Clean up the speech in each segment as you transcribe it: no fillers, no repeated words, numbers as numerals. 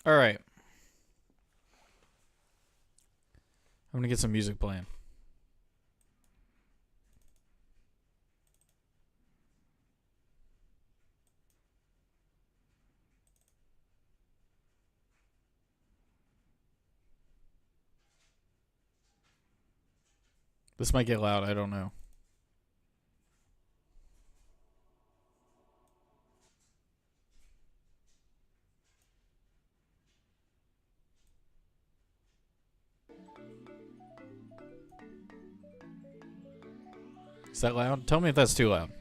All right. I'm gonna get some music playing. This might get loud. I don't know. Is that loud? Tell me if that's too loud.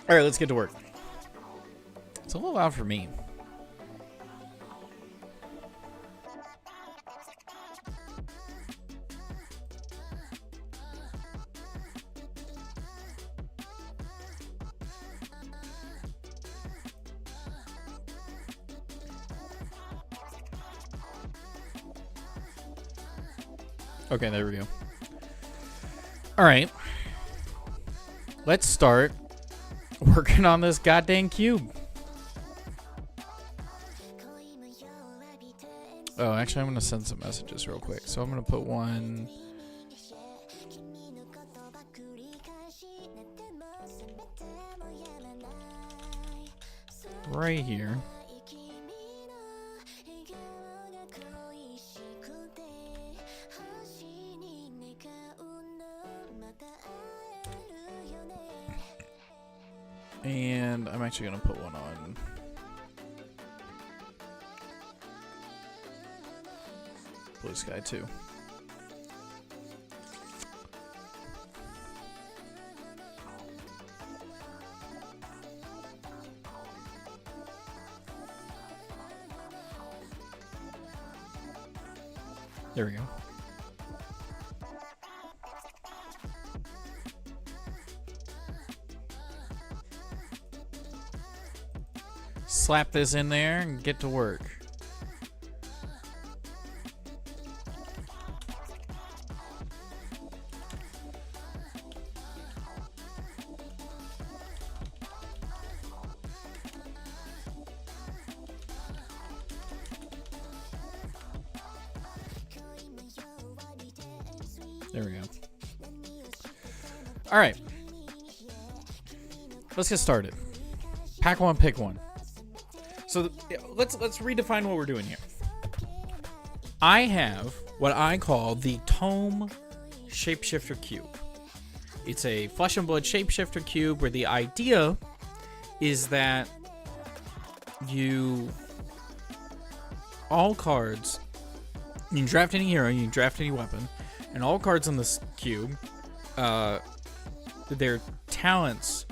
All right, let's get to work. It's a little loud for me. Okay, there we go. All right. Let's start working on this goddamn cube. Oh, actually, I'm going to send some messages real quick. So I'm going to put one right here. And I'm actually going to put one on Bluesky too. There we go. Slap this in there and get to work. There we go. All right. Let's get started. Pack one, pick one. So let's redefine what we're doing here. I have what I call the Tome Shapeshifter Cube. It's a Flesh and Blood Shapeshifter Cube where the idea is that all cards, you can draft any hero, you can draft any weapon, and all cards in this cube, their talents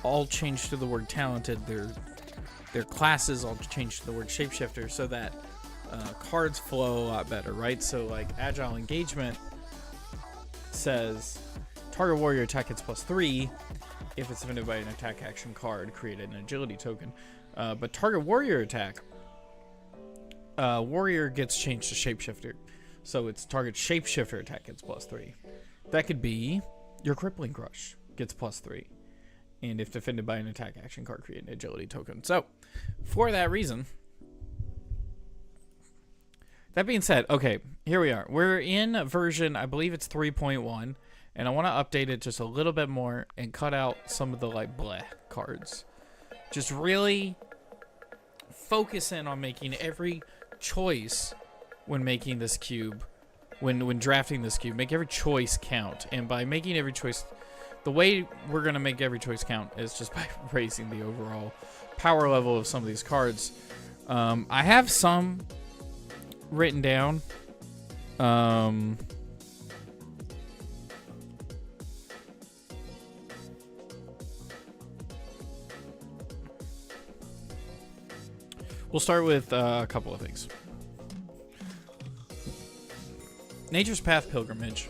all change to the word talented. Their classes all change to the word shapeshifter so that cards flow a lot better, right? So like Agile Engagement says target warrior attack hits +3 if it's defended by an attack action card, create an agility token. But target warrior attack, warrior gets changed to shapeshifter. So it's target shapeshifter attack gets +3. That could be your crippling crush gets +3. And if defended by an attack action card, create an agility token. So, for that reason, that being said, okay, here we are. We're in version, I believe it's 3.1, and I want to update it just a little bit more and cut out some of the, like, bleh cards. Just really focus in on making every choice when making this cube, when drafting this cube. Make every choice count. And by making every choice, the way we're going to make every choice count is just by raising the overall power level of some of these cards. I have some written down. We'll start with a couple of things. Nature's Path Pilgrimage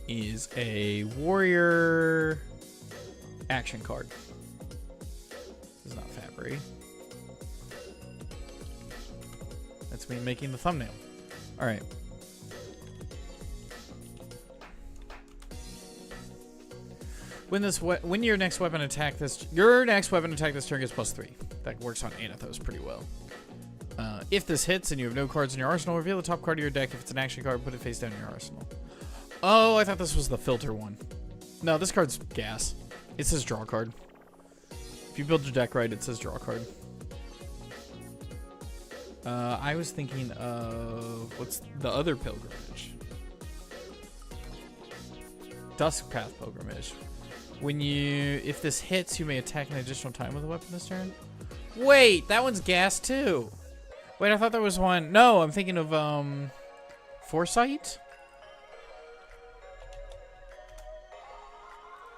is a warrior action card. This is not Fabry. That's me making the thumbnail. All right. When your next weapon attack this turn gets +3. That works on Anathos pretty well. If this hits and you have no cards in your arsenal, reveal the top card of your deck. If it's an action card, put it face down in your arsenal. Oh, I thought this was the filter one. No, this card's gas. It says draw card. If you build your deck right, it says draw card. I was thinking of what's the other pilgrimage? Dusk Path Pilgrimage. If this hits, you may attack an additional time with a weapon this turn. Wait, that one's gas too. Wait, I thought there was one. No, I'm thinking of Foresight.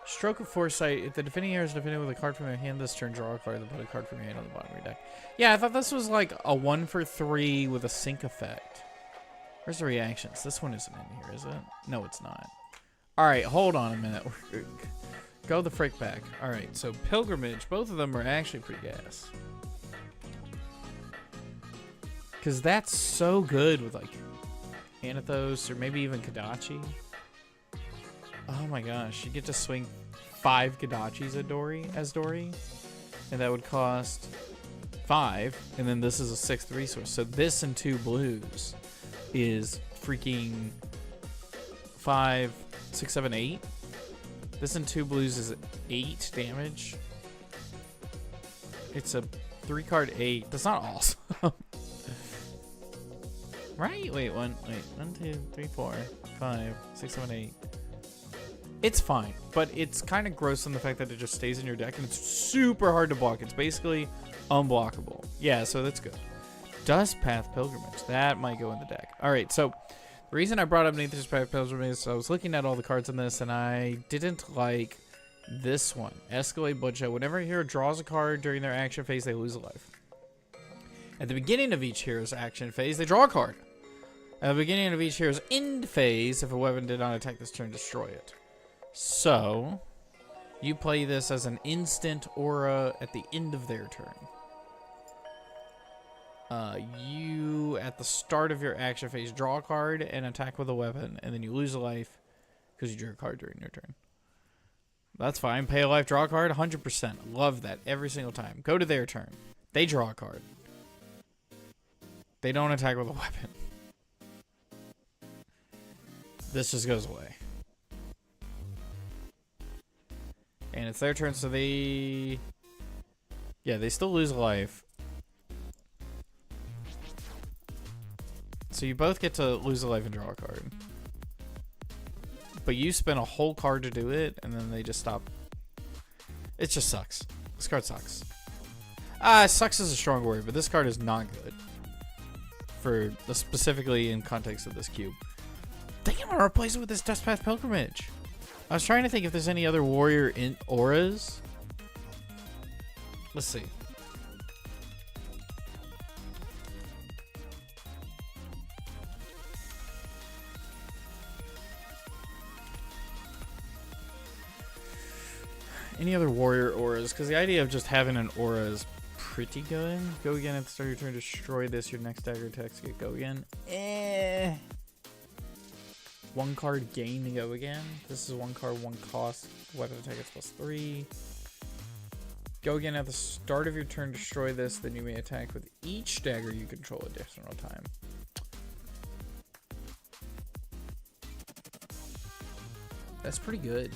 Stroke of Foresight. If the defending hero is defended with a card from your hand this turn, draw a card, then put a card from your hand on the bottom of your deck. Yeah, I thought this was like a 1-for-3 with a sync effect. Where's the reactions? This one isn't in here, is it? No, it's not. Alright, hold on a minute. Go the frick back. Alright, so Pilgrimage, both of them are actually pretty gas. Because that's so good with like Anathos or maybe even Kadachi. Oh my gosh, you get to swing 5 Kadachis as Dory. And that would cost 5. And then this is a 6th resource. So this and 2 blues is freaking 5, 6, 7, 8. This and 2 blues is 8 damage. It's a 3-card 8. That's not awesome. Right? Wait, 1, 2, 3, 4, 5, 6, 7, 8. It's fine, but it's kind of gross in the fact that it just stays in your deck and it's super hard to block. It's basically unblockable. Yeah, so that's good. Dusk Path Pilgrimage. That might go in the deck. All right, so the reason I brought up Dusk Path Pilgrimage is I was looking at all the cards in this and I didn't like this one. Escalate Bloodshed. Whenever a hero draws a card during their action phase, they lose a life. At the beginning of each hero's action phase, they draw a card. At the beginning of each hero's end phase, if a weapon did not attack this turn, destroy it. So, you play this as an instant aura at the end of their turn. You, at the start of your action phase, draw a card and attack with a weapon, and then you lose a life because you drew a card during your turn. That's fine. Pay a life, draw a card, 100%. Love that every single time. Go to their turn. They draw a card. They don't attack with a weapon. This just goes away. And it's their turn, so they... Yeah, they still lose a life. So you both get to lose a life and draw a card. But you spend a whole card to do it, and then they just stop. It just sucks. This card sucks. Sucks is a strong word, but this card is not good. For specifically in context of this cube. I think I'm going to replace it with this Dusk Path Pilgrimage. I was trying to think if there's any other warrior in auras. Let's see. Any other warrior auras? Because the idea of just having an aura is pretty good. Go again at the start of your turn. Destroy this. Your next dagger attacks get go again. 1 card gain to go again. This is 1 card, 1 cost. Weapon attack is +3. Go again at the start of your turn. Destroy this. Then you may attack with each dagger you control additional time. That's pretty good.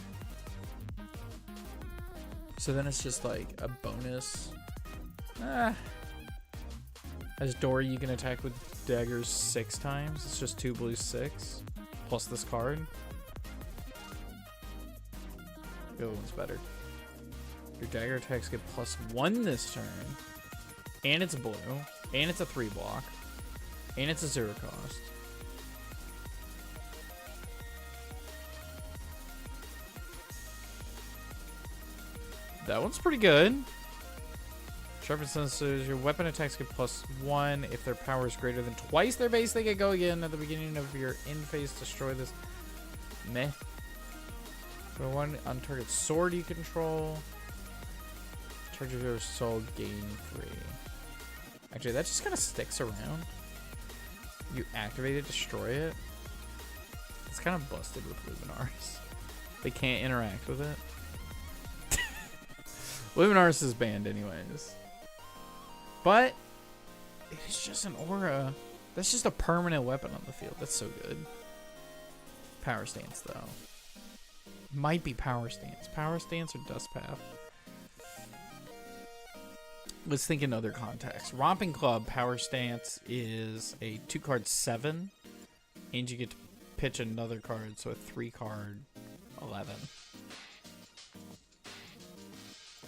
So then it's just like a bonus. As Dory, you can attack with daggers 6 times. It's just 2 blues 6. Plus this card. The other one's better. Your dagger attacks get +1 this turn. And it's blue. And it's a 3 block. And it's a 0 cost. That one's pretty good. Sharpen senses. Your weapon attacks get +1. If their power is greater than twice their base, they get go again at the beginning of your end phase. Destroy this. Meh. For 1 on target sword you control. Charge of your soul, gain 3. Actually, that just kind of sticks around. You activate it, destroy it. It's kind of busted with Luminars. They can't interact with it. Luminar's is banned anyways. But it's just an aura. That's just a permanent weapon on the field. That's so good. Power Stance, though. Might be Power Stance. Power Stance or Dust Path? Let's think in other contexts. Romping Club Power Stance is a 2-card 7. And you get to pitch another card, so a 3-card 11.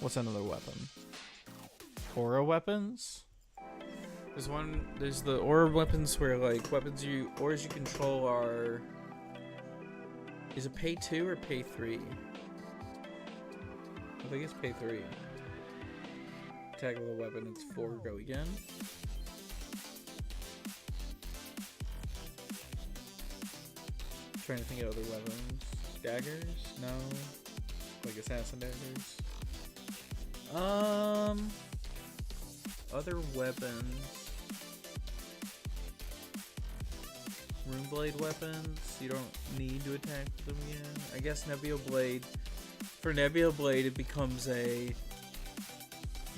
What's another weapon? Aura weapons? There's the aura weapons where like auras you control are. Is it pay 2 or pay 3? I think it's pay 3. Attack with a weapon, it's 4, go again. Trying to think of other weapons. Daggers? No. Like assassin daggers. Other weapons. Runeblade weapons. You don't need to attack with them again. I guess Nebula Blade. For Nebula Blade, it becomes a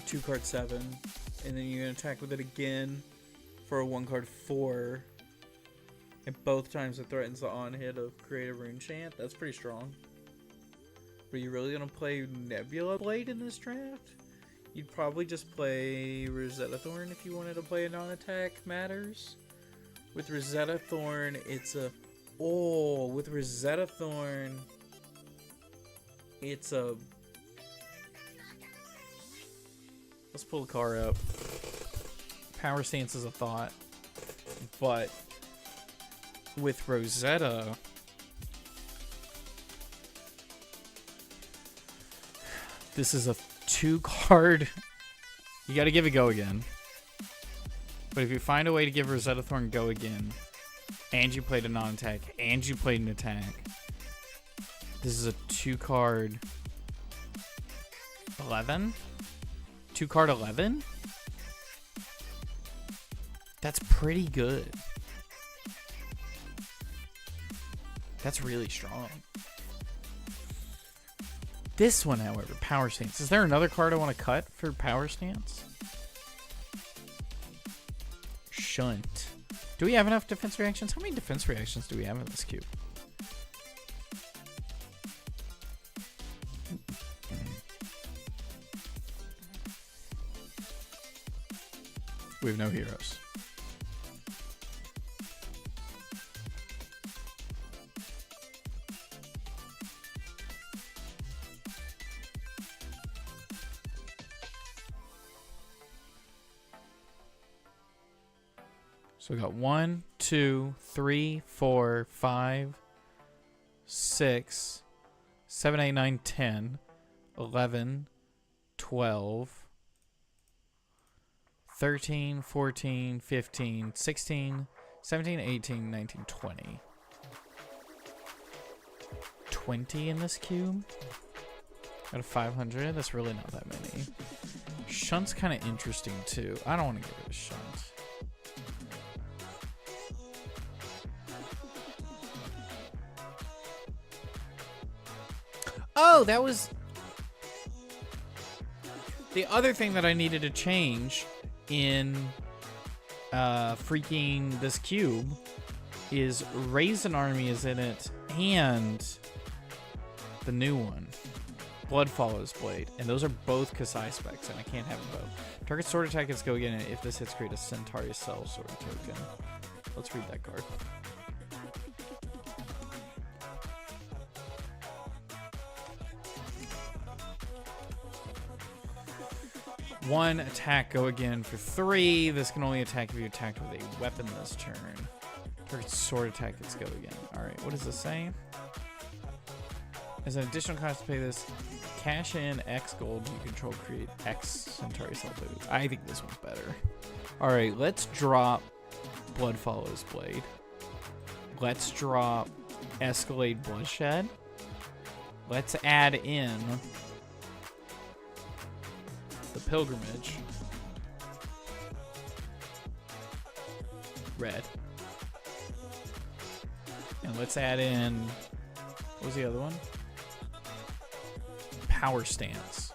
2-card 7. And then you can attack with it again for a 1-card 4. And both times it threatens the on-hit of Create a Rune Chant. That's pretty strong. Were you really going to play Nebula Blade in this draft? You'd probably just play Rosetta Thorn if you wanted to play a non-attack matters. With Rosetta Thorn, it's a... Oh, with Rosetta Thorn, it's a... Let's pull the car up. Power Stance is a thought. But with Rosetta... This is a 2-card. You gotta give it go again. But if you find a way to give Rosetta Thorn go again, and you played a non-attack, and you played an attack, this is a 2-card 11? 2-card 11? That's pretty good. That's really strong. This one, however, Power Stance. Is there another card I want to cut for Power Stance? Shunt. Do we have enough defense reactions? How many defense reactions do we have in this cube? We have no heroes. So we got 1, 2, 3, 4, 5, 6, 7, 8, 9, 10, 11, 12, 13, 14, 15, 16, 17, 18, 19, 20. 20 in this cube? Out of 500? That's really not that many. Shunt's kind of interesting too. I don't want to get rid of Shunt. Oh, that was the other thing that I needed to change in freaking this cube is Raisin Army is in it and the new one, Blood Follows Blade, and those are both Kasai specs, and I can't have them both. Target sword attack gets go again, and if this hits, create a Centauri Cell sword token. Let's read that card. One attack, go again for 3. This can only attack if you attacked with a weapon this turn. Target sword attack, let's go again. Alright, what does this say? As an additional cost to pay this, cash in X gold, you control, create X Centauri Cell tokens. I think this one's better. Alright, let's drop Blood Follows Blade. Let's drop Escalade Bloodshed. Let's add in the Pilgrimage. Red. And let's add in, what was the other one? Power Stance.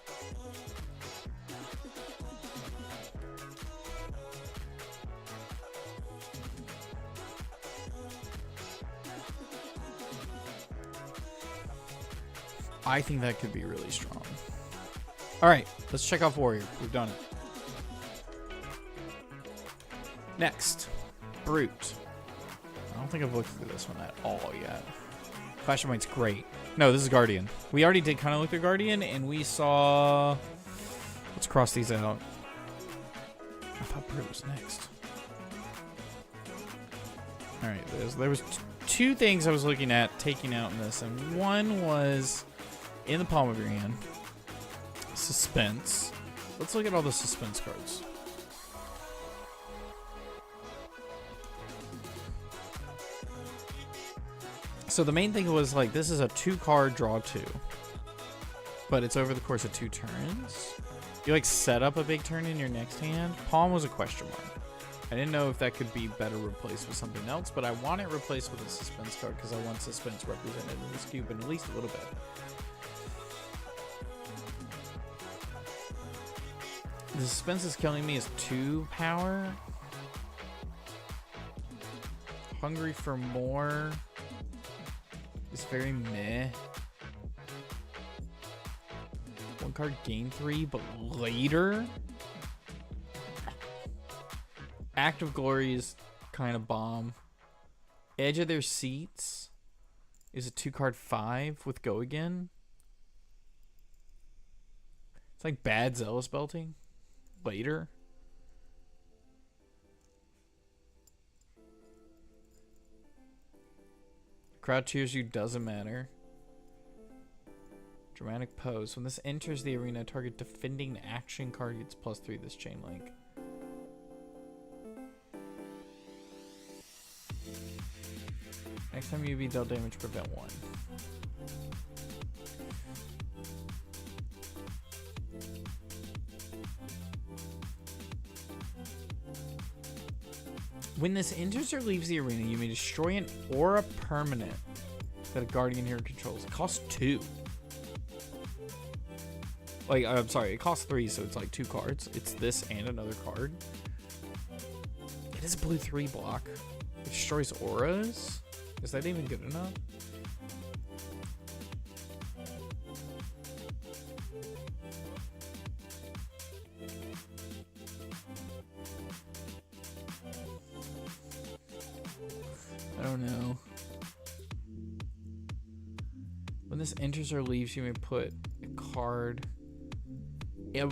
I think that could be really strong. All right, let's check off Warrior. We've done it. Next, Brute. I don't think I've looked through this one at all yet. Clash of Might's great. No, this is Guardian. We already did kind of look through Guardian, and we saw... Let's cross these out. I thought Brute was next. All right, there was two things I was looking at taking out in this, and one was in the palm of your hand. Suspense. Let's look at all the suspense cards. So the main thing was like, this is a 2-card draw 2, but it's over the course of 2 turns. You like set up a big turn in your next hand. Palm was a question mark. I didn't know if that could be better replaced with something else, but I want it replaced with a suspense card because I want suspense represented in this cube in at least a little bit. The suspense is killing me is 2 power. Hungry for more. It's very meh. 1 card gain 3, but later. Act of Glory is kind of bomb. Edge of Their Seats is a 2-card 5 with Go Again. It's like bad Zealous Belting. Later. Crowd cheers you, doesn't matter. Dramatic Pose. When this enters the arena, target defending action card gets +3 this chain link. Next time you be dealt damage, prevent 1. When this enters or leaves the arena, you may destroy an aura permanent that a Guardian hero controls. It costs 2. Like, I'm sorry, it costs 3, so it's like 2 cards. It's this and another card. It is a blue 3 block. It destroys auras? Is that even good enough? I don't know. When this enters or leaves, you may put a card,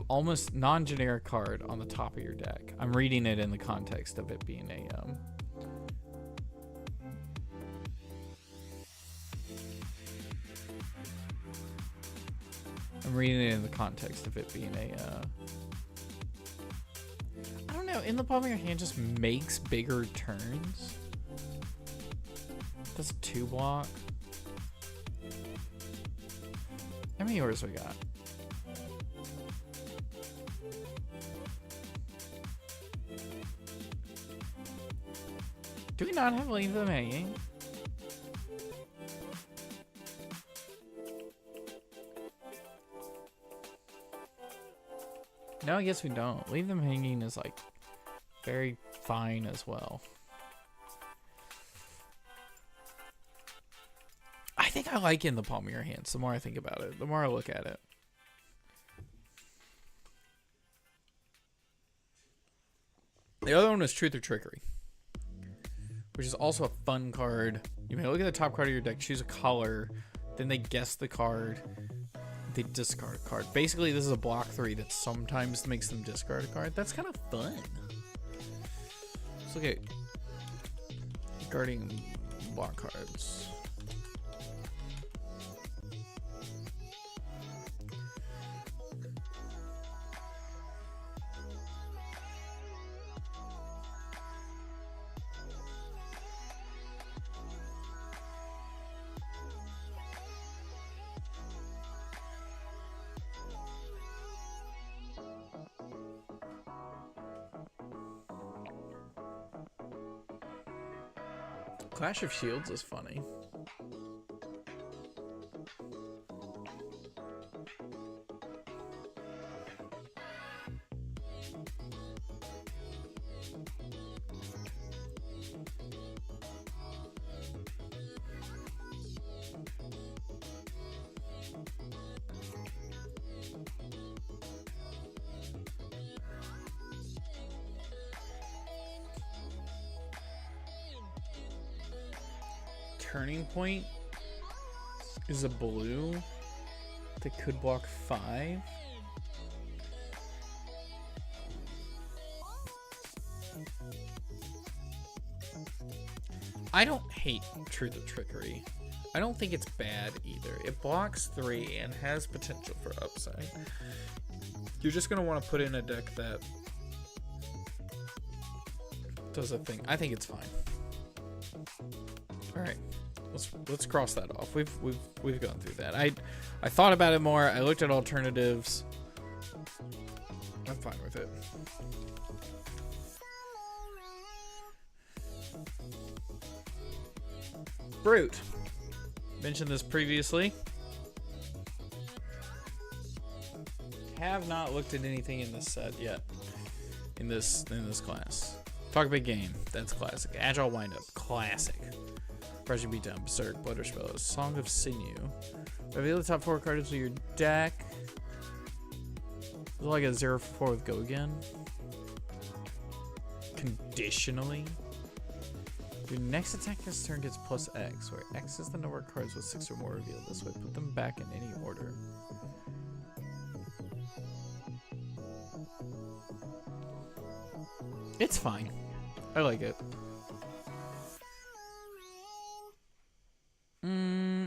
almost non-generic card, on the top of your deck. I'm reading it in the context of it being a I'm reading it in the context of it being a I don't know, in the palm of your hand just makes bigger turns. That's a 2 block. How many auras we got? Do we not have Leave Them Hanging? No, I guess we don't. Leave Them Hanging is like very fine as well. I think I like in the palm of your hands. The more I think about it, the more I look at it. The other one is Truth or Trickery, which is also a fun card. You may look at the top card of your deck, choose a color, then they guess the card, they discard a card. Basically, this is a block 3 that sometimes makes them discard a card. That's kind of fun. Let's look at guarding block cards. Clash of Shields is funny. turning point is a blue that could block 5. I don't hate Truth or Trickery. I don't think it's bad either. It blocks 3 and has potential for upside. You're just going to want to put in a deck that does a thing. I think it's fine. All right. Let's cross that off. We've gone through that. I thought about it more. I looked at alternatives. I'm fine with it. Brute. Mentioned this previously. Have not looked at anything in this set yet. In this class. Talk Big Game. That's classic. Agile Windup. Classic. Crushing Beatdown. Berserk. Blood Spells. Song of Sinew. Reveal the top 4 cards of your deck. Is it like a 0-4 with Go Again? Conditionally. Your next attack this turn gets plus X, where X is the number of cards with 6 or more revealed this way. Put them back in any order. It's fine. I like it.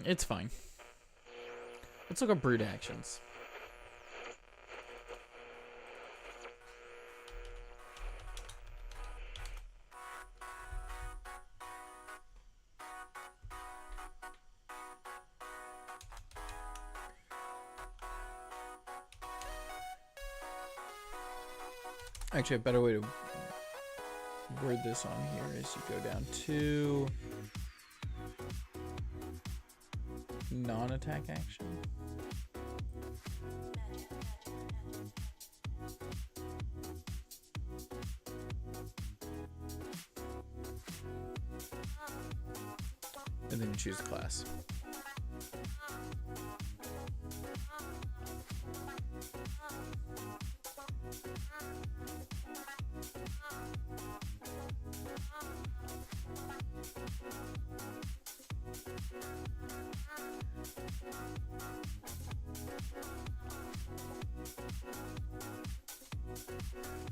It's fine. Let's look at Brute actions. Actually, a better way to word this on here is you go down to non-attack action. And then you choose the class.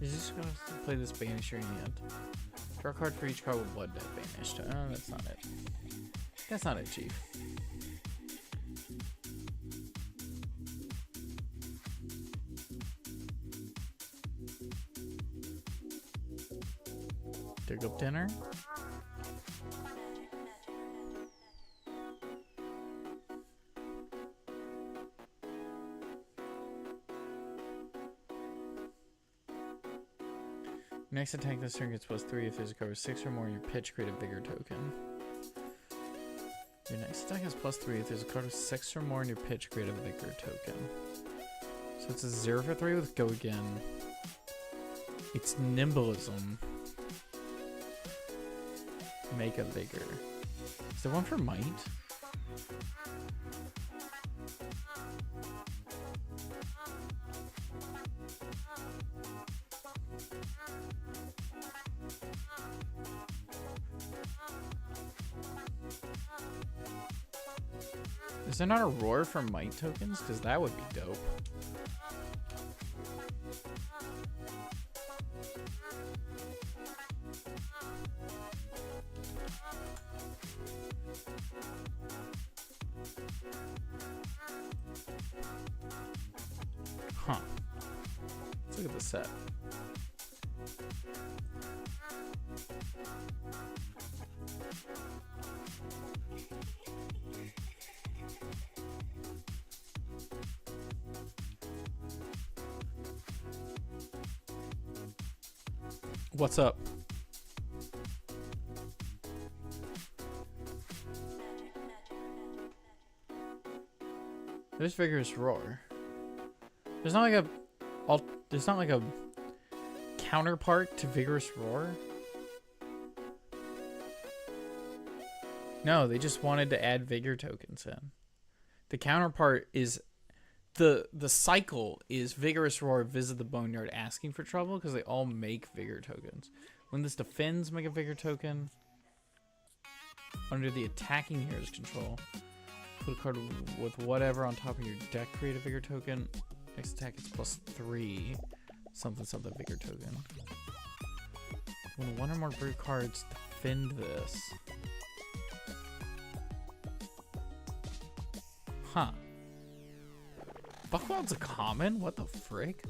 Is this going to play this Banisher in the end? Draw a card for each card with Blood Debt banished. Oh, that's not it. That's not it, Chief. Dig up dinner. Next attack this turn gets +3 if there's a card with 6 or more in your pitch, create a Vigor token. Your next attack has +3 if there's a card with 6 or more in your pitch, create a Vigor token. So it's a 0 for 3 with Go Again. It's Nimblism. Make a Vigor. Is there one for Might? Is there not a Roar for Might tokens? Because that would be dope. Huh. Let's look at the set. What's up? There's Vigorous Roar. There's not like a counterpart to Vigorous Roar. No, they just wanted to add Vigor tokens in. The counterpart is the cycle is Vigorous Roar, visit the Boneyard, asking for trouble, because they all make Vigor tokens. When this defends, make a Vigor token. under the attacking hero's control. Put a card with whatever on top of your deck. Create a vigor token. Next attack is +3. Something something vigor token. When one or more brute cards defend this. Huh. Buckwild's a common? What the frick?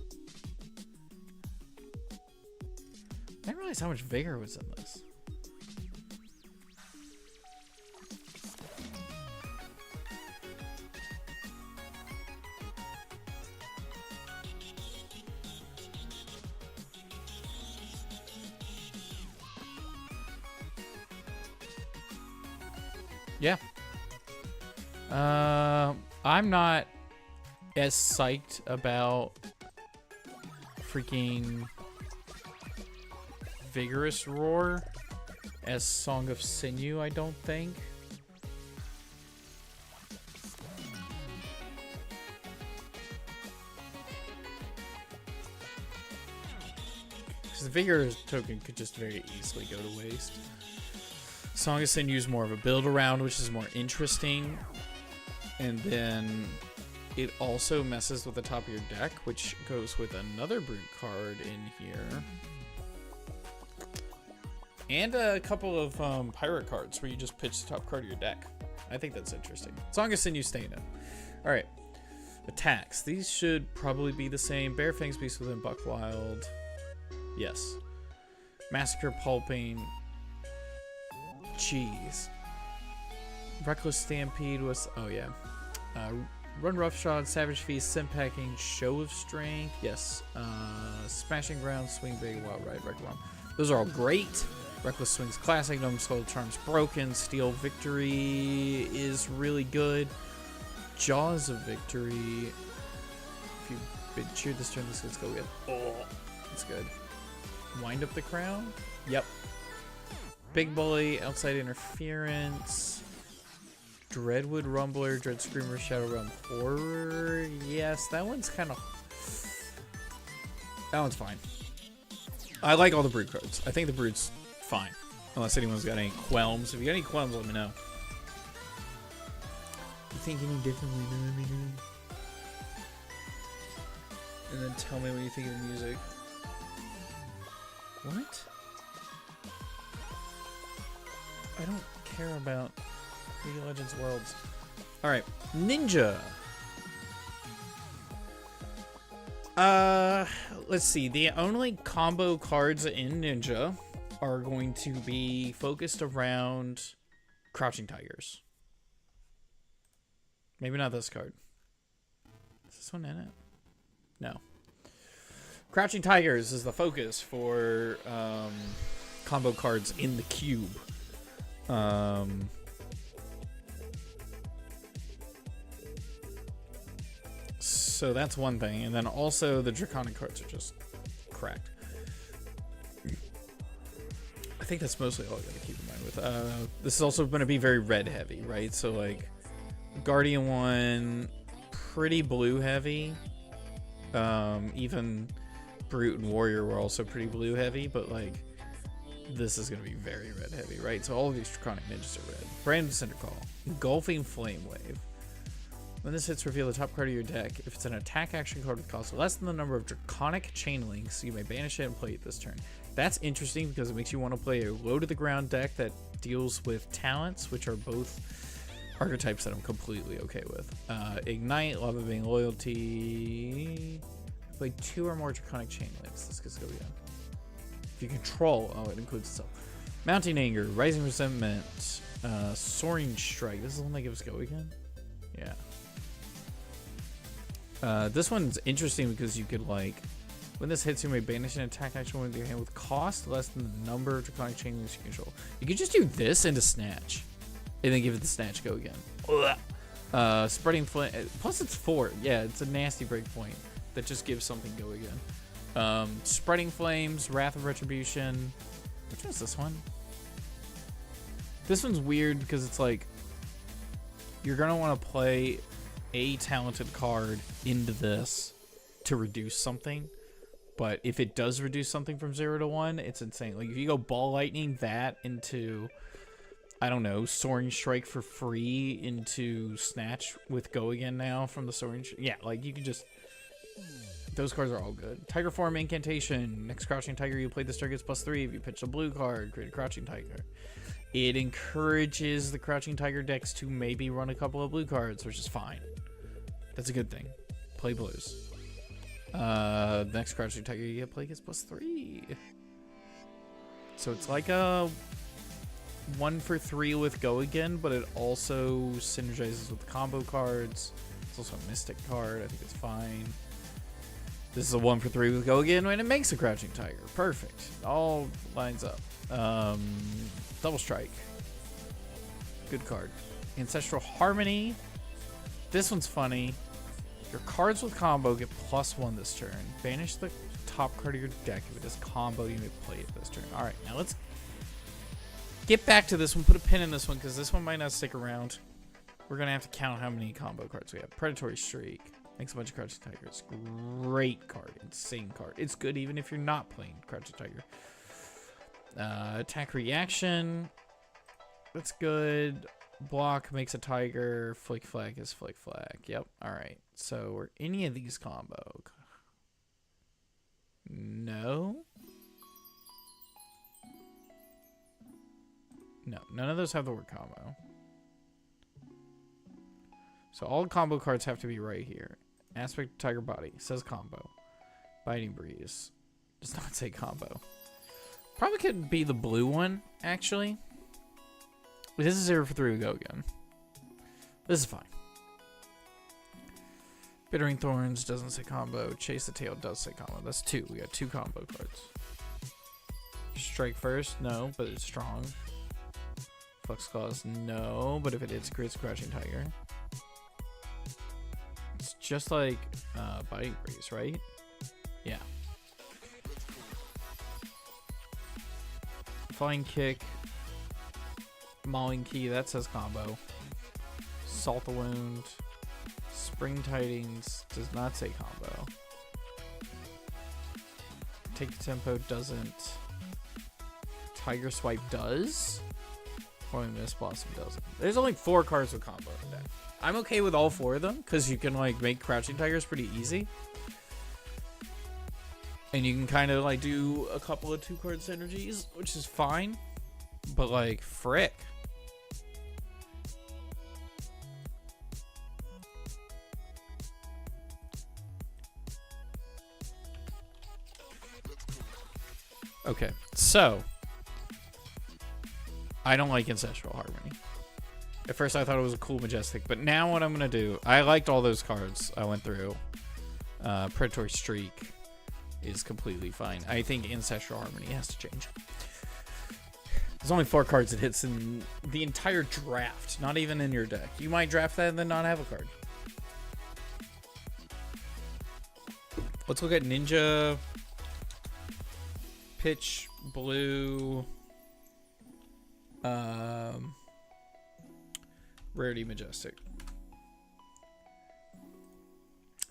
I didn't realize how much vigor was in this. Yeah. I'm not as psyched about freaking Vigorous Roar as Song of Sinew, I don't think. Because the Vigorous token could just very easily go to waste. Song of Sinew is more of a build around, which is more interesting. And then it also messes with the top of your deck, which goes with another brute card in here. And a couple of pirate cards where you just pitch the top card of your deck. I think that's interesting. Song of Sinew staying in. Alright. Attacks. These should probably be the same. Bare Fangs Beast within Buckwild. Yes. Massacre Pulping. Jeez. Reckless Stampede was... Oh, yeah. Run Roughshod, Savage Feast, Sim Packing, Show of Strength. Yes. Smashing Ground, Swing Big, Wild Ride, Wreck Bomb. Those are all great. Reckless Swings Classic, Gnome Skull Charms Broken. Steel Victory is really good. Jaws of Victory. If you bid cheer this turn, let's go with. Oh, that's good. Wind Up the Crown. Yep. Big Bully, Outside Interference. Dreadwood Rumbler, Dread Screamer, Shadow Realm Horror. Yes, that one's kind of... That one's fine. I like all the brute cards. I think the brute's fine. Unless anyone's got any qualms. If you got any qualms, let me know. You think any differently, let me know. And then tell me what you think of the music. What? I don't care about League of Legends Worlds. Alright. Ninja. Let's see. The only combo cards in Ninja are going to be focused around Crouching Tigers. Maybe not this card. Is this one in it? No. Crouching Tigers is the focus for combo cards in the cube. So that's one thing. And then also the Draconic cards are just cracked. I think that's mostly all I gotta keep in mind with. This is also going to be very red heavy, right? So like Guardian one, pretty blue heavy. Even Brute and Warrior were also pretty blue heavy, but like this is going to be very red heavy, right? So all of these Draconic Ninjas are red. Brand Center Call. Engulfing Flame Wave. When this hits, reveal the top card of your deck. If it's an attack action card with cost less than the number of Draconic Chain Links, you may banish it and play it this turn. That's interesting because it makes you want to play a low to the ground deck that deals with talents, which are both archetypes that I'm completely okay with. Ignite, Lava Bane Loyalty. Play 2 or more Draconic Chain Links. This gets go again. If you control, oh, it includes itself. Mounting Anger, Rising Resentment, Soaring Strike. This is the one that gives go again? Yeah. This one's interesting because you could, like, when this hits, you may banish an attack action with your hand with cost less than the number of Draconic Chain Links you control. You could just do this into Snatch, and then give it the Snatch go again. Spreading Flame, plus it's 4. Yeah, it's a nasty breakpoint that just gives something go again. Spreading Flames, Wrath of Retribution. Which one's this one? This one's weird because it's like you're gonna want to play a talented card into this to reduce something, but if it does reduce something from 0 to 1, it's insane. Like if you go Ball Lightning that into I don't know, Soaring Strike for free into Snatch with Go Again now from the Soaring... Yeah, like, you can just... Those cards are all good. Tiger Form Incantation. Next Crouching Tiger you play this turn gets +3. If you pitch a blue card, create a Crouching Tiger. It encourages the Crouching Tiger decks to maybe run a couple of blue cards, which is fine. That's a good thing. Play blues. Next Crouching Tiger you get play gets +3. So it's like a 1 for 3 with Go Again, but it also synergizes with the combo cards. It's also a Mystic card. I think it's fine. This is a 1 for 3 with Go Again, and it makes a Crouching Tiger. Perfect. All lines up. Double Strike. Good card. Ancestral Harmony. This one's funny. Your cards with combo get +1 this turn. Banish the top card of your deck. If it is combo, you may play it this turn. Alright, now let's get back to this one. Put a pin in this one, because this one might not stick around. We're going to have to count how many combo cards we have. Predatory Streak. Makes a bunch of Crouching Tigers. Great card. Insane card. It's good even if you're not playing Crouching Tiger. Attack Reaction. That's good. Block makes a Tiger. Flick Flag is Flick Flag. Yep. Alright. So, are any of these combo? No. No. None of those have the word combo. So all combo cards have to be right here. Aspect of Tiger Body says combo. Biting Breeze does not say combo. Probably could be the blue one, actually. This is 0 for 3 with Go Again. This is fine. Bittering Thorns doesn't say combo. Chase the Tail does say combo. That's 2. We got 2 combo cards. Strike First, no, but it's strong. Flux Claws, no, but if it hits, creates Crouching Tiger. It's just like Biting Breeze, right? Yeah. Flying Kick. Mauling Key, that says combo. Salt the Wound. Spring Tidings does not say combo. Take the Tempo doesn't. Tiger Swipe does. Or Mist Blossom doesn't. There's only 4 cards with combo in the deck. I'm okay with all 4 of them because you can like make Crouching Tigers pretty easy. And you can kind of like do a couple of 2 card synergies, which is fine. But like, frick. Okay, so I don't like Ancestral Harmony. At first I thought it was a cool Majestic, but now what I'm going to do, I liked all those cards I went through. Predatory Streak is completely fine. I think Ancestral Harmony has to change. There's only 4 cards it hits in the entire draft, not even in your deck. You might draft that and then not have a card. Let's look at Ninja, Pitch, Blue, Rarity Majestic.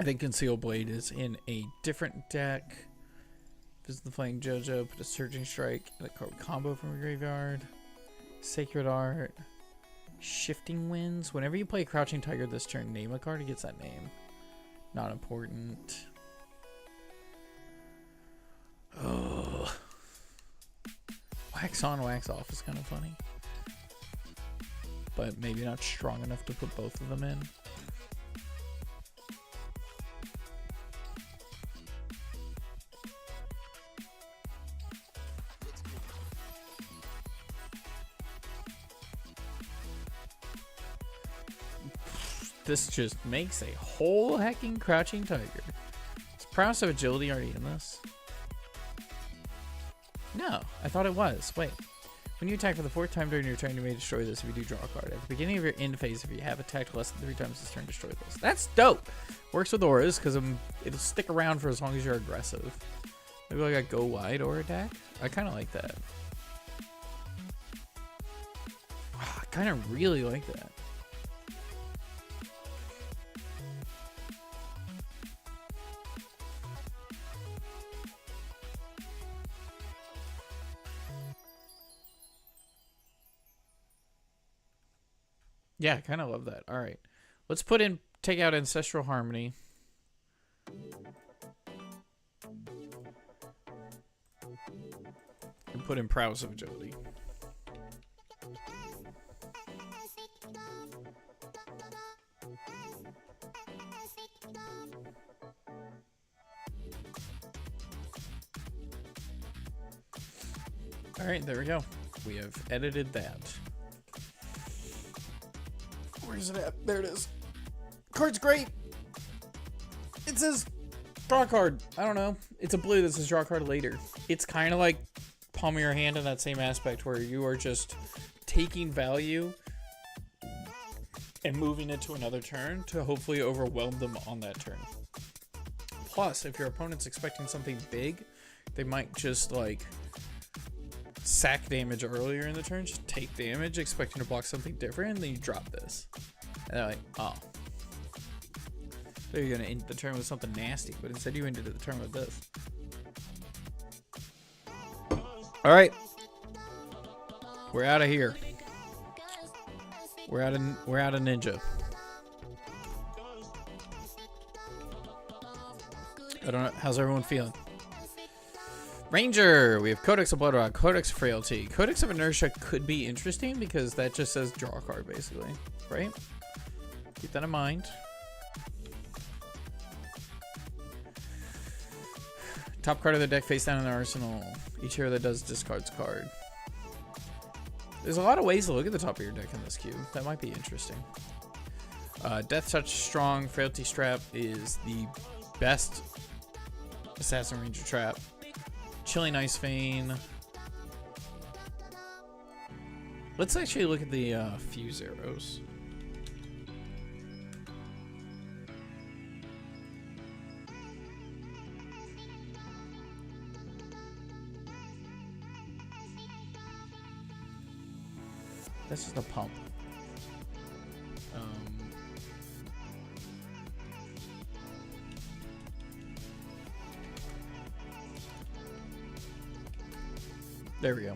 I think Conceal Blade is in a different deck. Visit the Flying JoJo, put a Surging Strike, and a card combo from your graveyard. Sacred Art. Shifting Winds. Whenever you play a Crouching Tiger this turn, name a card, it gets that name. Not important. Oh. Wax on, wax off is kind of funny. But maybe not strong enough to put both of them in. This just makes a whole hecking Crouching Tiger. Is Prowess of Agility already in this? No, I thought it was. Wait. When you attack for the 4th time during your turn, you may destroy this if you do draw a card. At the beginning of your end phase, if you have attacked less than 3 times this turn, destroy this. That's dope! Works with auras, because it'll stick around for as long as you're aggressive. Maybe like a Go Wide aura deck? I kind of like that. I kind of really like that. Yeah, I kind of love that. All right. Let's take out Ancestral Harmony. And put in Prowess of Agility. All right, there we go. We have edited that. Where's it at? There it is. Card's great. It says draw a card. I don't know. It's a blue that says draw a card later. It's kind of like palm of your hand in that same aspect where you are just taking value and moving it to another turn to hopefully overwhelm them on that turn. Plus, if your opponent's expecting something big, they might just like sack damage earlier in the turn, just take damage expecting to block something different, and then you drop this. And they're like, oh. So you're gonna end the turn with something nasty, but instead you ended the turn with this. Alright. We're out of here. We're out of Ninja. I don't know. How's everyone feeling? Ranger, we have Codex of Blood Rock, Codex of Frailty. Codex of Inertia could be interesting because that just says draw a card, basically, right? Keep that in mind. Top card of the deck face down in the arsenal. Each hero that does discards card. There's a lot of ways to look at the top of your deck in this cube. That might be interesting. Death Touch Strong, Frailty Strap is the best Assassin Ranger trap. Chilling Ice Vein. Let's actually look at the fuse arrows. That's just a pump. There we go.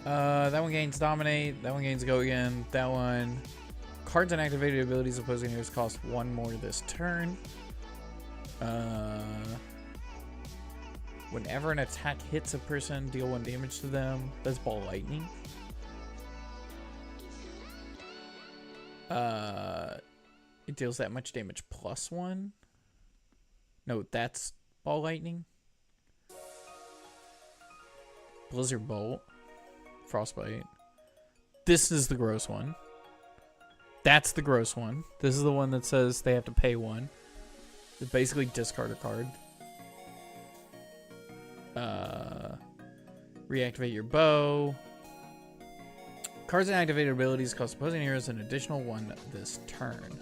That one gains Dominate. That one gains Go Again. That one. Cards and activated abilities opposing heroes cost 1 more this turn. Whenever an attack hits a person, deal 1 damage to them. That's Ball Lightning. It deals that much damage plus 1. No, that's Ball Lightning. Blizzard Bolt. Frostbite. This is the gross one. That's the gross one. This is the one that says they have to pay 1. It's basically discard a card. Reactivate your bow. Cards and activated abilities cost opposing heroes an additional 1 this turn.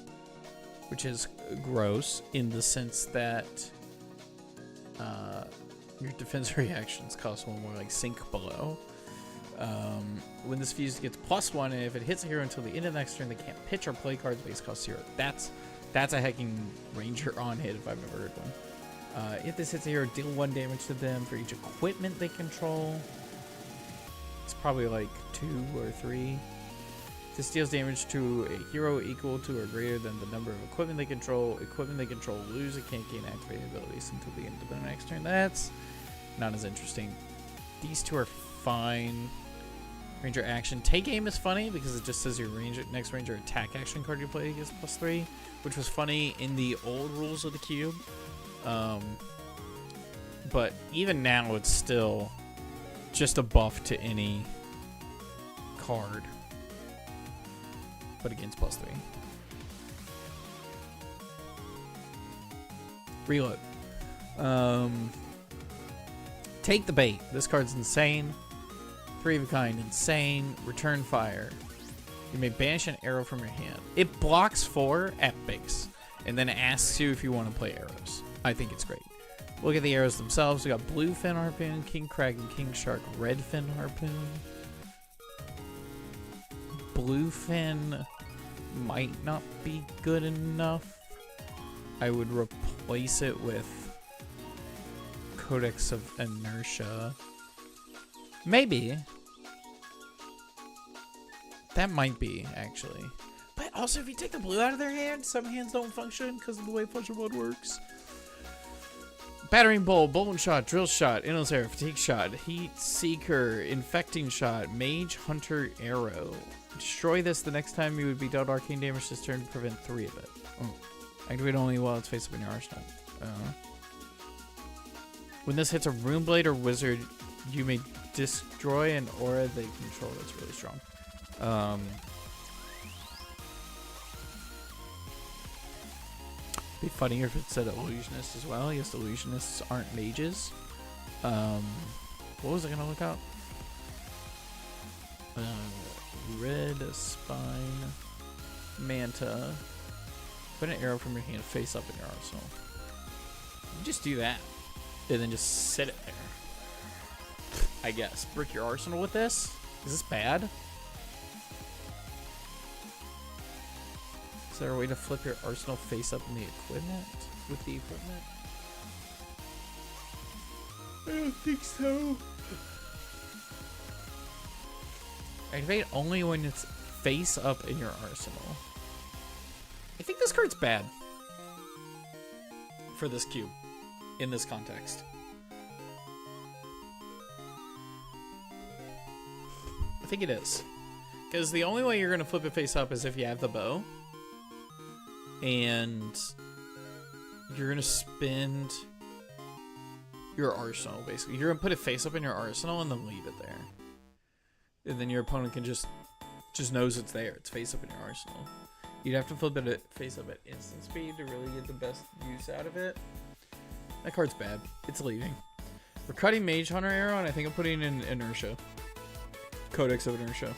Which is gross in the sense that your defense reactions cost 1 more, like sink below. When this fuse gets +1, and if it hits a hero until the end of the next turn, they can't pitch or play cards base cost 0. That's a hecking Ranger on hit if I've ever heard one. If this hits a hero, deal 1 damage to them for each equipment they control. It's probably like 2 or 3. This deals damage to a hero equal to or greater than the number of equipment they control. Equipment they control lose and can't gain activated abilities until the end of the next turn. That's not as interesting. These two are fine. Ranger action. Take aim is funny because it just says your next Ranger attack action card you play gets +3, which was funny in the old rules of the cube. But even now it's still just a buff to any card. But against +3. Reload. Take the bait. This card's insane. 3 of a kind, insane. Return fire. You may banish an arrow from your hand. It blocks 4 at base, and then asks you if you want to play arrows. I think it's great. Look at the arrows themselves. We got Blue Fin Harpoon, King Crag, and King Shark. Red Fin Harpoon. Bluefin might not be good enough. I would replace it with Codex of Inertia. Maybe. That might be, actually. But also, if you take the blue out of their hand, some hands don't function because of the way function mode works. Battering Bolt, Bolt Shot, Drill Shot, Endless Arrow, Fatigue Shot, Heat Seeker, Infecting Shot, Mage Hunter Arrow. Destroy this the next time you would be dealt arcane damage this turn to prevent 3 of it. Oh. Activate only while it's face up in your arsenal. When this hits a Rune Blade or Wizard, you may destroy an aura they control. That's really strong. Be funnier if it said Illusionist as well. I guess Illusionists aren't mages. What was I gonna look up? Red Spine Manta. Put an arrow from your hand face up in your arsenal. You just do that. And then just sit it there. I guess. Brick your arsenal with this? Is this bad? Is there a way to flip your arsenal face up in the equipment? With the equipment? I don't think so. Activate only when it's face up in your arsenal. I think this card's bad. For this cube. In this context. I think it is. Because the only way you're going to flip it face up is if you have the bow. And you're going to spend your arsenal, basically. You're going to put it face up in your arsenal and then leave it there. And then your opponent can just knows it's there. It's face up in your arsenal. You'd have to flip it face up at instant speed to really get the best use out of it. That card's bad. It's leaving. We're cutting Mage Hunter Arrow, and I think I'm putting in Inertia. Codex of Inertia.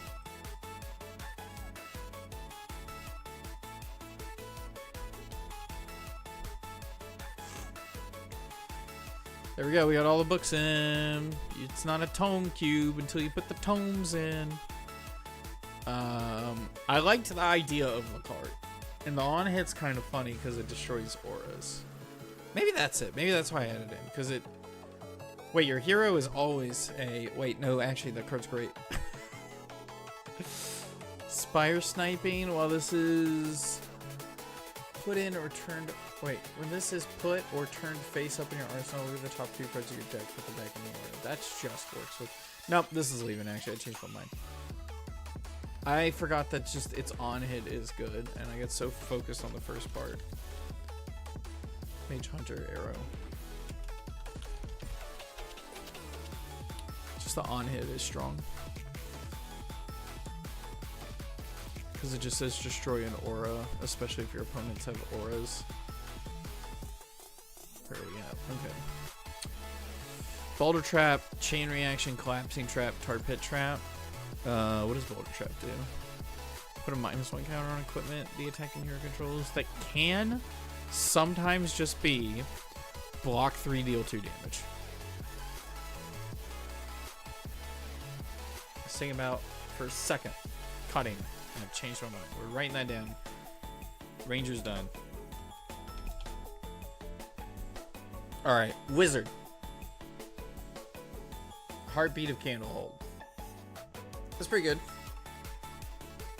There we go. We got all the books in. It's not a tome cube until you put the tomes in. I liked the idea of the card. And the on hit's kind of funny because it destroys auras. Maybe that's it. Maybe that's why I added it in. Because it... Wait, your hero is always a... Wait, no, actually, that card's great. Spire Sniping. While this is... Put in or turned... Wait, when this is put or turned face up in your arsenal, look at the top 2 cards of your deck. Put them back in the order. That just works with... Nope, this is leaving, actually. I changed my mind. I forgot that just its on hit is good, and I get so focused on the first part. Mage Hunter Arrow. Just the on hit is strong. Because it just says destroy an aura, especially if your opponents have auras. Where are we at? Okay. Boulder Trap, Chain Reaction, Collapsing Trap, Tar Pit Trap. What does Boulder Trap do? Put a -1 counter on equipment the attacking hero controls. That can sometimes just be block 3, deal 2 damage. Let's think about for a second. Cutting. I've changed my mind. We're writing that down. Ranger's done. Alright, Wizard. Heartbeat of Candlehold. That's pretty good.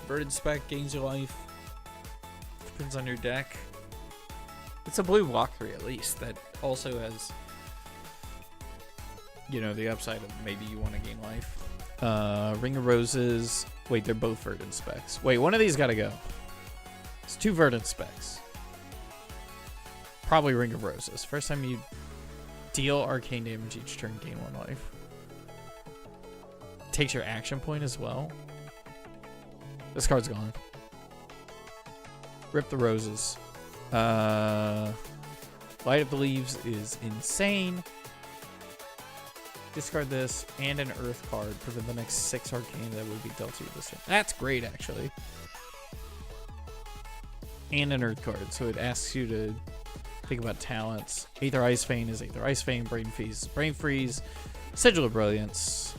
Verdant Spec gains your life. Depends on your deck. It's a blue block 3 at least. That also has, you know, the upside of maybe you want to gain life. Ring of Roses. Wait, they're both Verdant Specs. Wait, one of these gotta go. It's 2 Verdant Specs. Probably Ring of Roses. First time you deal arcane damage each turn, gain 1 life. Takes your action point as well. This card's gone. Rip the Roses. Light Up the Leaves is insane. Discard this and an Earth card for the next 6 arcane that would be dealt to you this turn. That's great, actually. And an Earth card, so it asks you to think about talents. Aether Ice Vein is Aether Ice Vein. Brain Freeze. Sigil of Brilliance.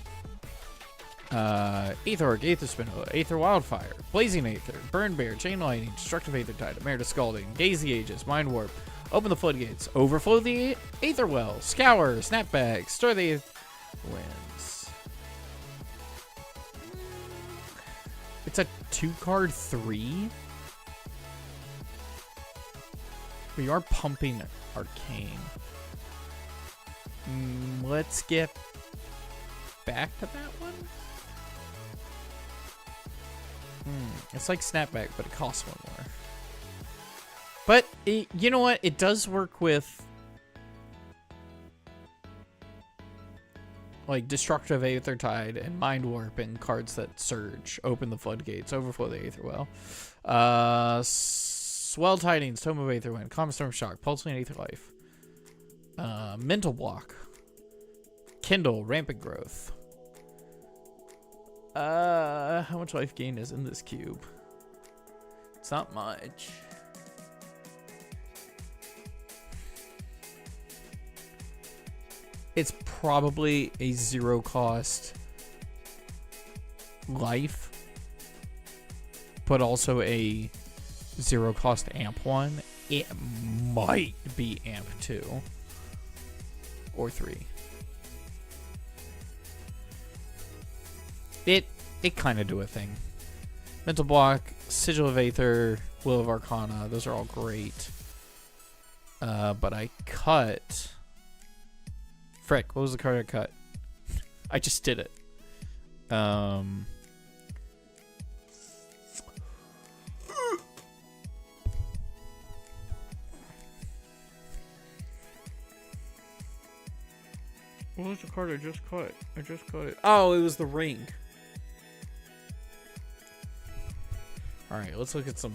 Aether Orc, Aether Spinel, Aether Wildfire, Blazing Aether, Burn Bear, Chain Lightning, Destructive Aether Tide, Emeritus Scalding, Gaze the Ages, Mind Warp, Open the Floodgates, Overflow the Aether Well, Scour, Snapback, Stir the Winds. It's a 2-card 3. We are pumping Arcane. Let's get back to that one. It's like Snapback, but it costs 1 more. But you know what? It does work with like Destructive Aether Tide and Mind Warp and cards that surge, open the floodgates, overflow the Aether Well. Swell Tidings, Tome of Aether Wind, Common Storm Shock, Pulsing Aether Life, Mental Block, Kindle, Rampant Growth. How much life gain is in this cube? It's not much. It's probably a 0-cost life, but also a 0-cost amp one. It might be amp 2 or 3. It kind of do a thing. Mental Block, Sigil of Aether, Will of Arcana, those are all great. But I cut... Frick, what was the card I cut? I just did it. What was the card I just cut? I just cut it. Oh, it was the ring. Alright, let's look at some...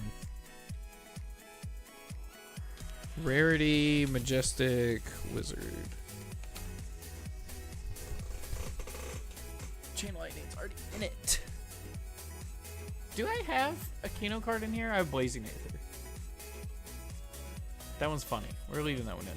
Rarity, Majestic, Wizard. Chain Lightning's already in it. Do I have a Kino card in here? I have Blazing Aether. That one's funny. We're leaving that one in.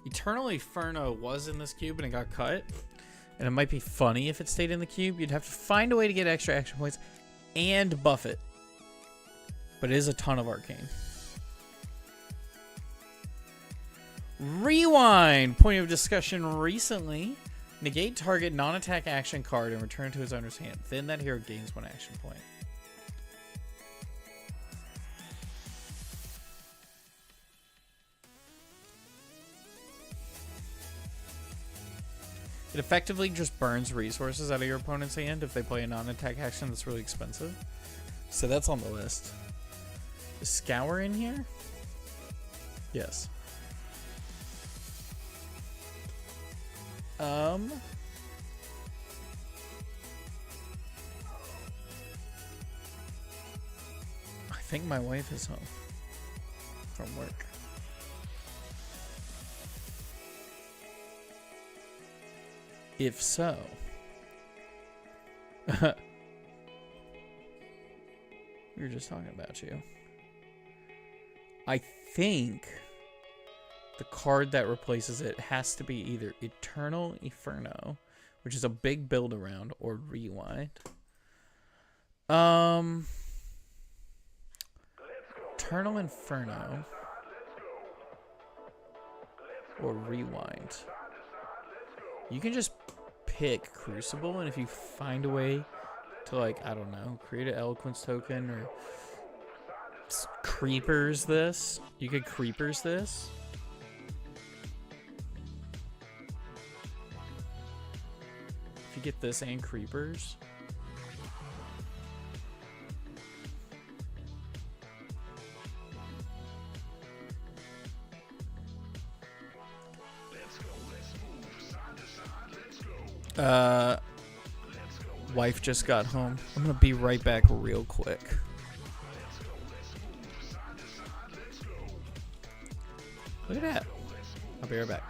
Eternal Inferno was in this cube and it got cut. And it might be funny if it stayed in the cube. You'd have to find a way to get extra action points and buff it. But it is a ton of Arcane. Rewind! Point of discussion recently. Negate target non-attack action card and return to his owner's hand. Then that hero gains 1 action point. It effectively just burns resources out of your opponent's hand if they play a non-attack action that's really expensive. So that's on the list. Is Scour in here? Yes. I think my wife is home from work. If so, we were just talking about you. I think the card that replaces it has to be either Eternal Inferno, which is a big build around, or Rewind. Eternal Inferno or Rewind. You can just pick Crucible, and if you find a way to, like, I don't know, create an Eloquence token or Creepers this, you could Creepers this. If you get this and Creepers. Wife just got home. I'm gonna be right back real quick. Look at that. I'll be right back.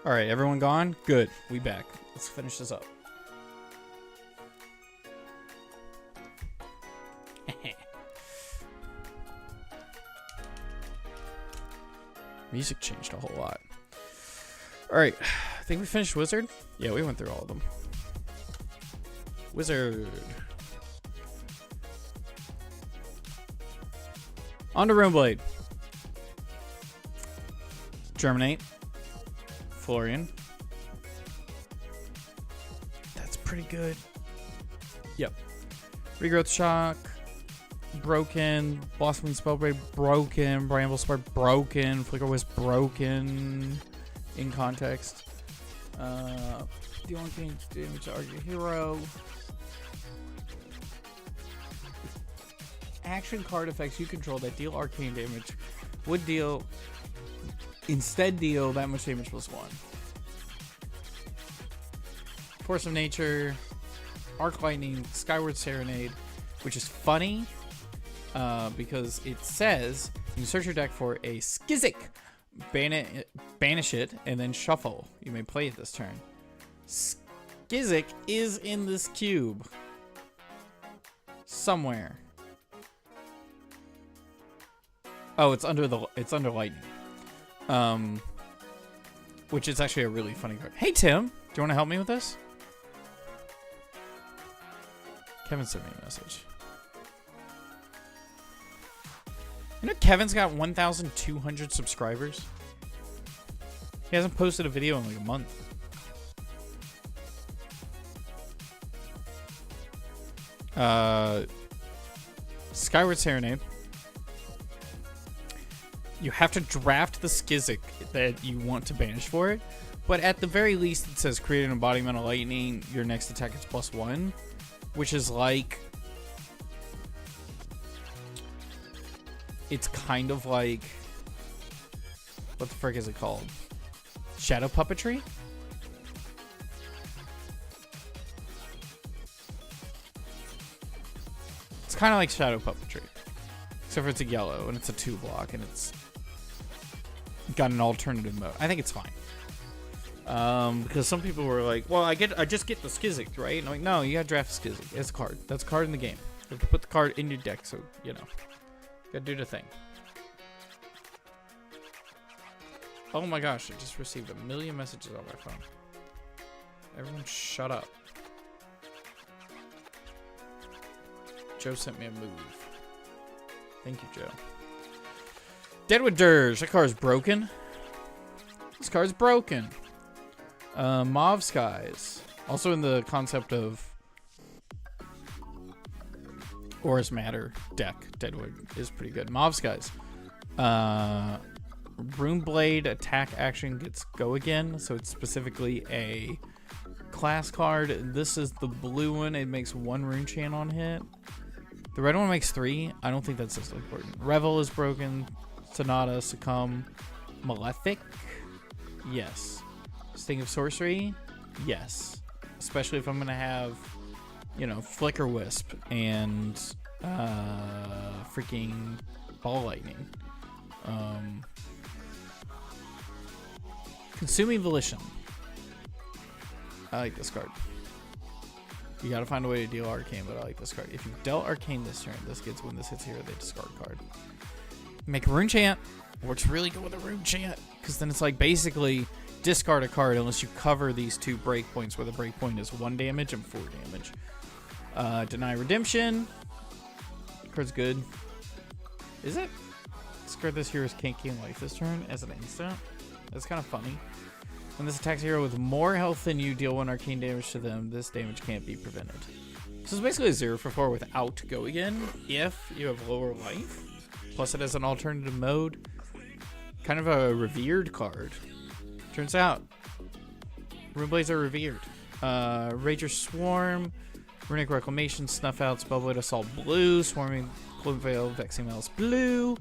All right, everyone gone? Good. We back. Let's finish this up. Music changed a whole lot. All right, I think we finished Wizard. Yeah, we went through all of them. Wizard. On to Runeblade. Germinate. Florian. That's pretty good. Yep. Regrowth Shock. Broken. Blossoming Spellblade. Broken. Bramble Spark. Broken. Flicker Wisp. Broken. In context. Deal arcane damage to Argue Hero. Action card effects you control that deal arcane damage would instead deal that much damage +1. Force of Nature, Arc Lightning, Skyward Serenade, which is funny because it says you search your deck for a Skizik, banish it, and then shuffle. You may play it this turn. Skizik is in this cube somewhere. Oh, it's under lightning. Which is actually a really funny card. Hey Tim, do you want to help me with this? Kevin sent me a message. You know Kevin's got 1,200 subscribers. He hasn't posted a video in like a month. Skyward Serenade. You have to draft the Skizik that you want to banish for it, but at the very least it says create an embodiment of lightning, your next attack is +1, which is like, it's kind of like, what the frick is it called? Shadow puppetry? It's kind of like shadow puppetry, except for it's a yellow and it's a 2-block and it's got an alternative mode. I think it's fine. Because some people were like, well, I just get the Skizik, right? And I'm like, no, you gotta draft the Skizik. It's a card. That's a card in the game. You have to put the card in your deck, so, you know. Gotta do the thing. Oh my gosh, I just received 1 million messages on my phone. Everyone shut up. Joe sent me a move. Thank you, Joe. Deadwood Dirge. That card's broken. This card's broken. Mauve Skies. Also in the concept of Auras Matter deck. Deadwood is pretty good. Mauve Skies. Runeblade attack action gets go again. So it's specifically a class card. This is the blue one. It makes 1 rune chant on hit. The red one makes 3. I don't think that's so important. Revel is broken. Sonata, Succumb, Malefic, yes. Sting of Sorcery, yes. Especially if I'm gonna have, you know, Flicker Wisp and freaking Ball Lightning. Consuming Volition. I like this card. You gotta find a way to deal Arcane, but I like this card. If you dealt Arcane this turn, this gets when this hits here, they discard card. Make a Rune Chant. Works really good with a Rune Chant, because then it's like basically discard a card unless you cover these 2 breakpoints, where the breakpoint is 1 damage and 4 damage. Deny Redemption. Card's good. Is it? Discard this hero's can't gain life this turn as an instant. That's kind of funny. When this attacks a hero with more health than you, deal 1 arcane damage to them. This damage can't be prevented. So it's basically a 0 for 4 without go again if you have lower life. Plus it has an alternative mode. Kind of a revered card. Turns out, Runeblades are revered. Rager Swarm, Runic Reclamation, Snuff Out, Spellblade Assault Blue, Swarming Cloak Veil, Vexing Malice Blue,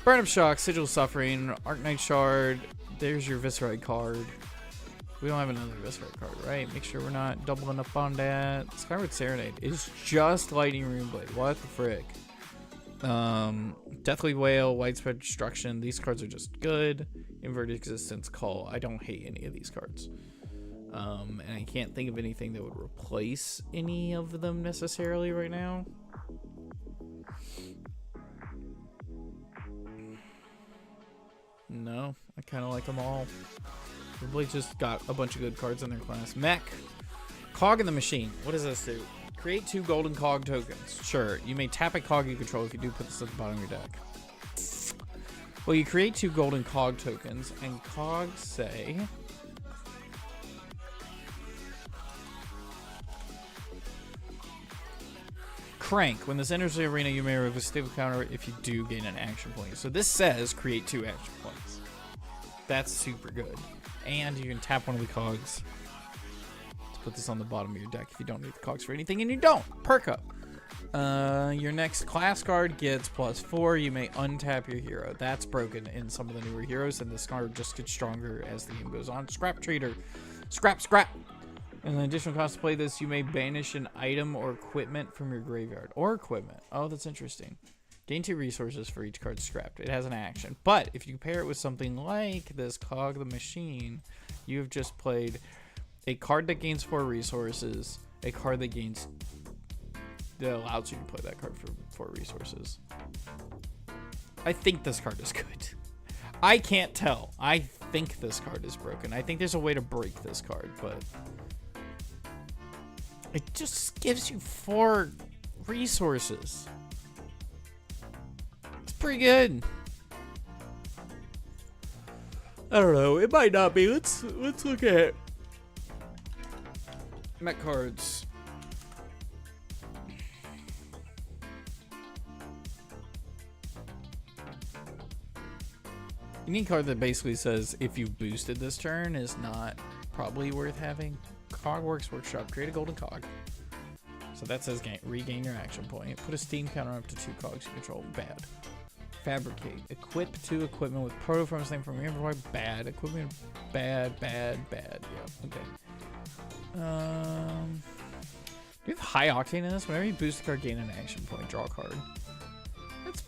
Burn Up Shock, Sigil Suffering, Arknight Shard. There's your Visceroid card. We don't have another Visceroid card, right? Make sure we're not doubling up on that. Skyward Serenade is just Lightning Runeblade. What the frick? Deathly Whale, Widespread Destruction. These cards are just good. Inverted Existence, Call. I don't hate any of these cards. And I can't think of anything that would replace any of them necessarily right now. No, I kind of like them all. Everybody just got a bunch of good cards in their class. Mech. Cog in the Machine. What does this do? Create 2 golden cog tokens. Sure, you may tap a cog you control if you do put this at the bottom of your deck. Well, you create 2 golden cog tokens, and cogs say... Crank. When this enters the arena, you may remove a stable counter if you do gain an action point. So this says create 2 action points. That's super good. And you can tap one of the cogs to put this on the bottom of your deck if you don't need the cogs for anything, and you don't. Perk up. Your next class card gets +4. You may untap your hero. That's broken in some of the newer heroes, and this card just gets stronger as the game goes on. Scrap Trader. Scrap, scrap. And an additional cost to play this, you may banish an item or equipment from your graveyard. Or equipment. Oh, that's interesting. Gain 2 resources for each card scrapped. It has an action. But if you pair it with something like this Cog the Machine, you have just played a card that gains 4 resources, a card that allows you to play that card for 4 resources. I think this card is good. I can't tell. I think this card is broken. I think there's a way to break this card, but... it just gives you 4 resources. It's pretty good. I don't know. It might not be. Let's look at mech cards. You need a card that basically says if you boosted this turn is not probably worth having. Cogworks Workshop. Create a golden cog. So that says regain your action point. Put a steam counter up to 2 cogs you control. Bad. Fabricate. Equip 2 equipment with protoforms name from your inventory. Bad. Equipment. Bad. Bad. Bad. Yeah. Okay. Do you have high octane in this? Whenever you boost a card, gain an action point. Draw a card. That's...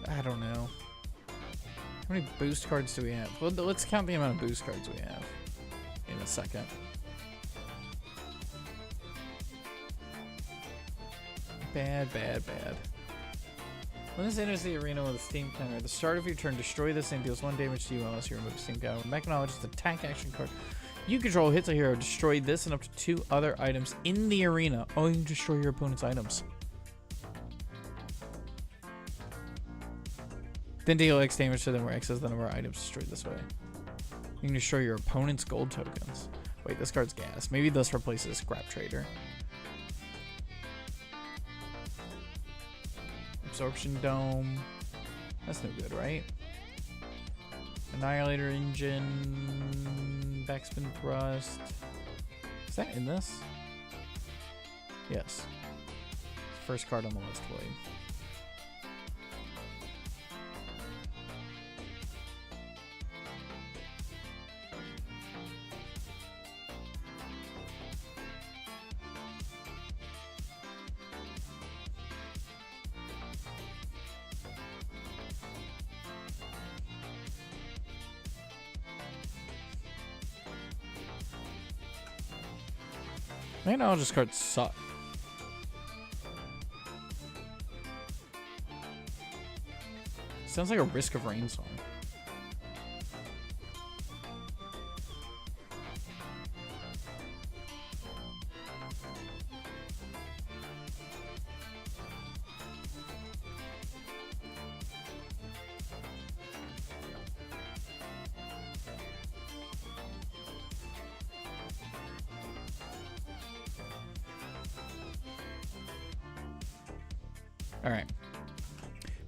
I don't know. How many boost cards do we have? Well, let's count the amount of boost cards we have in a second. Bad, bad, bad. When this enters the arena with a steam counter, at the start of your turn, destroy this and deals 1 damage to you unless you remove a steam counter. Mech Knowledge is the attack action card. You control hits a hero, destroy this and up to 2 other items in the arena. Oh, you can destroy your opponent's items. Then deal X damage to them where X is the number of items destroyed this way. You can destroy your opponent's gold tokens. Wait, this card's gas. Maybe this replaces Scrap Trader. Absorption Dome. That's no good, right? Annihilator Engine. Backspin Thrust. Is that in this? Yes. First card on the list played. Man, all just cards suck. Sounds like a Risk of Rain song. Alright.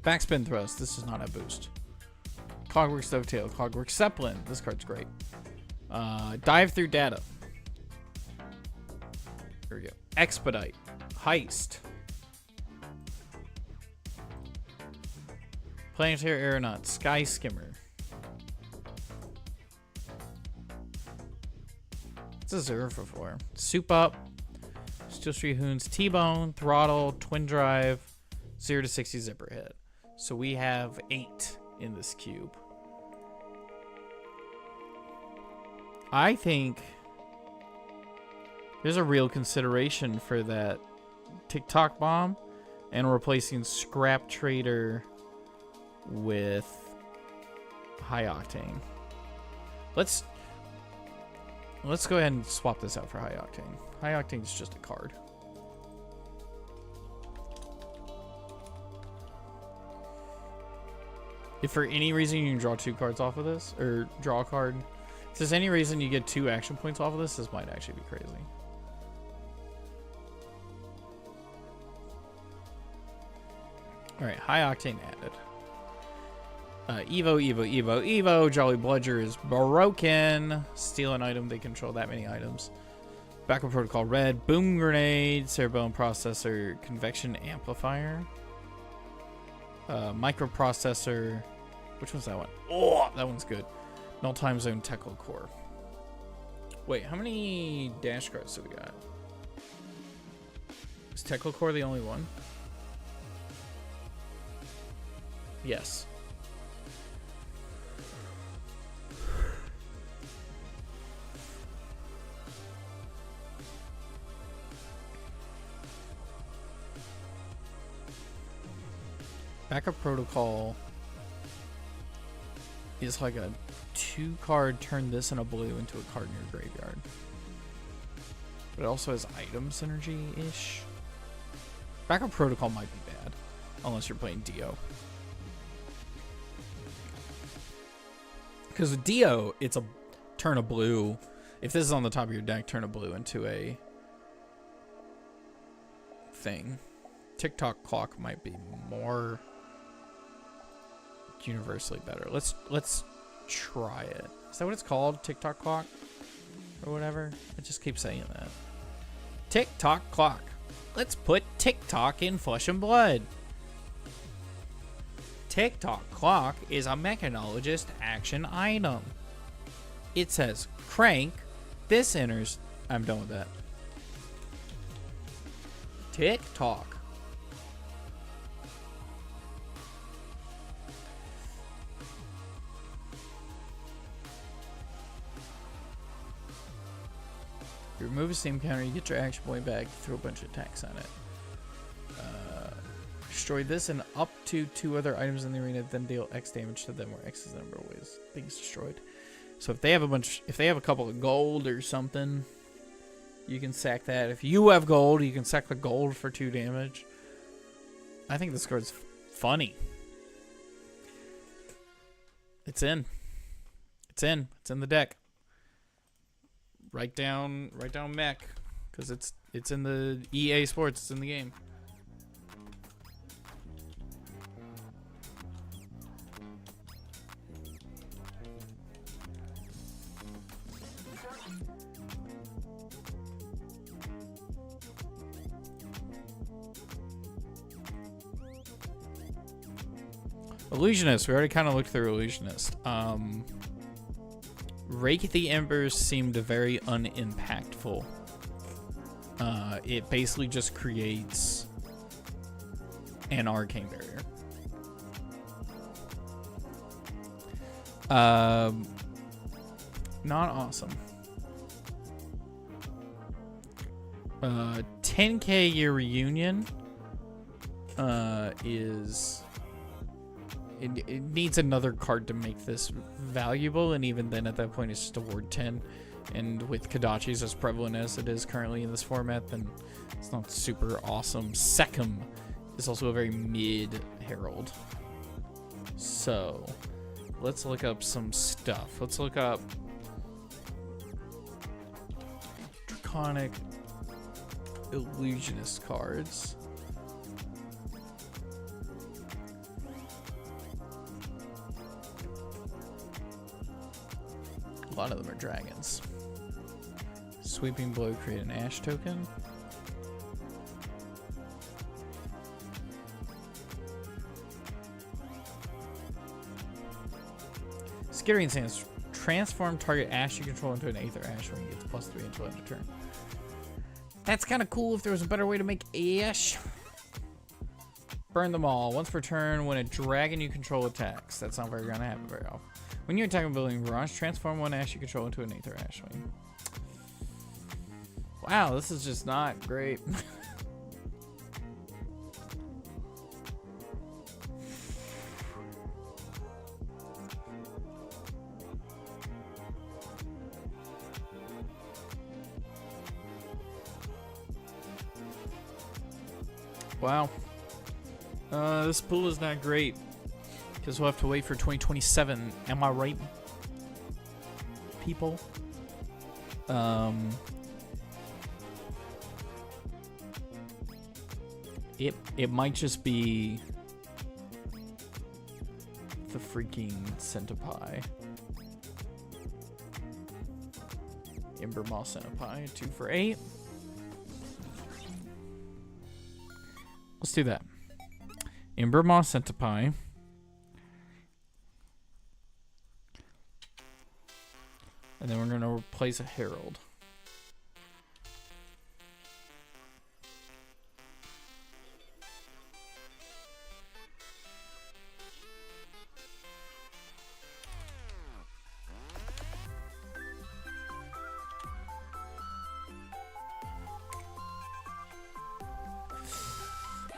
Backspin Thrust. This does not have boost. Cogworks Dovetail. Cogworks Zeppelin. This card's great. Dive Through Data. Here we go. Expedite. Heist. Planetary Aeronaut. Sky Skimmer. What's a Zervivore? Soup Up, Steel Street Hoons, T-Bone, Throttle, Twin Drive, 0 to 60 zipper hit. So we have 8 in this cube. I think there's a real consideration for that TikTok bomb and replacing Scrap Trader with High Octane. Let's go ahead and swap this out for High Octane. High Octane is just a card. If for any reason you can draw 2 cards off of this, or draw a card, if there's any reason you get 2 action points off of this, this might actually be crazy. Alright, High Octane added. Evo. Jolly Bludger is broken. Steal an item, they control that many items. Backup Protocol Red. Boom Grenade. Cerebellum Processor. Convection Amplifier. Microprocessor. Which one's that one? Oh, that one's good. Null Time Zone Teklo Core. Wait, how many dash cards do we got? Is Teklo Core the only one? Yes. Backup Protocol is like a 2-card turn this and a blue into a card in your graveyard. But it also has item synergy-ish. Backup Protocol might be bad, unless you're playing Dio. Because with Dio, it's a turn a blue. If this is on the top of your deck, turn a blue into a thing. TikTok Clock might be more universally better. Let's try it. Is that what it's called? TikTok Clock? Or whatever? I just keep saying that. TikTok Clock. Let's put TikTok in Flesh and Blood. TikTok Clock is a mechanologist action item. It says crank. This enters. I'm done with that. TikTok. You remove a steam counter, you get your action point back, throw a bunch of attacks on it. Destroy this and up to 2 other items in the arena, then deal X damage to them, where X is the number of ways things destroyed. So if they have a couple of gold or something, you can sack that. If you have gold, you can sack the gold for 2 damage. I think this card's funny. It's in. It's in the deck. Write down mech, because it's in the EA Sports. It's in the game. Illusionist. We already kind of looked through Illusionist. Rake the Embers seemed very unimpactful. It basically just creates an arcane barrier. Not awesome. 10k year reunion is... It needs another card to make this valuable, and even then at that point it's just a ward 10. And with Kadachi's as prevalent as it is currently in this format, then it's not super awesome. Secum is also a very mid herald. So let's look up some stuff. Let's look up Draconic Illusionist cards. A lot of them are dragons. Sweeping Blow, create an Ash token. Skittering Sands Transform target ash you control into an Aether Ash when you get +3 until end of turn. That's kind of cool if there was a better way to make ash. Burn them all. Once per turn, when a dragon you control attacks. That's not very gonna happen very often. When you attack a building barrage, transform one ash you control into an Aether Ash. Wow, this is just not great. Wow. This pool is not great. Because we'll have to wait for 2027. Am I right? People? It might just be the freaking centipie. Ember Moss Centipie, 2 for 8. Let's do that. Ember Moss Centipie. And then we're going to replace a Herald.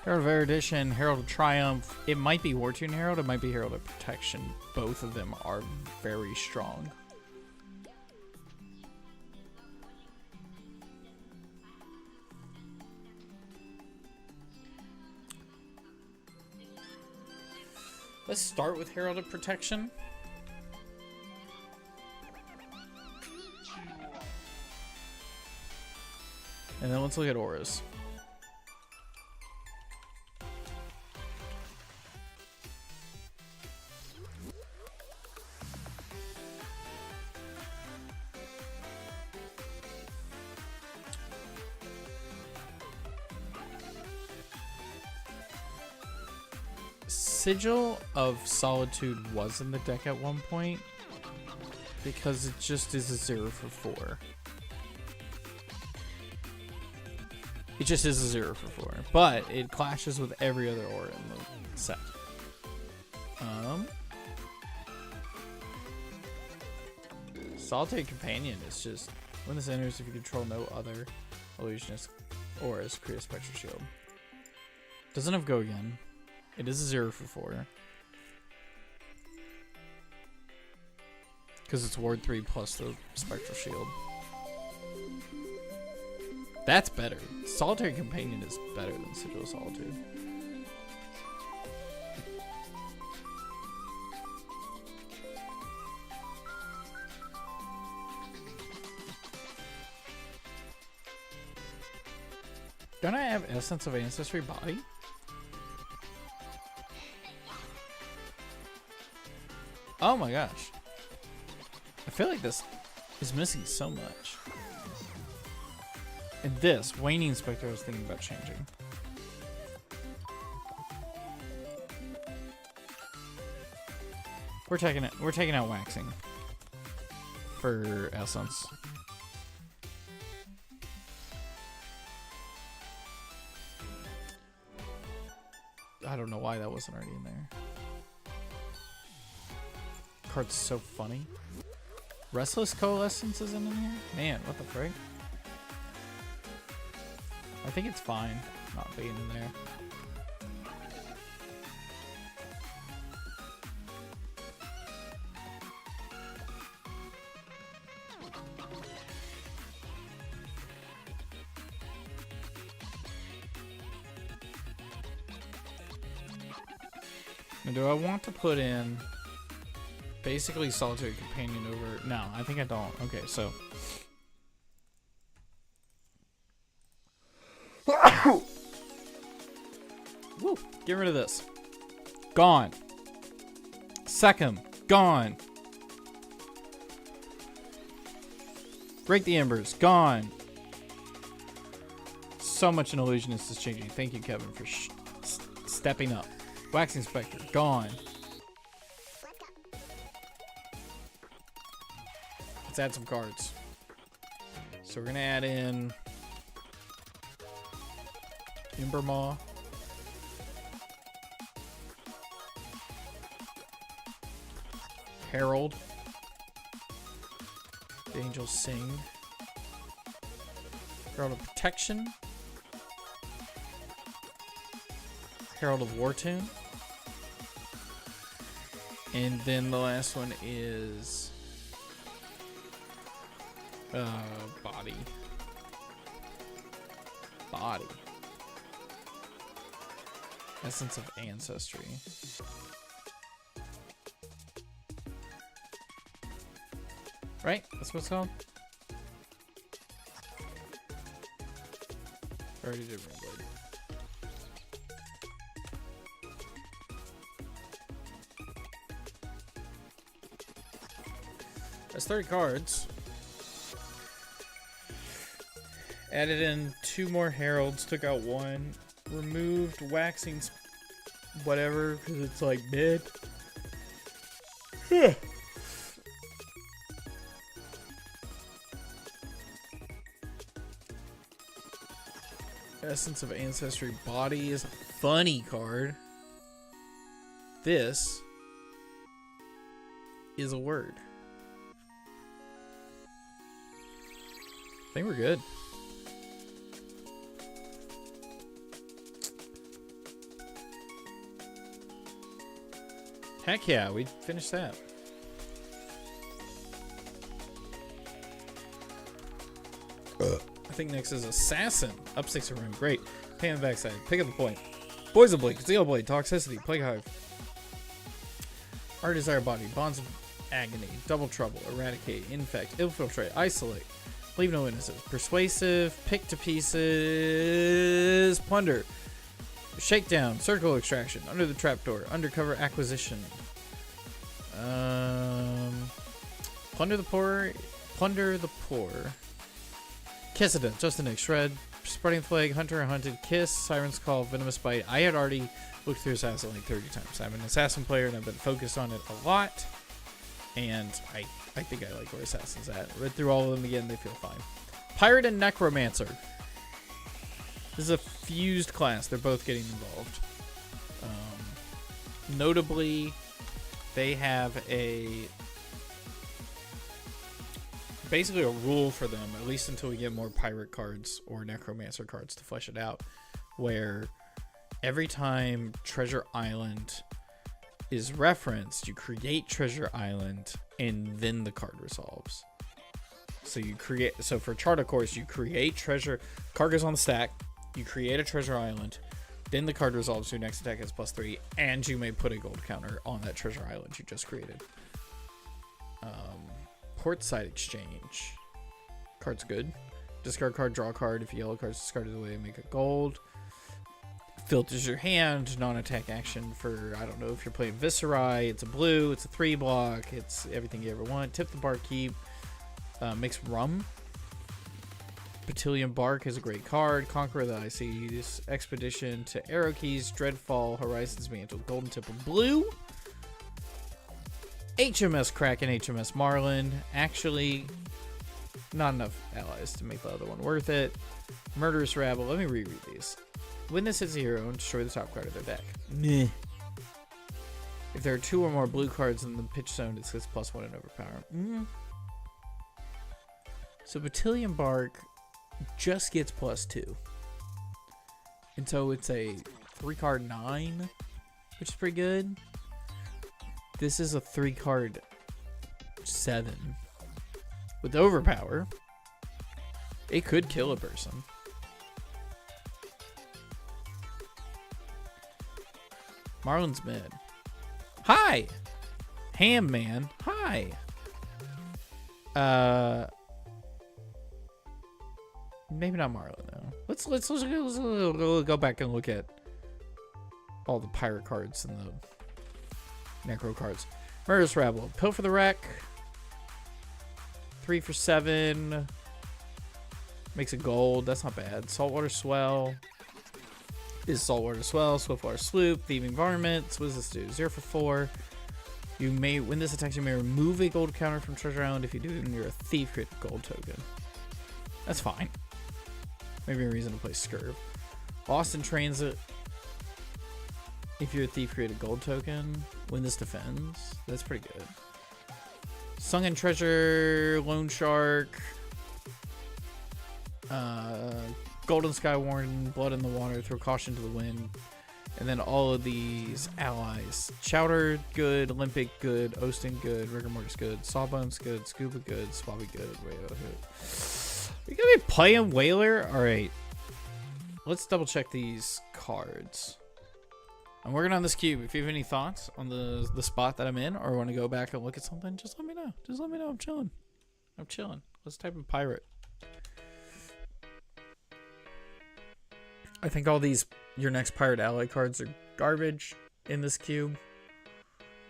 Herald of Erudition, Herald of Triumph. It might be War Tune Herald, it might be Herald of Protection. Both of them are very strong. Let's start with Herald of Protection. And then let's look at auras. Sigil of Solitude was in the deck at one point because it just is a 0 for 4. It just is a 0 for 4, but it clashes with every other aura in the set. Solitary Companion is just when this enters, if you control no other illusionist auras, create a Spectral Shield. Doesn't have Go Again. It is a 0 for 4. Because it's Ward 3 plus the Spectral Shield. That's better. Solitary Companion is better than Sigil of Solitude. Don't I have Essence of Ancestry Body? Oh my gosh. I feel like this is missing so much. And this, Waning Spectre, I was thinking about changing. We're taking out Waxing for Essence. I don't know why that wasn't already in there. Card's so funny. Restless Coalescence isn't in here? Man, what the frick? I think it's fine not being in there. Now, do I want to put in basically Solitary Companion over... No, I think I don't. Okay, so... Woo! Get rid of this. Gone. Second. Gone. Break the Embers. Gone. So much an Illusionist is changing. Thank you, Kevin, for stepping up. Waxing Spectre. Gone. Let's add some cards. So we're gonna add in Imbermaw. Herald. The Angels Sing. Herald of Protection. Herald of Wartune. And then the last one is Body. Body. Essence of Ancestry. Right? That's what it's called? Already did Ringblade. That's 30 cards. Added in 2 more Heralds, took out 1. Removed Waxing whatever, because it's like mid. Essence of Ancestry. Body is a funny card. This is a word. I think we're good. Heck yeah, we finished that. I think next is Assassin. Up 6 a room. Great. Pain on the backside. Pick up the point. Poison Blade. Conceal Blade. Toxicity. Plague Hive. Our Desire Body. Bonds of Agony. Double Trouble. Eradicate. Infect. Infiltrate. Isolate. Leave no witnesses. Persuasive. Pick to pieces. Plunder. Shakedown. Surgical Extraction. Under the Trapdoor. Undercover Acquisition. Plunder the Poor. Plunder the Poor. Kissedent, Just the Nick, Shred, Spreading Plague, Hunter, Hunted, Kiss, Siren's Call, Venomous Bite. I had already looked through Assassin like 30 times. I'm an Assassin player and I've been focused on it a lot. And I think I like where Assassin's at. Read through all of them again, they feel fine. Pirate and Necromancer. This is a fused class. They're both getting involved. Notably, they have basically a rule for them, at least until we get more pirate cards or necromancer cards to flesh it out, where every time Treasure Island is referenced, you create Treasure Island and then the card resolves. So for Charter Course, you create treasure, card goes on the stack, you create a Treasure Island, then the card resolves, your next attack is +3, and you may put a gold counter on that Treasure Island you just created. Portside Exchange. Card's good. Discard card, draw a card. If yellow card's discarded away, make a gold. Filters your hand. Non-attack action for, I don't know, if you're playing Viscerai. It's a blue. It's a 3-block. It's everything you ever want. Tip the Barkeep. Makes rum. Battalion Bark is a great card. Conqueror the Ices. Expedition to Arrow Keys. Dreadfall. Horizon's Mantle. Golden Tip of Blue. HMS Kraken, HMS Marlin. Actually, not enough allies to make the other one worth it. Murderous Rabble. Let me reread these. When this hits a hero, destroy the top card of their deck. Meh. If there are 2 or more blue cards in the pitch zone, it says +1 and overpower. So Battalion Bark just gets +2. And so it's a 3-card 9, which is pretty good. This is a 3-card 7. With overpower, it could kill a person. Marlin's mid. Hi! Ham Man. Hi! Maybe not Marlin though. Let's go back and look at all the pirate cards and the Necro cards. Murderous Rabble. Pilfer the Wreck. 3 for 7. Makes a gold. That's not bad. Saltwater Swell. Is Saltwater Swell. Swiftwater Sloop. Thieving Varmints. What does this do? 0 for 4. You may, when this attacks, you may remove a gold counter from Treasure Island. If you do, then you're a thief, create a gold token. That's fine. Maybe a reason to play Scurv. Lost in Transit. If you're a thief, create a gold token. When this defends. That's pretty good. Sunken Treasure, Lone Shark, Golden Sky Warden, Blood in the Water, Throw Caution to the Wind. And then all of these allies. Chowder, good. Olympic, good. Ostin, good. Rigor Mortis, good. Sawbones, good. Scuba, good. Swabby, good. Whale, good. We gonna be playing Whaler? Alright. Let's double check these cards. I'm working on this cube. If you have any thoughts on the spot that I'm in or want to go back and look at something, just let me know. Just let me know. I'm chilling. I'm chilling. Let's type in pirate. I think all these your next pirate ally cards are garbage in this cube.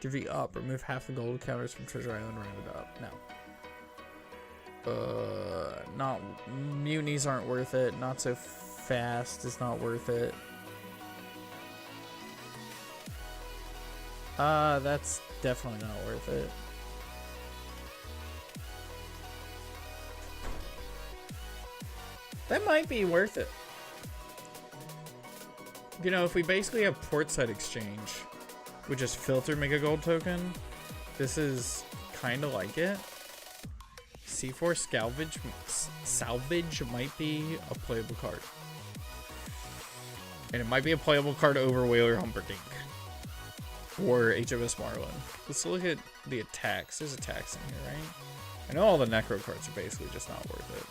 Divvy up. Remove half the gold counters from Treasure Island. Round it up. No. Not Mutinies aren't worth it. Not so fast is not worth it. That's definitely not worth it. That might be worth it. You know, if we basically have portside exchange, we just filter make a gold token. This is kind of like it. C4 salvage might be a playable card. And it might be a playable card over Whaler Humperdinck. Or HMS Marlin. Let's look at the attacks. There's attacks in here, right? I know all the Necro cards are basically just not worth it.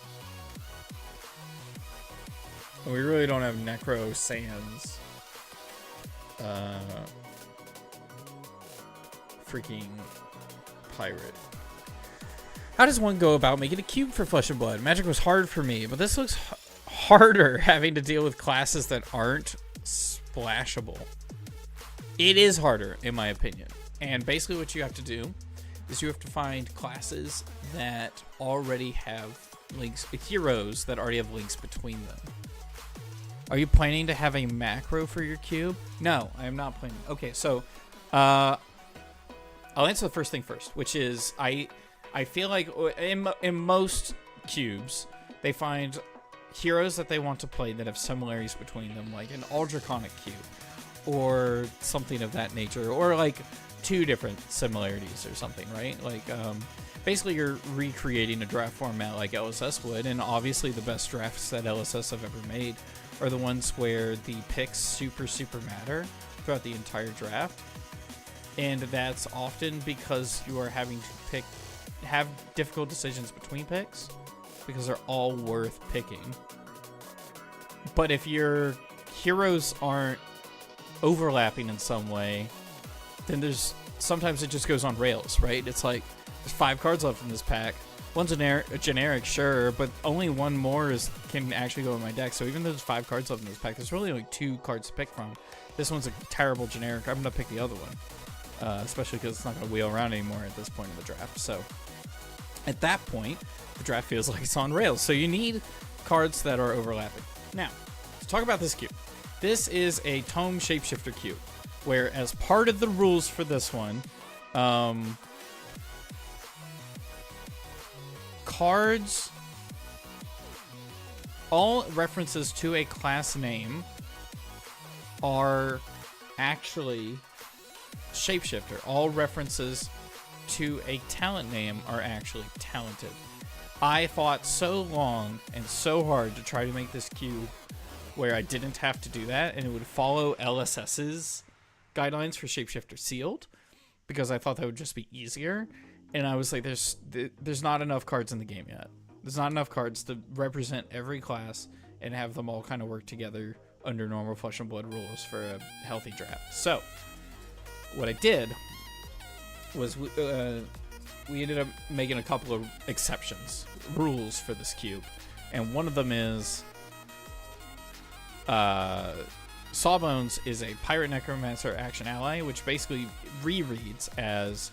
And we really don't have Necro Sans. Freaking pirate. How does one go about making a cube for Flesh and Blood? Magic was hard for me, but this looks harder having to deal with classes that aren't splashable. It is harder, in my opinion. And basically what you have to do is you have to find classes that already have links, heroes that already have links between them. Are you planning to have a macro for your cube? No, I am not planning. Okay, so I'll answer the first thing first, which is I feel like in most cubes, they find heroes that they want to play that have similarities between them, like an All Draconic cube. Or something of that nature, or like two different similarities or something, right? Like basically you're recreating a draft format like LSS would, and obviously the best drafts that LSS have ever made are the ones where the picks super matter throughout the entire draft, and that's often because you are having to have difficult decisions between picks because they're all worth picking. But if your heroes aren't overlapping in some way, then sometimes it just goes on rails, right? It's like there's 5 cards left in this pack. One's a generic, sure, but only one more can actually go in my deck. So even though there's 5 cards left in this pack, there's really only 2 cards to pick from. This one's a terrible generic. I'm gonna pick the other one, especially because it's not gonna wheel around anymore at this point in the draft. So at that point, the draft feels like it's on rails. So you need cards that are overlapping. Now, let's talk about this cube. This is a Tome Shapeshifter cube, where as part of the rules for this one, cards, all references to a class name are actually Shapeshifter. All references to a talent name are actually talented. I fought so long and so hard to try to make this cube where I didn't have to do that, and it would follow LSS's guidelines for Shapeshifter Sealed, because I thought that would just be easier. And I was like, there's not enough cards in the game yet. There's not enough cards to represent every class and have them all kind of work together under normal Flesh and Blood rules for a healthy draft. So what I did was we ended up making a couple of rules for this cube, and one of them is Sawbones is a Pirate Necromancer action ally, which basically rereads as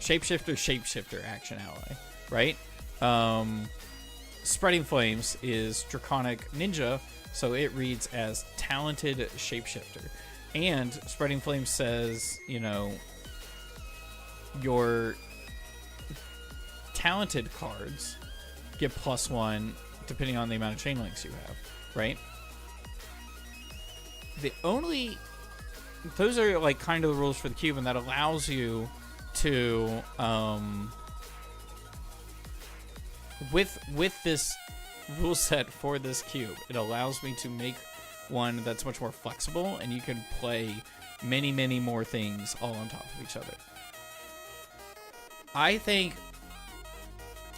Shapeshifter action ally, right? Spreading Flames is Draconic Ninja, so it reads as Talented Shapeshifter. And Spreading Flames says, you know, your talented cards get +1 depending on the amount of chain links you have, right? Those are like kind of the rules for the cube, and that allows you to with this rule set for this cube, it allows me to make one that's much more flexible, and you can play many more things all on top of each other. I think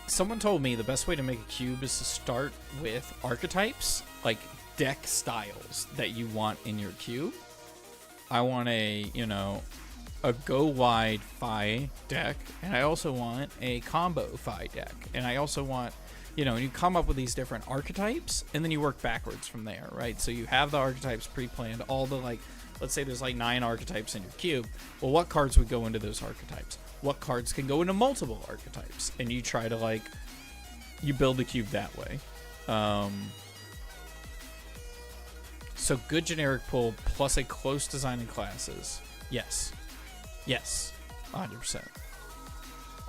someone told me the best way to make a cube is to start with archetypes, like deck styles that you want in your cube. I want a go wide Phi deck, and I also want a combo Phi deck, and I also want, and you come up with these different archetypes, and then you work backwards from there, right? So you have the archetypes pre-planned, all the, like, let's say there's like 9 archetypes in your cube. Well, what cards would go into those archetypes? What cards can go into multiple archetypes? And you try to, like, you build the cube that way. So good generic pool plus a close design in classes. Yes, 100%.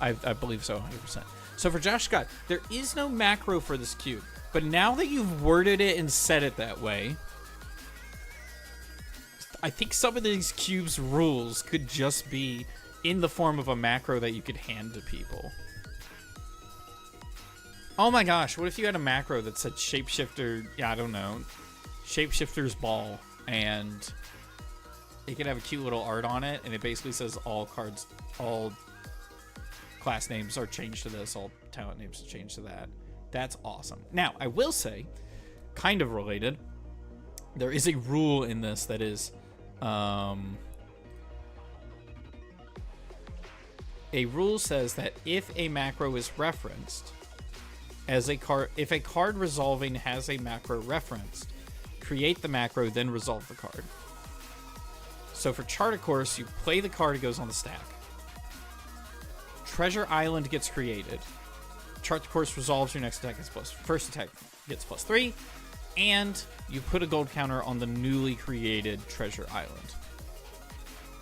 I believe so, 100%. So for Josh Scott, there is no macro for this cube, but now that you've worded it and said it that way, I think some of these cubes rules could just be in the form of a macro that you could hand to people. Oh my gosh, what if you had a macro that said Shapeshifter, I don't know, Shapeshifter's Ball, and it could have a cute little art on it, and it basically says all class names are changed to this, all talent names are changed to that. That's awesome. Now, I will say, kind of related, there is a rule in this that is, a rule says that if a macro is referenced as a card, if a card resolving has a macro referenced, create the macro, then resolve the card. So for Charter Course, you play the card, it goes on the stack. Treasure Island gets created. Charter Course resolves, your next attack gets first attack gets +3, and you put a gold counter on the newly created Treasure Island.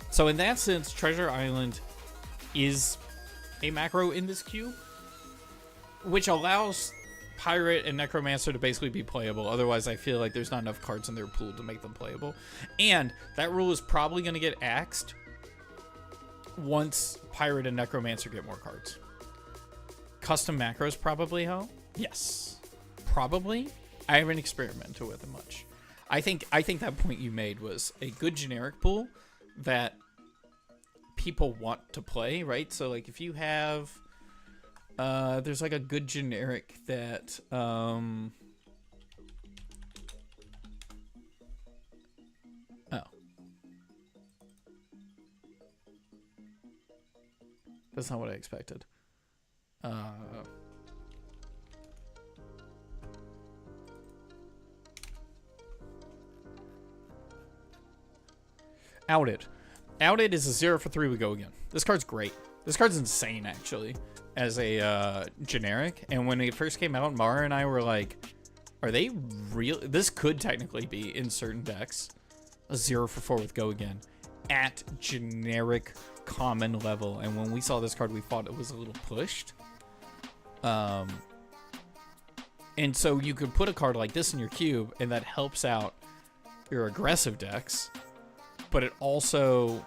So in that sense, Treasure Island is a macro in this queue, which allows Pirate and Necromancer to basically be playable. Otherwise, I feel like there's not enough cards in their pool to make them playable. And that rule is probably going to get axed once Pirate and Necromancer get more cards. Custom macros probably, huh? Yes. Probably. I haven't experimented with it much. I think that point you made was a good generic pool that people want to play, right? So like if you have there's like a good generic that oh. That's not what I expected. Outed is a 0 for 3. We go again. This card's great. This card's insane, actually, as a generic. And when it first came out, Mara and I were like, are they real? This could technically be in certain decks a 0 for 4 with go again at generic common level. And when we saw this card, we thought it was a little pushed. And so you could put a card like this in your cube, and that helps out your aggressive decks. But it also,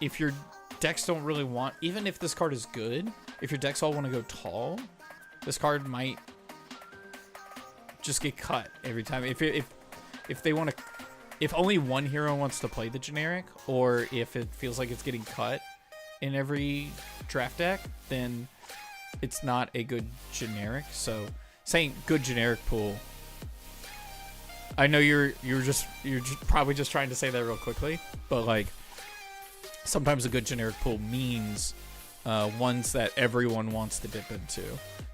if your decks don't really want, even if this card is good, if your decks all want to go tall, this card might just get cut every time. If they want to, if only one hero wants to play the generic, or if it feels like it's getting cut in every draft deck, then it's not a good generic. So saying good generic pool, I know you're probably just trying to say that real quickly, but like sometimes a good generic pool means ones that everyone wants to dip into.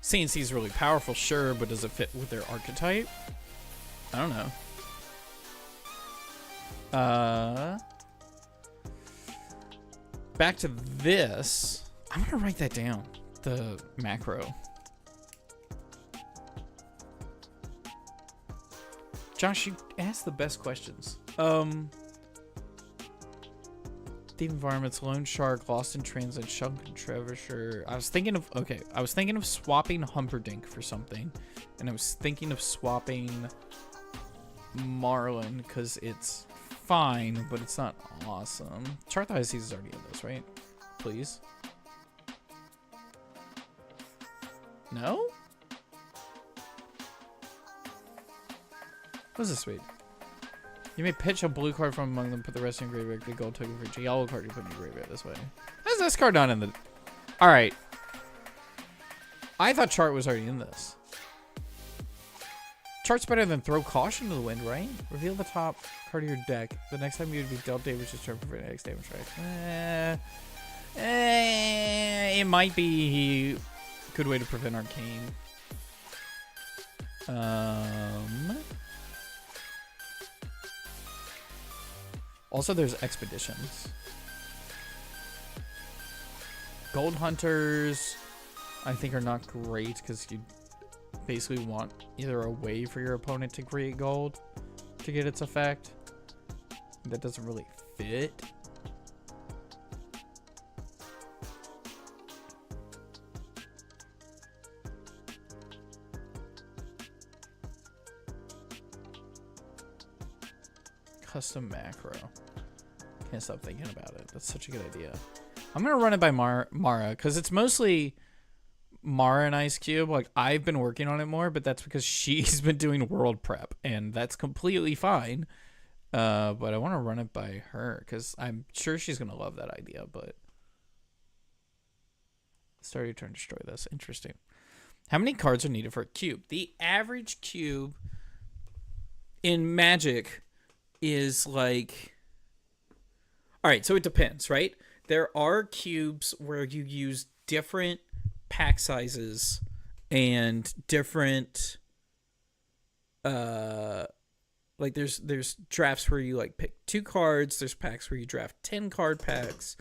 CNC is really powerful, sure, but does it fit with their archetype? I don't know. Back to this. I'm gonna write that down. The macro. Josh, you asked the best questions. Thief Environments, Lone Shark, Lost in Transit, Shunken Treasure. I was thinking of swapping Humperdinck for something. And I was thinking of swapping Marlin because it's fine, but it's not awesome. Chart the High Seas is already in this, right? Please. No? What does this read? You may pitch a blue card from among them, put the rest in your graveyard, the gold token for each yellow card you put in your graveyard this way. How's this card not in the... Alright. I thought Chart was already in this. Chart's better than Throw Caution to the Wind, right? Reveal the top card of your deck. The next time you would be dealt damage is turn for X damage, right? It might be a good way to prevent Arcane. Also, there's Expeditions. Gold Hunters, I think, are not great because you basically want either a way for your opponent to create gold to get its effect. That doesn't really fit. Custom macro. Can't stop thinking about it. That's such a good idea. I'm gonna run it by Mara because it's mostly Mara and Ice Cube. Like, I've been working on it more, but that's because she's been doing world prep, and that's completely fine. But I want to run it by her because I'm sure she's gonna love that idea. But start your turn, destroy this. Interesting. How many cards are needed for a cube? The average cube in Magic is like, all right, so it depends, right? There are cubes where you use different pack sizes and different like there's drafts where you like pick 2 cards, there's packs where you draft 10 card packs.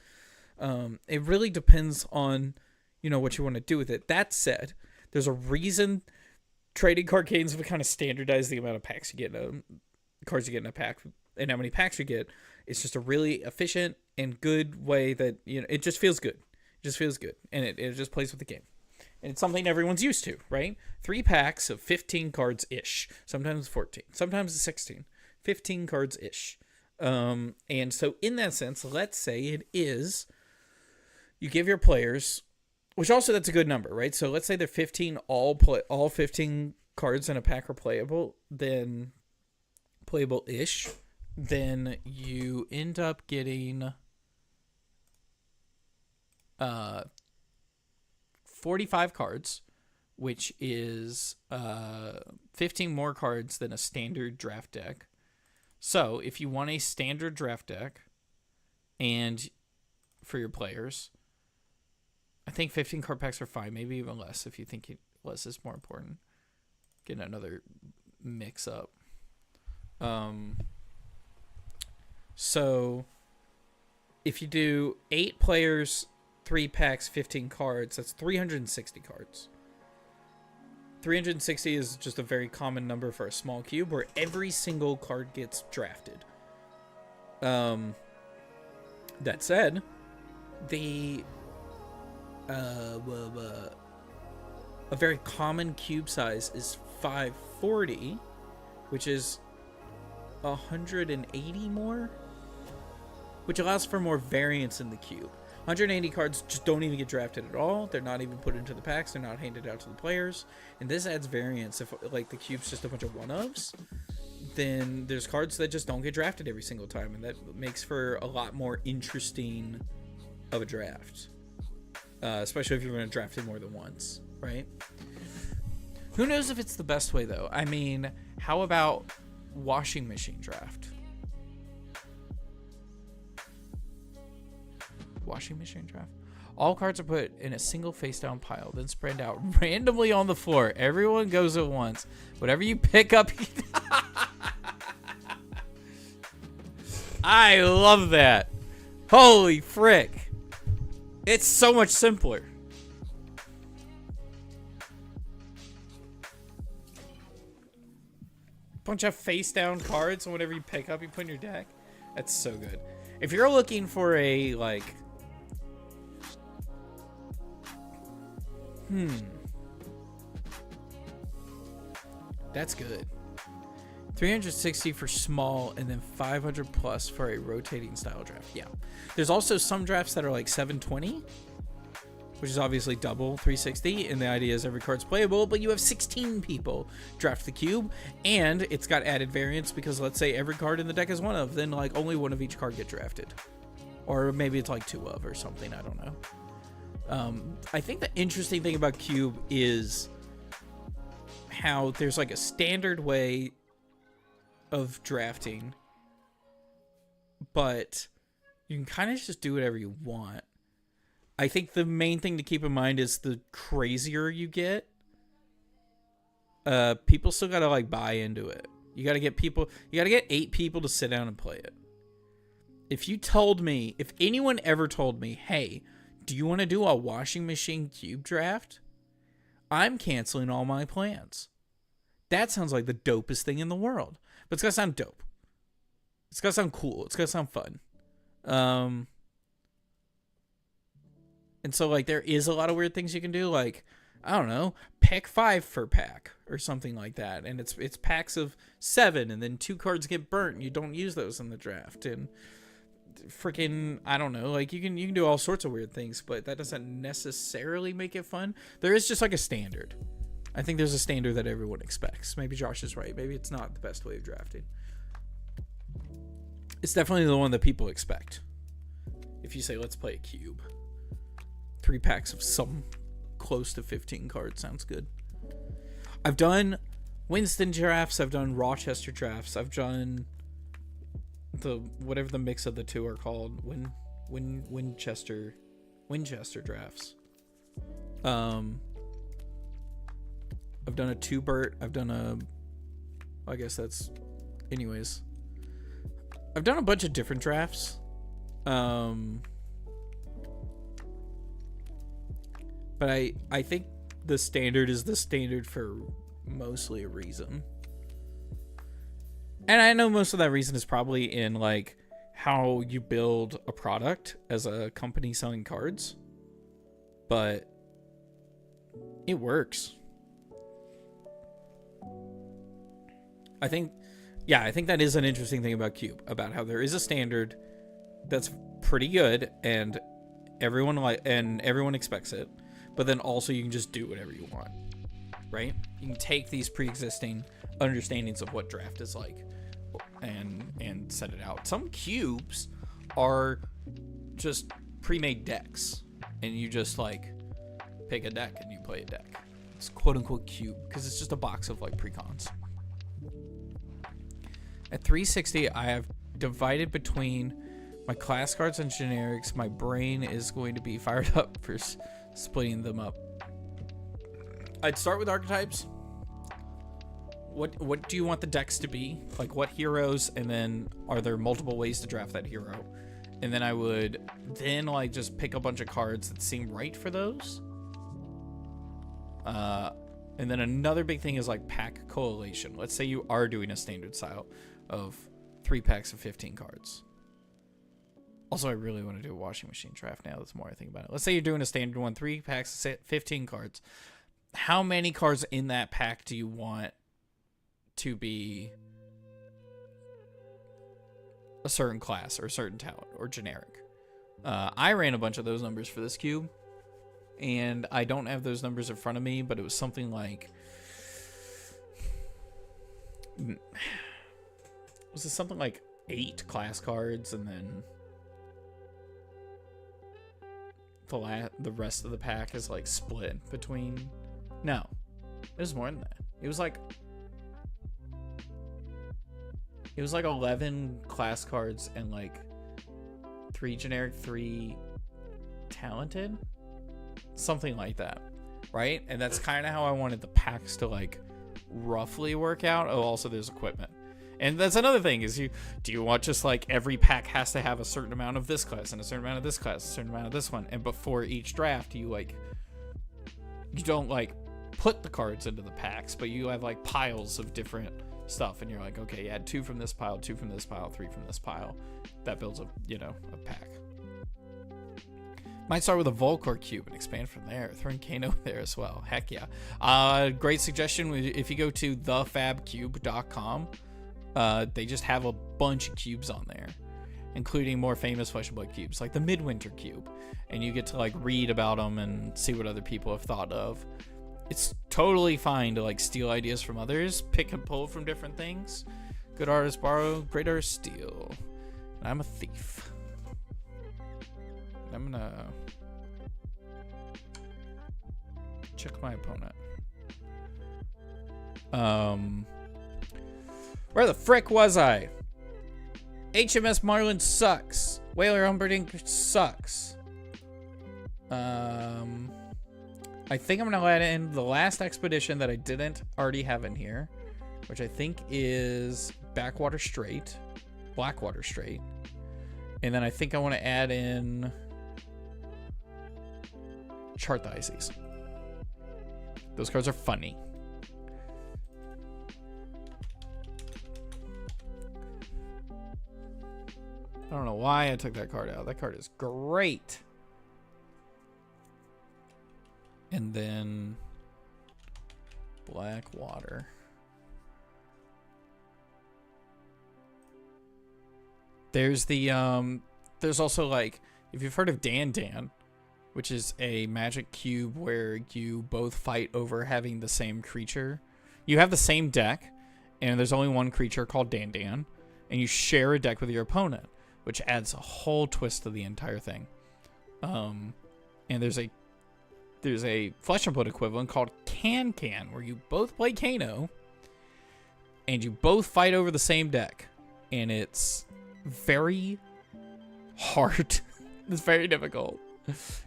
It really depends on, you know, what you want to do with it. That said, there's a reason trading card games have kind of standardized the amount of packs you get in cards you get in a pack and how many packs you get. It's just a really efficient and good way that, you know, it just feels good. It just feels good. And it just plays with the game. And it's something everyone's used to, right? 3 packs of 15 cards-ish. Sometimes 14. Sometimes 16. 15 cards-ish. And so in that sense, let's say it is, you give your players, which also that's a good number, right? So let's say they're 15, all 15 cards in a pack are playable, then playable-ish, then you end up getting 45 cards, which is 15 more cards than a standard draft deck. So if you want a standard draft deck and for your players, I think 15 card packs are fine, maybe even less if you think less is more important. Get another mix up. So if you do 8 players, 3 packs, 15 cards, that's 360 cards. 360 is just a very common number for a small cube where every single card gets drafted. That said, a very common cube size is 540, which is 180 more, which allows for more variance in the cube. 180 cards just don't even get drafted at all. They're not even put into the packs. They're not handed out to the players. And this adds variance. If like the cube's just a bunch of one-ofs, then there's cards that just don't get drafted every single time. And that makes for a lot more interesting of a draft. Especially if you're going to draft it more than once, right? Who knows if it's the best way, though? I mean, how about washing machine draft? Washing machine draft. All cards are put in a single face down pile, then spread out randomly on the floor. Everyone goes at once. Whatever you pick up. I love that. Holy frick. It's so much simpler. Bunch of face down cards, and whatever you pick up, you put in your deck. That's so good. If you're looking for a, like... That's good. 360 for small, and then 500 plus for a rotating style draft. Yeah. There's also some drafts that are like 720, which is obviously double 360, and the idea is every card's playable, but you have 16 people draft the cube, and it's got added variance because let's say every card in the deck is one of, then like only one of each card get drafted. Or maybe it's like two of or something, I don't know. I think the interesting thing about cube is how there's like a standard way of drafting, but you can kind of just do whatever you want. I think the main thing to keep in mind is the crazier you get, people still gotta like buy into it. You gotta get 8 people to sit down and play it. If anyone ever told me, hey, do you want to do a washing machine cube draft? I'm canceling all my plans. That sounds like the dopest thing in the world. But it's got to sound dope. It's got to sound cool. It's got to sound fun. And so, like, there is a lot of weird things you can do. Like, I don't know, pick 5 per pack or something like that. And it's packs of 7, and then 2 cards get burnt, and you don't use those in the draft. And freaking, I don't know, like, you can do all sorts of weird things, but that doesn't necessarily make it fun. There is just, like, a standard. I think there's a standard that everyone expects. Maybe Josh is right. Maybe it's not the best way of drafting. It's definitely the one that people expect. If you say, let's play a cube. 3 packs of some close to 15 cards sounds good. I've done Winston drafts. I've done Rochester drafts. I've done whatever the mix of the two are called. Winchester drafts. I've done a 2-Bert. I've done I guess that's... Anyways. I've done a bunch of different drafts. But I think the standard is the standard for mostly a reason. And I know most of that reason is probably in, like, how you build a product as a company selling cards. But it works. I think that is an interesting thing about Cube, about how there is a standard that's pretty good and everyone expects it, but then also you can just do whatever you want, right? You can take these pre-existing understandings of what draft is like and set it out. Some cubes are just pre-made decks, and you just like pick a deck and you play a deck. It's quote unquote cube because it's just a box of like precons. At 360, I have divided between my class cards and generics. My brain is going to be fired up for splitting them up. I'd start with archetypes. What do you want the decks to be? Like, what heroes, and then are there multiple ways to draft that hero? And then I would then like just pick a bunch of cards that seem right for those. And then another big thing is like pack collation. Let's say you are doing a standard style of 3 packs of 15 cards. Also, I really want to do a washing machine draft now. That's the more I think about it. Let's say you're doing a standard one, 3 packs of 15 cards. How many cards in that pack do you want to be a certain class or a certain talent or generic? I ran a bunch of those numbers for this cube, and I don't have those numbers in front of me, but it was something like... Was it something like 8 class cards, and then the rest of the pack is like split between... No, it was more than that. It was like 11 class cards and like 3 generic, 3 talented, something like that, right? And that's kind of how I wanted the packs to like roughly work out. Oh, also there's equipment. And that's another thing is do you want just like every pack has to have a certain amount of this class and a certain amount of this class, a certain amount of this one, and before each draft you don't like put the cards into the packs, but you have like piles of different stuff, and you're like, okay, add 2 from this pile, 2 from this pile, 3 from this pile. That builds a, you know, a pack. Might start with a Volcor cube and expand from there. Throw in Kano there as well. Heck yeah. Great suggestion. If you go to thefabcube.com, they just have a bunch of cubes on there, including more famous Flesh and Blood cubes, like the Midwinter cube. And you get to like read about them and see what other people have thought of. It's totally fine to like steal ideas from others, pick and pull from different things. Good artists borrow, great artists steal. And I'm a thief. I'm gonna check my opponent. Where the frick was I? HMS Marlin sucks. Whaler Humperdinck sucks. I think I'm gonna let in the last expedition that I didn't already have in here, which I think is Blackwater Strait. And then I think I want to add in Chart the Ices. Those cards are funny. I don't know why I took that card out. That card is great. And then Blackwater. There's the there's also, like, if you've heard of Dan, which is a magic cube where you both fight over having the same creature. You have the same deck, and there's only one creature called Dan, and you share a deck with your opponent, which adds a whole twist to the entire thing. And there's a Flesh and Blood equivalent called Can, where you both play Kano, and you both fight over the same deck, and it's very hard. It's very difficult.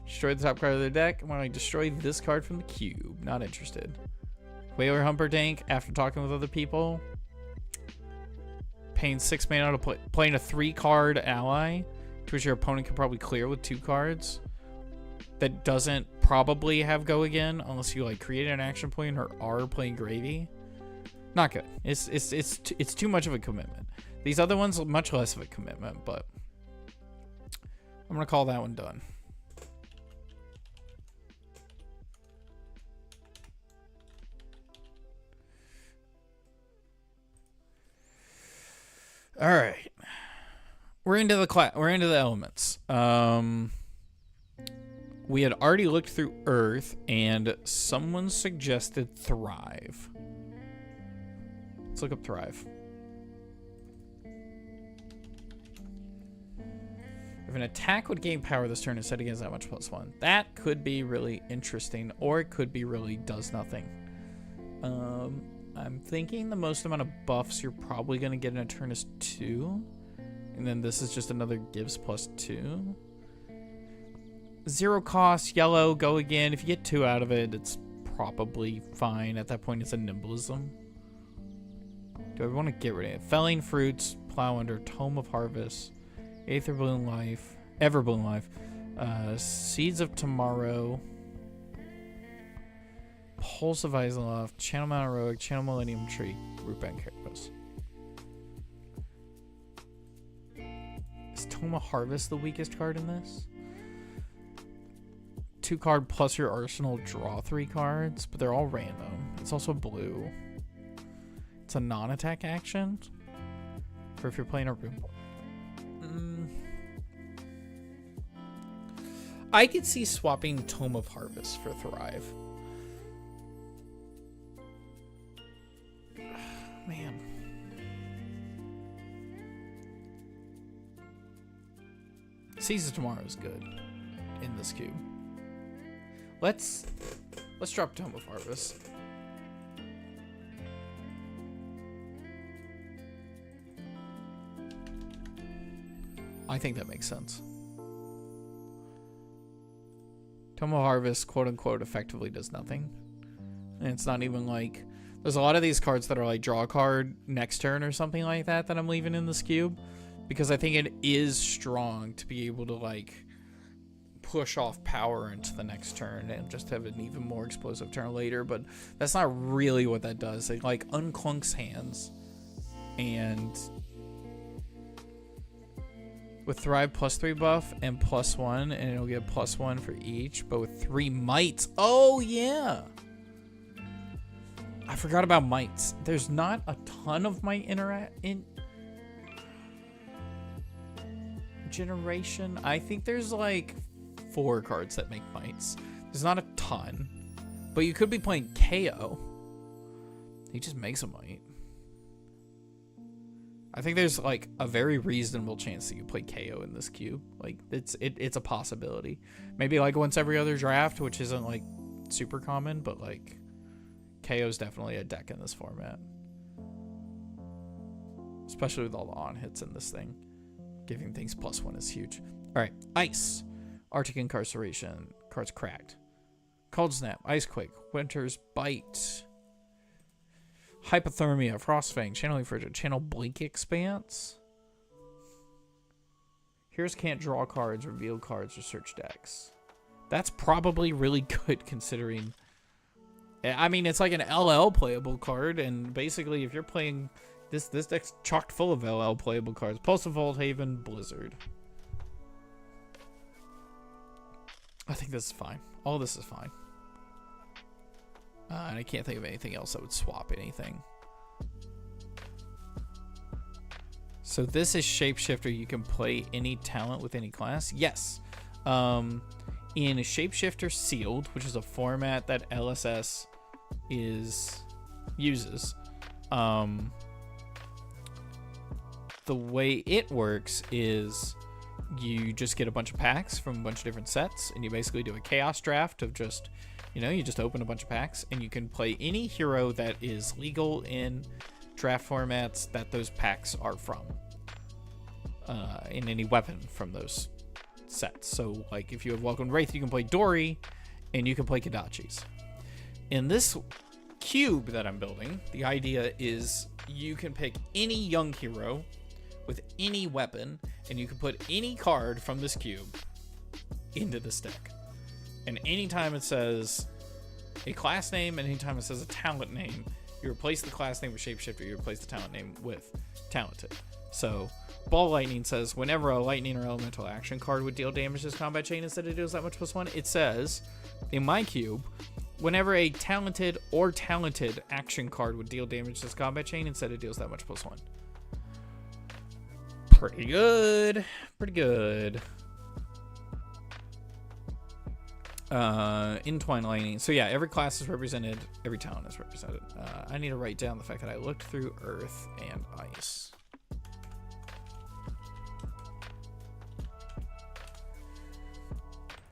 Destroy the top card of their deck. Why don't I destroy this card from the cube? Not interested. Whaler Humperdinck, after talking with other people, paying 6 mana to playing a 3-card ally, to which your opponent can probably clear with 2 cards. That doesn't probably have go again unless you like create an action point or are playing gravy. Not good. It's too much of a commitment. These other ones much less of a commitment, but I'm gonna call that one done. All right, we're into the elements. We had already looked through Earth, and someone suggested Thrive. Let's look up Thrive. If an attack would gain power this turn instead against that much +1, that could be really interesting, or it could be really does nothing. I'm thinking the most amount of buffs you're probably going to get in a turn is 2, and then this is just another gives +2. 0 cost, yellow, go again. If you get 2 out of it, it's probably fine. At that point, it's a nimblism. Do I want to get rid of it? Felling Fruits, Plow Under, Tome of Harvest, Everbloom Life, Seeds of Tomorrow, Pulse of Iseloft, Channel Mountain Heroic, Channel Millennium Tree, Root Bank Heroes. Is Tome of Harvest the weakest card in this? 2 card plus your arsenal, draw 3 cards, but they're all random. It's also blue. It's a non-attack action for if you're playing a room. I could see swapping Tome of Harvest for Thrive. Man. Seeds of Tomorrow is good in this cube. Let's drop Tome of Harvest. I think that makes sense. Tome of Harvest, quote unquote, effectively does nothing. And it's not even like... There's a lot of these cards that are like draw a card next turn or something like that I'm leaving in this cube. Because I think it is strong to be able to like push off power into the next turn and just have an even more explosive turn later. But that's not really what that does. It like unclunks hands and with Thrive +3 buff and +1, and it'll get +1 for each, but with 3 mites. Oh yeah, I forgot about mites. There's not a ton of mite in generation. I think there's like 4 cards that make mites. There's not a ton, but you could be playing KO. He just makes a mite. I think there's like a very reasonable chance that you play KO in this cube. Like it's a possibility. Maybe like once every other draft, which isn't like super common, but like KO is definitely a deck in this format. Especially with all the on hits in this thing. Giving things +1 is huge. Alright, Ice. Arctic Incarceration. Cards cracked. Cold Snap. Icequake. Winter's Bite. Hypothermia. Frostfang. Channeling Frigid. Channel Blink Expanse. Here's can't draw cards, reveal cards, or search decks. That's probably really good considering... I mean, it's like an LL playable card, and basically if you're playing... This deck's chocked full of LL playable cards. Pulse of Haven, Blizzard. I think this is fine. All this is fine. And I can't think of anything else that would swap anything. So this is Shapeshifter. You can play any talent with any class. Yes. In Shapeshifter Sealed, which is a format that LSS uses, the way it works is you just get a bunch of packs from a bunch of different sets, and you basically do a chaos draft of just, you just open a bunch of packs, and you can play any hero that is legal in draft formats that those packs are from, in any weapon from those sets. So, like, if you have Welcome Wraith, you can play Dory, and you can play Kodachis. In this cube that I'm building, the idea is you can pick any young hero with any weapon, and you can put any card from this cube into this deck. And anytime it says a class name, and anytime it says a talent name, you replace the class name with Shapeshifter, you replace the talent name with Talented. So, Ball Lightning says, whenever a lightning or elemental action card would deal damage to this combat chain instead of deals that much +1, it says, in my cube, whenever a talented or talented action card would deal damage to this combat chain instead of deals that much +1. Pretty good. Pretty good. Entwine Lightning. So yeah, every class is represented. Every talent is represented. I need to write down the fact that I looked through Earth and Ice.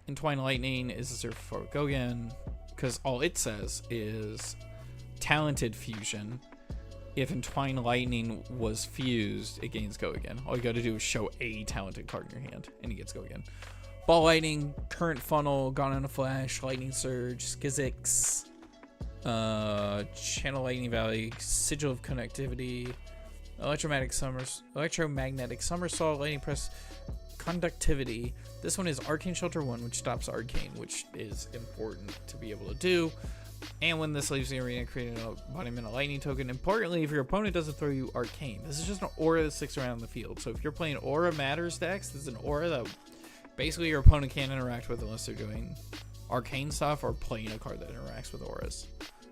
Entwine Lightning is a 0/4 Gogan, because all it says is Talented Fusion. If Entwine Lightning was fused, it gains Go Again. All you gotta do is show a talented card in your hand, and it gets Go Again. Ball Lightning, Current Funnel, Gone in a Flash, Lightning Surge, Skizix, Channel Lightning Valley, Sigil of Connectivity, Electromagnetic Somersault, Lightning Press, Conductivity. This one is Arcane Shelter 1, which stops Arcane, which is important to be able to do. And when this leaves the arena, creating an embodiment of lightning token. Importantly, if your opponent doesn't throw you Arcane, this is just an aura that sticks around the field. So if you're playing Aura Matters decks, this is an aura that basically your opponent can't interact with unless they're doing Arcane stuff or playing a card that interacts with auras,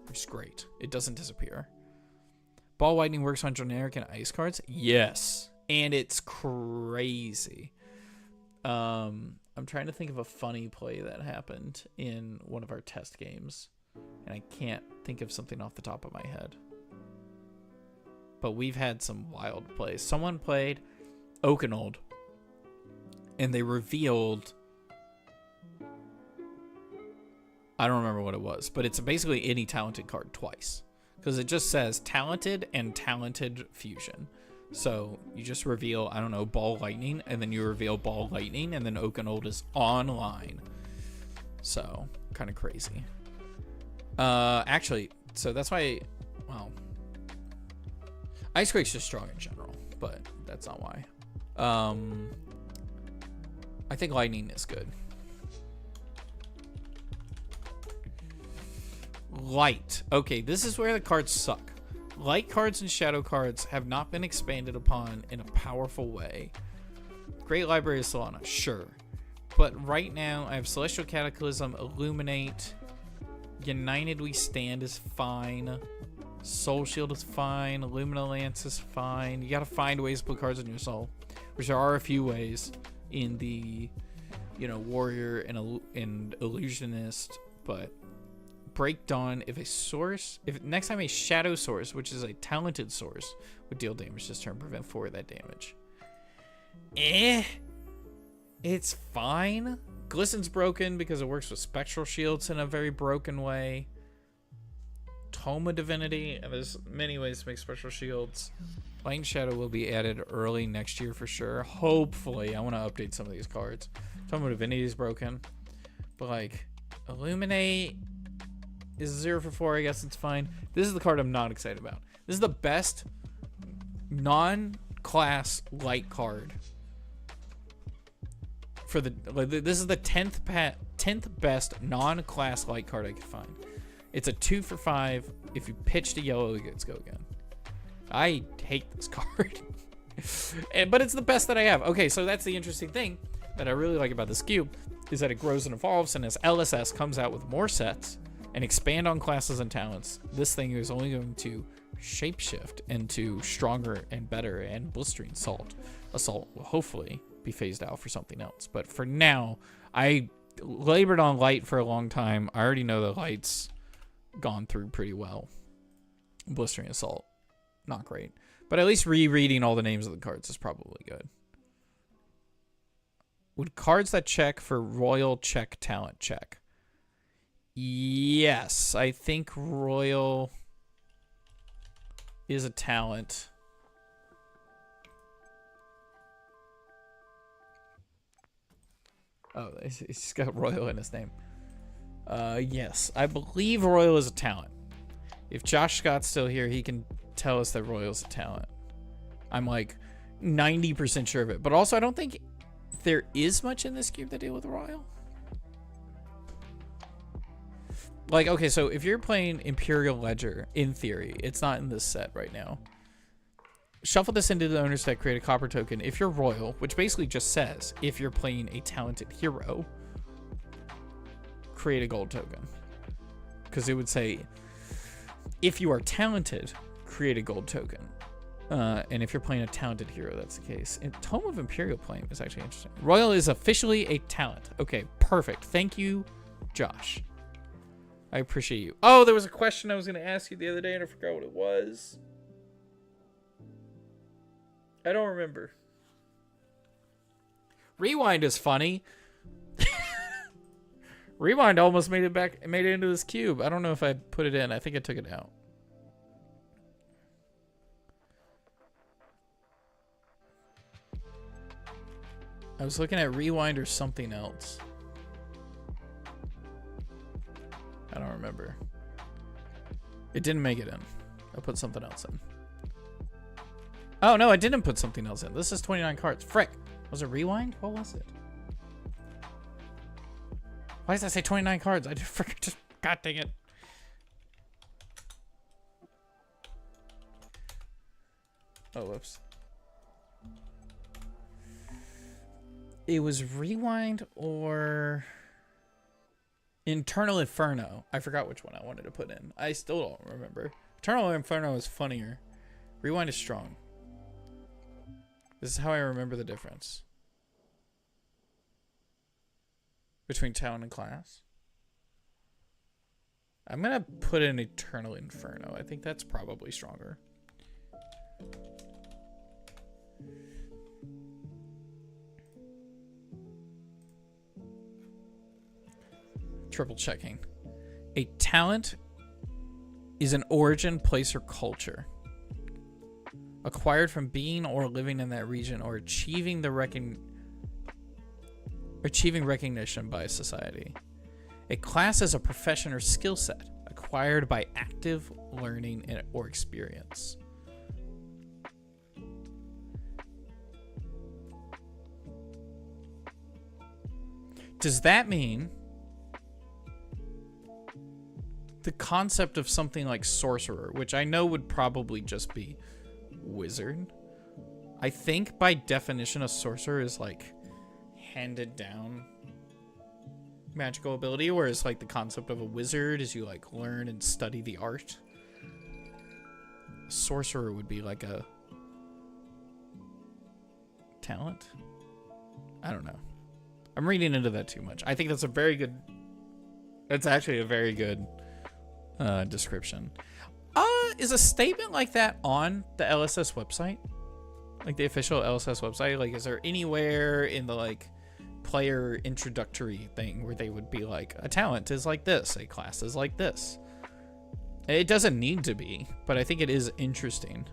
which is great. It doesn't disappear. Ball Lightning works on generic and ice cards. Yes, and it's crazy. I'm trying to think of a funny play that happened in one of our test games, and I can't think of something off the top of my head. But we've had some wild plays. Someone played Oakenold, and they revealed... I don't remember what it was, but it's basically any talented card twice. Because it just says Talented and Talented Fusion. So you just reveal, I don't know, Ball Lightning, and then you reveal Ball Lightning, and then Oakenold is online. So, kind of crazy. Actually, so that's why, well, Icequake's just strong in general, but that's not why. I think Lightning is good. Light. Okay, this is where the cards suck. light cards and shadow cards have not been expanded upon in a powerful way. Great Library of Solana, sure. But right now, I have Celestial Cataclysm, Illuminate, United We Stand is fine, Soul Shield is fine, Illumina Lance is fine. You gotta find ways to put cards in your soul, which there are a few ways in the, you know, Warrior and Illusionist, but Break Dawn, if next time a Shadow Source, which is a talented source, would deal damage this turn, prevent 4 of that damage. It's fine. Glisten's broken because it works with Spectral Shields in a very broken way. Tome of Divinity, and there's many ways to make Spectral Shields. Light and Shadow will be added early next year for sure. Hopefully. I want to update some of these cards. Tome of Divinity is broken. But like, Illuminate is 0 for 4. I guess it's fine. This is the card I'm not excited about. This is the best non-class light card. This is the 10th best non-class light card I could find. It's a 2 for 5. If you pitch to yellow, it gets go again. I hate this card. But it's the best that I have. Okay, so that's the interesting thing that I really like about this cube, is that it grows and evolves, and as LSS comes out with more sets and expand on classes and talents, this thing is only going to shapeshift into stronger and better, and Blistering Assault will hopefully be phased out for something else. But for now, I labored on light for a long time. I already know the light's gone through pretty well. Blistering Assault, not great. But at least rereading all the names of the cards is probably good. Would cards that check for Royal check talent check? Yes, I think Royal is a talent. Oh, he's got Royal in his name. Yes, I believe Royal is a talent. If Josh Scott's still here, he can tell us that Royal's a talent. I'm like 90% sure of it. But also, I don't think there is much in this cube that deal with Royal. Like, okay, so if you're playing Imperial Ledger, in theory, it's not in this set right now. Shuffle this into the owner's deck, create a copper token. If you're Royal, which basically just says, if you're playing a talented hero, create a gold token. Because it would say, if you are talented, create a gold token. And if you're playing a talented hero, that's the case. And Tome of Imperial Flame is actually interesting. Royal is officially a talent. Okay, perfect. Thank you, Josh. I appreciate you. Oh, there was a question I was going to ask you the other day, and I forgot what it was. I don't remember. Rewind is funny. Rewind almost made it into this cube. I don't know if I put it in. I think I took it out. I was looking at Rewind or something else. I don't remember. It didn't make it in. I put something else in. Oh, no, I didn't put something else in. This is 29 cards. Frick. Was it Rewind? What was it? Why does that say 29 cards? I just God dang it. Oh, whoops. It was Rewind or Internal Inferno. I forgot which one I wanted to put in. I still don't remember. Internal Inferno is funnier. Rewind is strong. This is how I remember the difference between talent and class. I'm going to put in Eternal Inferno. I think that's probably stronger. Triple checking. A talent is an origin, place, or culture acquired from being or living in that region or achieving recognition by society. A class is a profession or skill set acquired by active learning or experience. Does that mean the concept of something like sorcerer, which I know would probably just be wizard. I think by definition a sorcerer is like handed down magical ability, whereas like the concept of a wizard is you like learn and study the art. A sorcerer would be like a talent. I don't know. I'm reading into that too much. I think that's a very good. That's actually a very good description. Is a statement like that on the LSS website? Like the official LSS website? Like, is there anywhere in the like player introductory thing where they would be like, a talent is like this, a class is like this? It doesn't need to be, but I think it is interesting.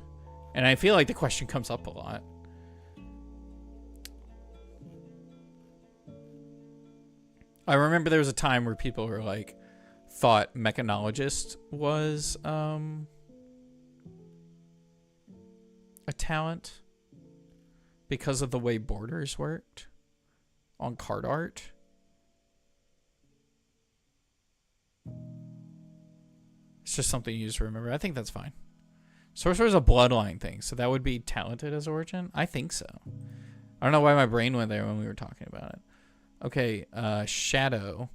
And I feel like the question comes up a lot. I remember there was a time where people were like, thought mechanologist was a talent because of the way borders worked on card art. It's just something you just remember. I think that's fine. Sorcerer is a bloodline thing, so that would be talented as origin? I think so. I don't know why my brain went there when we were talking about it. Okay, Shadow.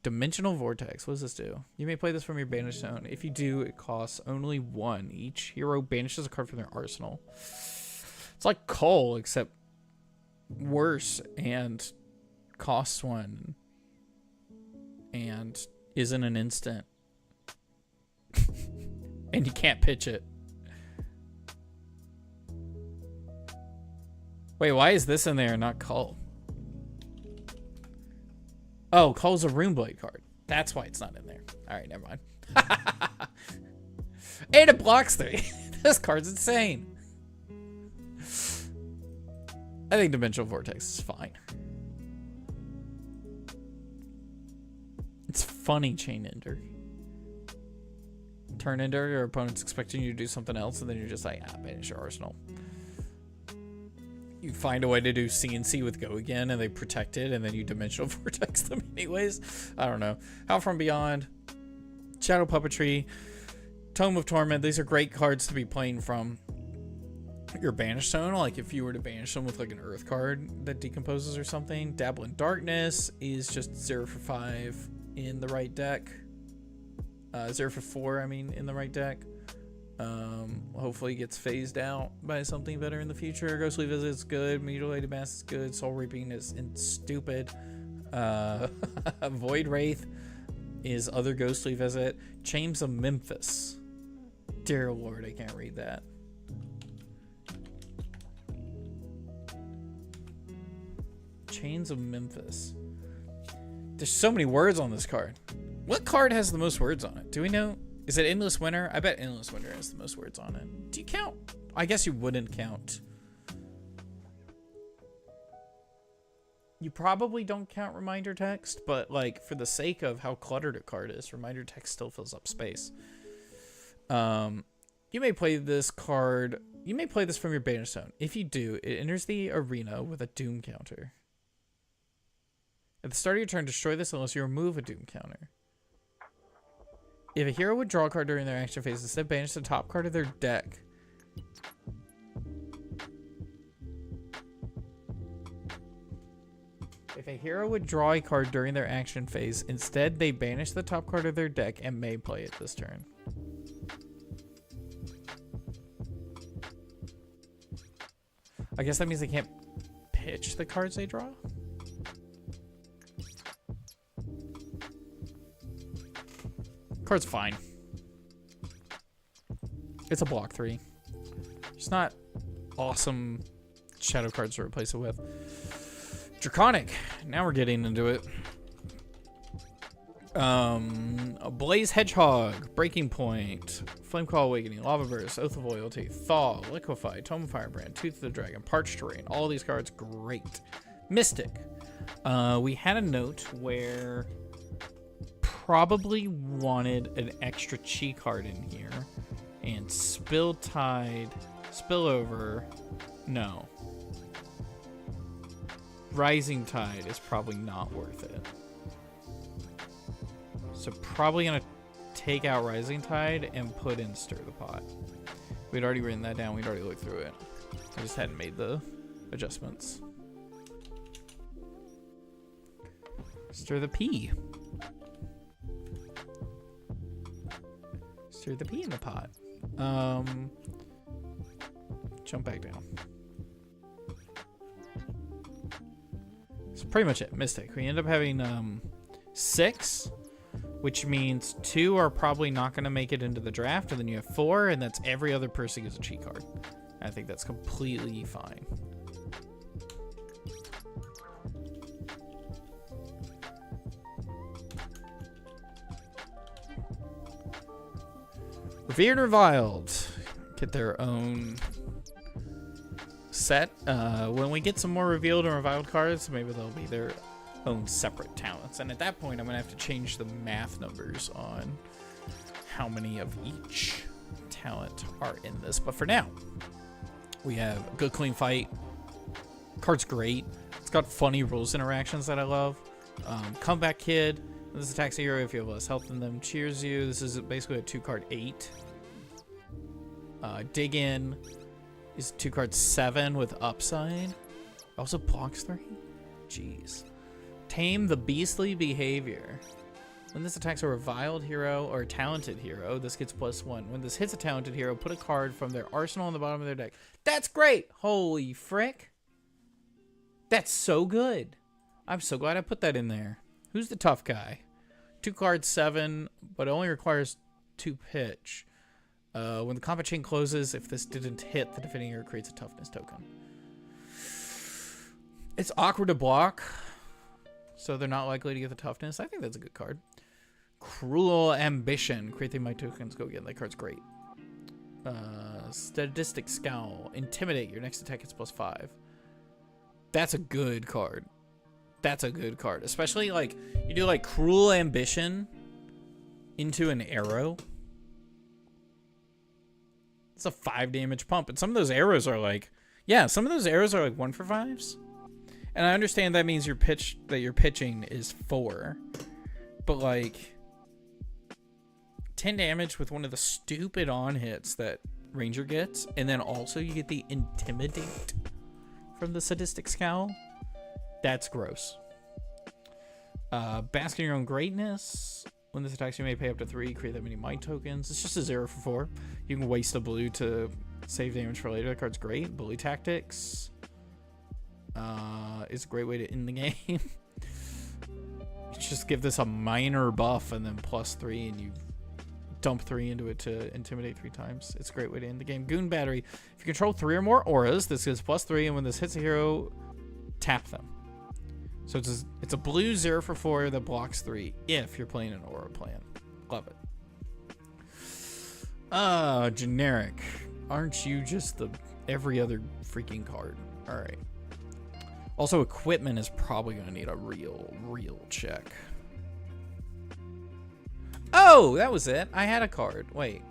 Dimensional Vortex. What does this do? You may play this from your banished zone. If you do, it costs only 1. Each hero banishes a card from their arsenal. It's like Cole, except worse and costs 1 and isn't an instant. And you can't pitch it. Wait, why is this in there and not Cole? Oh, Cole's a Runeblade card. That's why it's not in there. All right, never mind. And it blocks 3. This card's insane. I think Dimensional Vortex is fine. It's funny, Chain Ender. Turn Ender, your opponent's expecting you to do something else, and then you're just like, banish your arsenal. You find a way to do CNC with Go Again, and they protect it, and then you Dimensional Vortex them anyways. I don't know. Howl from Beyond, Shadow Puppetry, Tome of Torment. These are great cards to be playing from your Banish Zone. Like if you were to banish them with like an Earth card that decomposes or something. Dabble in Darkness is just 0 for 5 in the right deck. 0 for 4, I mean, in the right deck. Hopefully gets phased out by something better in the future. Ghostly Visit is good. Mutilated Mass is good. Soul Reaping is stupid. Void Wraith is other Ghostly Visit. Chains of Memphis. Dear Lord, I can't read that. Chains of Memphis. There's so many words on this card. What card has the most words on it? Do we know? Is it Endless Winter? I bet Endless Winter has the most words on it. Do you count? I guess you wouldn't count. You probably don't count Reminder Text, but like for the sake of how cluttered a card is, Reminder Text still fills up space. You may play this card. You may play this from your Banish Zone. If you do, it enters the arena with a Doom counter. At the start of your turn, destroy this unless you remove a Doom counter. If a hero would draw a card during their action phase, instead banish the top card of their deck. If a hero would draw a card during their action phase, instead they banish the top card of their deck and may play it this turn. I guess that means they can't pitch the cards they draw? Card's fine. It's a block 3. It's not awesome shadow cards to replace it with. Draconic. Now we're getting into it. A Blaze Hedgehog, Breaking Point, Flameclaw Awakening, Lava Burst, Oath of Loyalty, Thaw, Liquefy, Tome of Firebrand, Tooth of the Dragon, Parched Terrain. All these cards, great. Mystic. We had a note where probably wanted an extra chi card in here, and Spilltide, Spillover, no. Rising Tide is probably not worth it. So probably gonna take out Rising Tide and put in Stir the Pot. We'd already written that down. We'd already looked through it. I just hadn't made the adjustments. Stir the pea. Stir the pea in the pot. Jump back down. That's pretty much it. Mistake. We end up having 6, which means 2 are probably not going to make it into the draft, and then you have 4, and that's every other person gets a cheat card. I think that's completely fine. Revered and Reviled get their own set. When we get some more revealed and reviled cards, maybe they'll be their own separate talents. And at that point, I'm going to have to change the math numbers on how many of each talent are in this. But for now, we have a good, clean fight. Card's great. It's got funny rules interactions that I love. Comeback Kid. This attacks a hero if you have less health than them. Cheers you. This is basically a 2-card 8. Dig In is 2-card 7 with upside. Also blocks 3. Jeez. Tame the Beastly Behavior. When this attacks a reviled hero or a talented hero, this gets +1. When this hits a talented hero, put a card from their arsenal on the bottom of their deck. That's great! Holy frick. That's so good. I'm so glad I put that in there. Who's the tough guy? 2-card 7, but it only requires 2 pitch. When the combat chain closes, if this didn't hit, the defending hero creates a toughness token. It's awkward to block, so they're not likely to get the toughness. I think that's a good card. Cruel Ambition. Create 3 might tokens. Go again. That card's great. Sadistic Scowl. Intimidate. Your next attack gets +5. That's a good card. That's a good card. Especially, like, you do, like, Cruel Ambition into an arrow. It's a 5 damage pump. And some of those arrows are, like... Yeah, some of those arrows are, like, 1-for-5s. And I understand that means your pitch that you're pitching is 4. But, like... 10 damage with one of the stupid on-hits that Ranger gets. And then also you get the Intimidate from the Sadistic Scowl. That's gross. Bask in your own greatness. When this attacks, you may pay up to 3. Create that many might tokens. It's just a 0 for 4. You can waste a blue to save damage for later. That card's great. Bully Tactics is a great way to end the game. Just give this a minor buff and then +3, and you dump 3 into it to intimidate 3 times. It's a great way to end the game. Goon Battery. If you control 3 or more auras, this gives +3, and when this hits a hero, tap them. So it's a blue 0 for 4 that blocks 3 if you're playing an aura plan. Love it. Generic. Aren't you just the every other freaking card? All right. Also, equipment is probably going to need a real check. Oh, that was it. I had a card. Wait.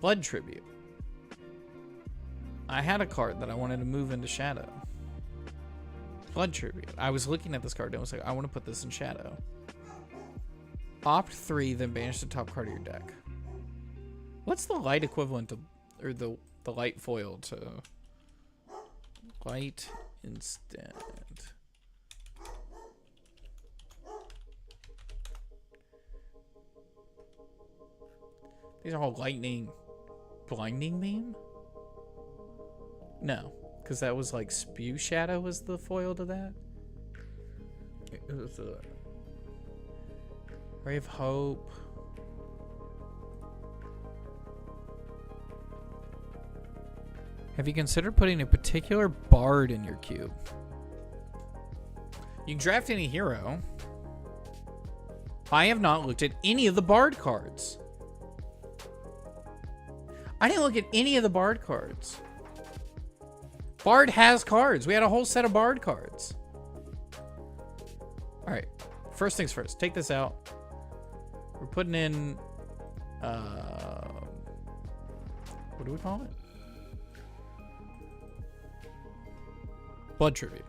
Blood Tribute. I had a card that I wanted to move into Shadow. Blood Tribute. I was looking at this card and I was like, I want to put this in Shadow. Opt 3, then banish the top card of your deck. What's the light equivalent to, or the light foil to light instant? These are all lightning. Blinding Beam? No, because that was like Spew Shadow was the foil to that. It was a Ray of Hope. Have you considered putting a particular bard in your cube? You can draft any hero. I have not looked at any of the bard cards. I didn't look at any of the bard cards. Bard has cards. We had a whole set of bard cards. All right. First things first. Take this out. We're putting in... what do we call it? Blood Tribute.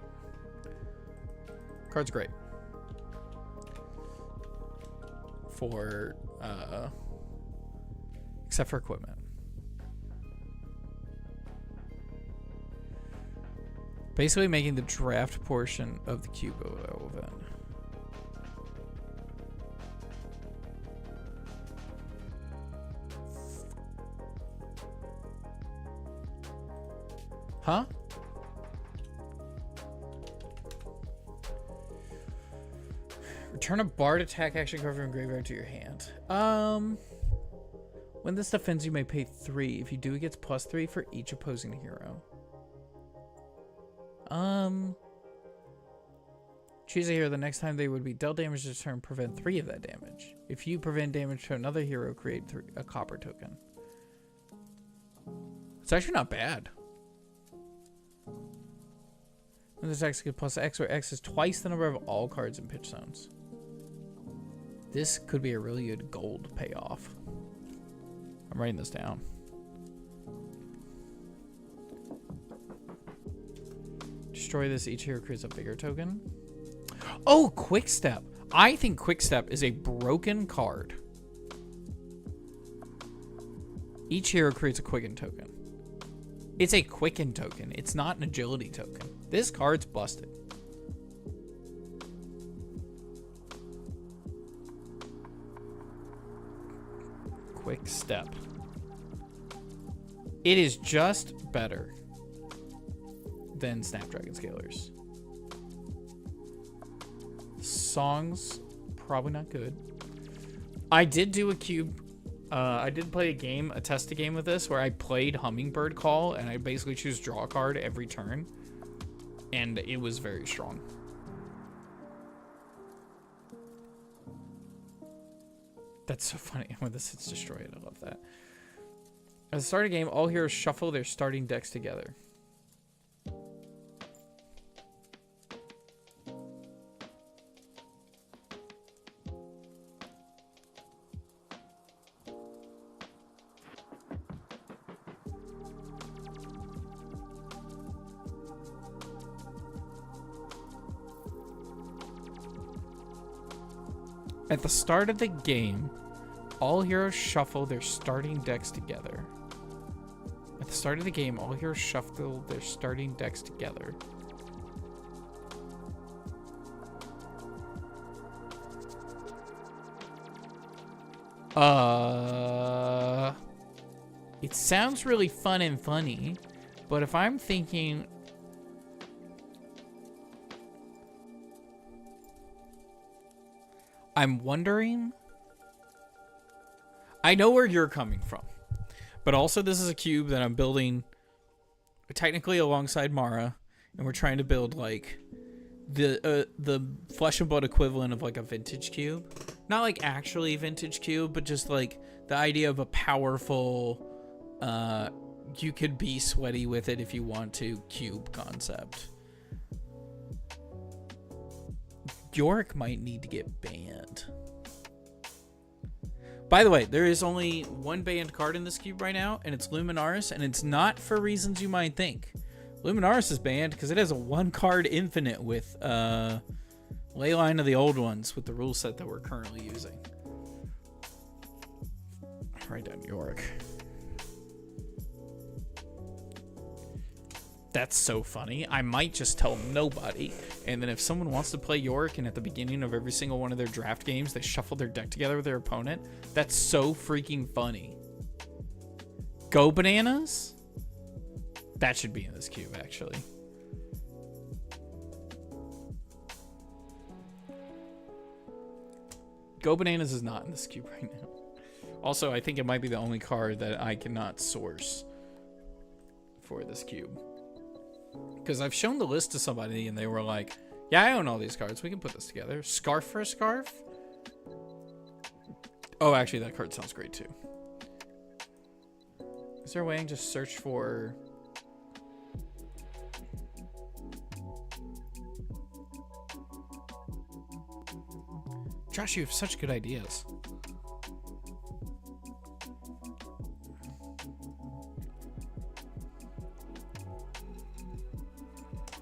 Card's great. For, except for equipment. Basically making the draft portion of the cube irrelevant. Huh? Return a bard attack action card from graveyard to your hand. When this defends, you may pay 3. If you do, it gets +3 for each opposing hero. Choose a hero. The next time they would be dealt damage this turn, prevent 3 of that damage. If you prevent damage to another hero, create a copper token. It's actually not bad. When this attacks get +X, where X is twice the number of all cards in pitch zones. This could be a really good gold payoff. I'm writing this down. Destroy this. Each hero creates a bigger token. Oh, Quick Step. I think Quick Step is a broken card. Each hero creates a Quicken token. It's a Quicken token. It's not an Agility token. This card's busted. Quick Step. It is just better than Snapdragon Scalers. Songs, probably not good. I did do a cube. I did play a game, a test game with this, where I played Hummingbird Call, and I basically choose draw a card every turn, and it was very strong. That's so funny. When this hits destroy it, I love that. At the start of the game, all heroes shuffle their starting decks together. At the start of the game, all heroes shuffle their starting decks together. At the start of the game, all heroes shuffle their starting decks together. It sounds really fun and funny, but if I'm thinking... I'm wondering... I know where you're coming from, but also this is a cube that I'm building technically alongside Mara, and we're trying to build like the flesh and blood equivalent of like a vintage cube. Not like actually vintage cube, but just like the idea of a powerful, you could be sweaty with it if you want to cube concept. Yorick might need to get banned. By the way, there is only one banned card in this cube right now, and it's Luminaris, and it's not for reasons you might think. Luminaris is banned because it has a one-card infinite with Leyline of the Old Ones with the rule set that we're currently using. Write down Yorick. That's so funny. I might just tell nobody. And then if someone wants to play Yorick and at the beginning of every single one of their draft games, they shuffle their deck together with their opponent, that's so freaking funny. Go Bananas? That should be in this cube, actually. Go Bananas is not in this cube right now. Also, I think it might be the only card that I cannot source for this cube. Because I've shown the list to somebody and they were like, yeah, I own all these cards. We can put this together. Scarf for a Scarf? Oh, actually, that card sounds great too. Is there a way I can just search for... Josh, you have such good ideas.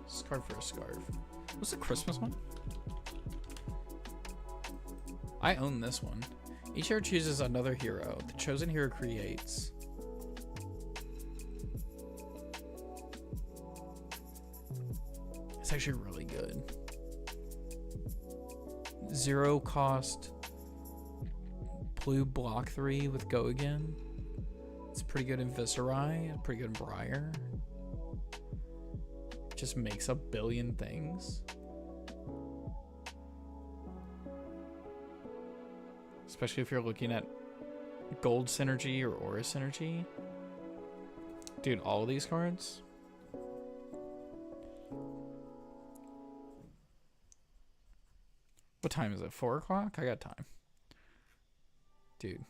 Scarf for a Scarf. What's the Christmas one? I own this one. Each hero chooses another hero. The chosen hero creates. It's actually really good. 0 cost. Blue block 3 with Go Again. It's pretty good in Viserai. Pretty good in Briar. Just makes a billion things. Especially if you're looking at gold synergy or aura synergy. Dude, all of these cards. What time is it? 4 o'clock? I got time. Dude.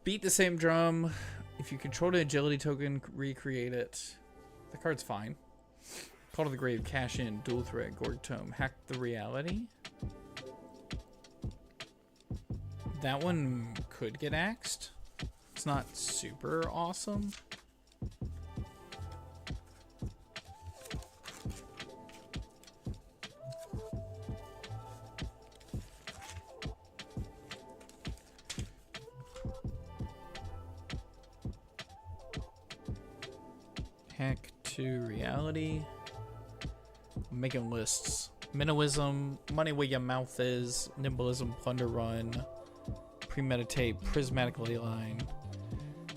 Beat the same drum. If you control the agility token, recreate it. The card's fine. Call to the Grave, cash in, dual threat, Gorg Tome, hack the reality. That one could get axed. It's not super awesome. Hack to reality. I'm making lists. Minnowism, money where your mouth is, nimblism, plunder run, premeditate, prismatic ley line,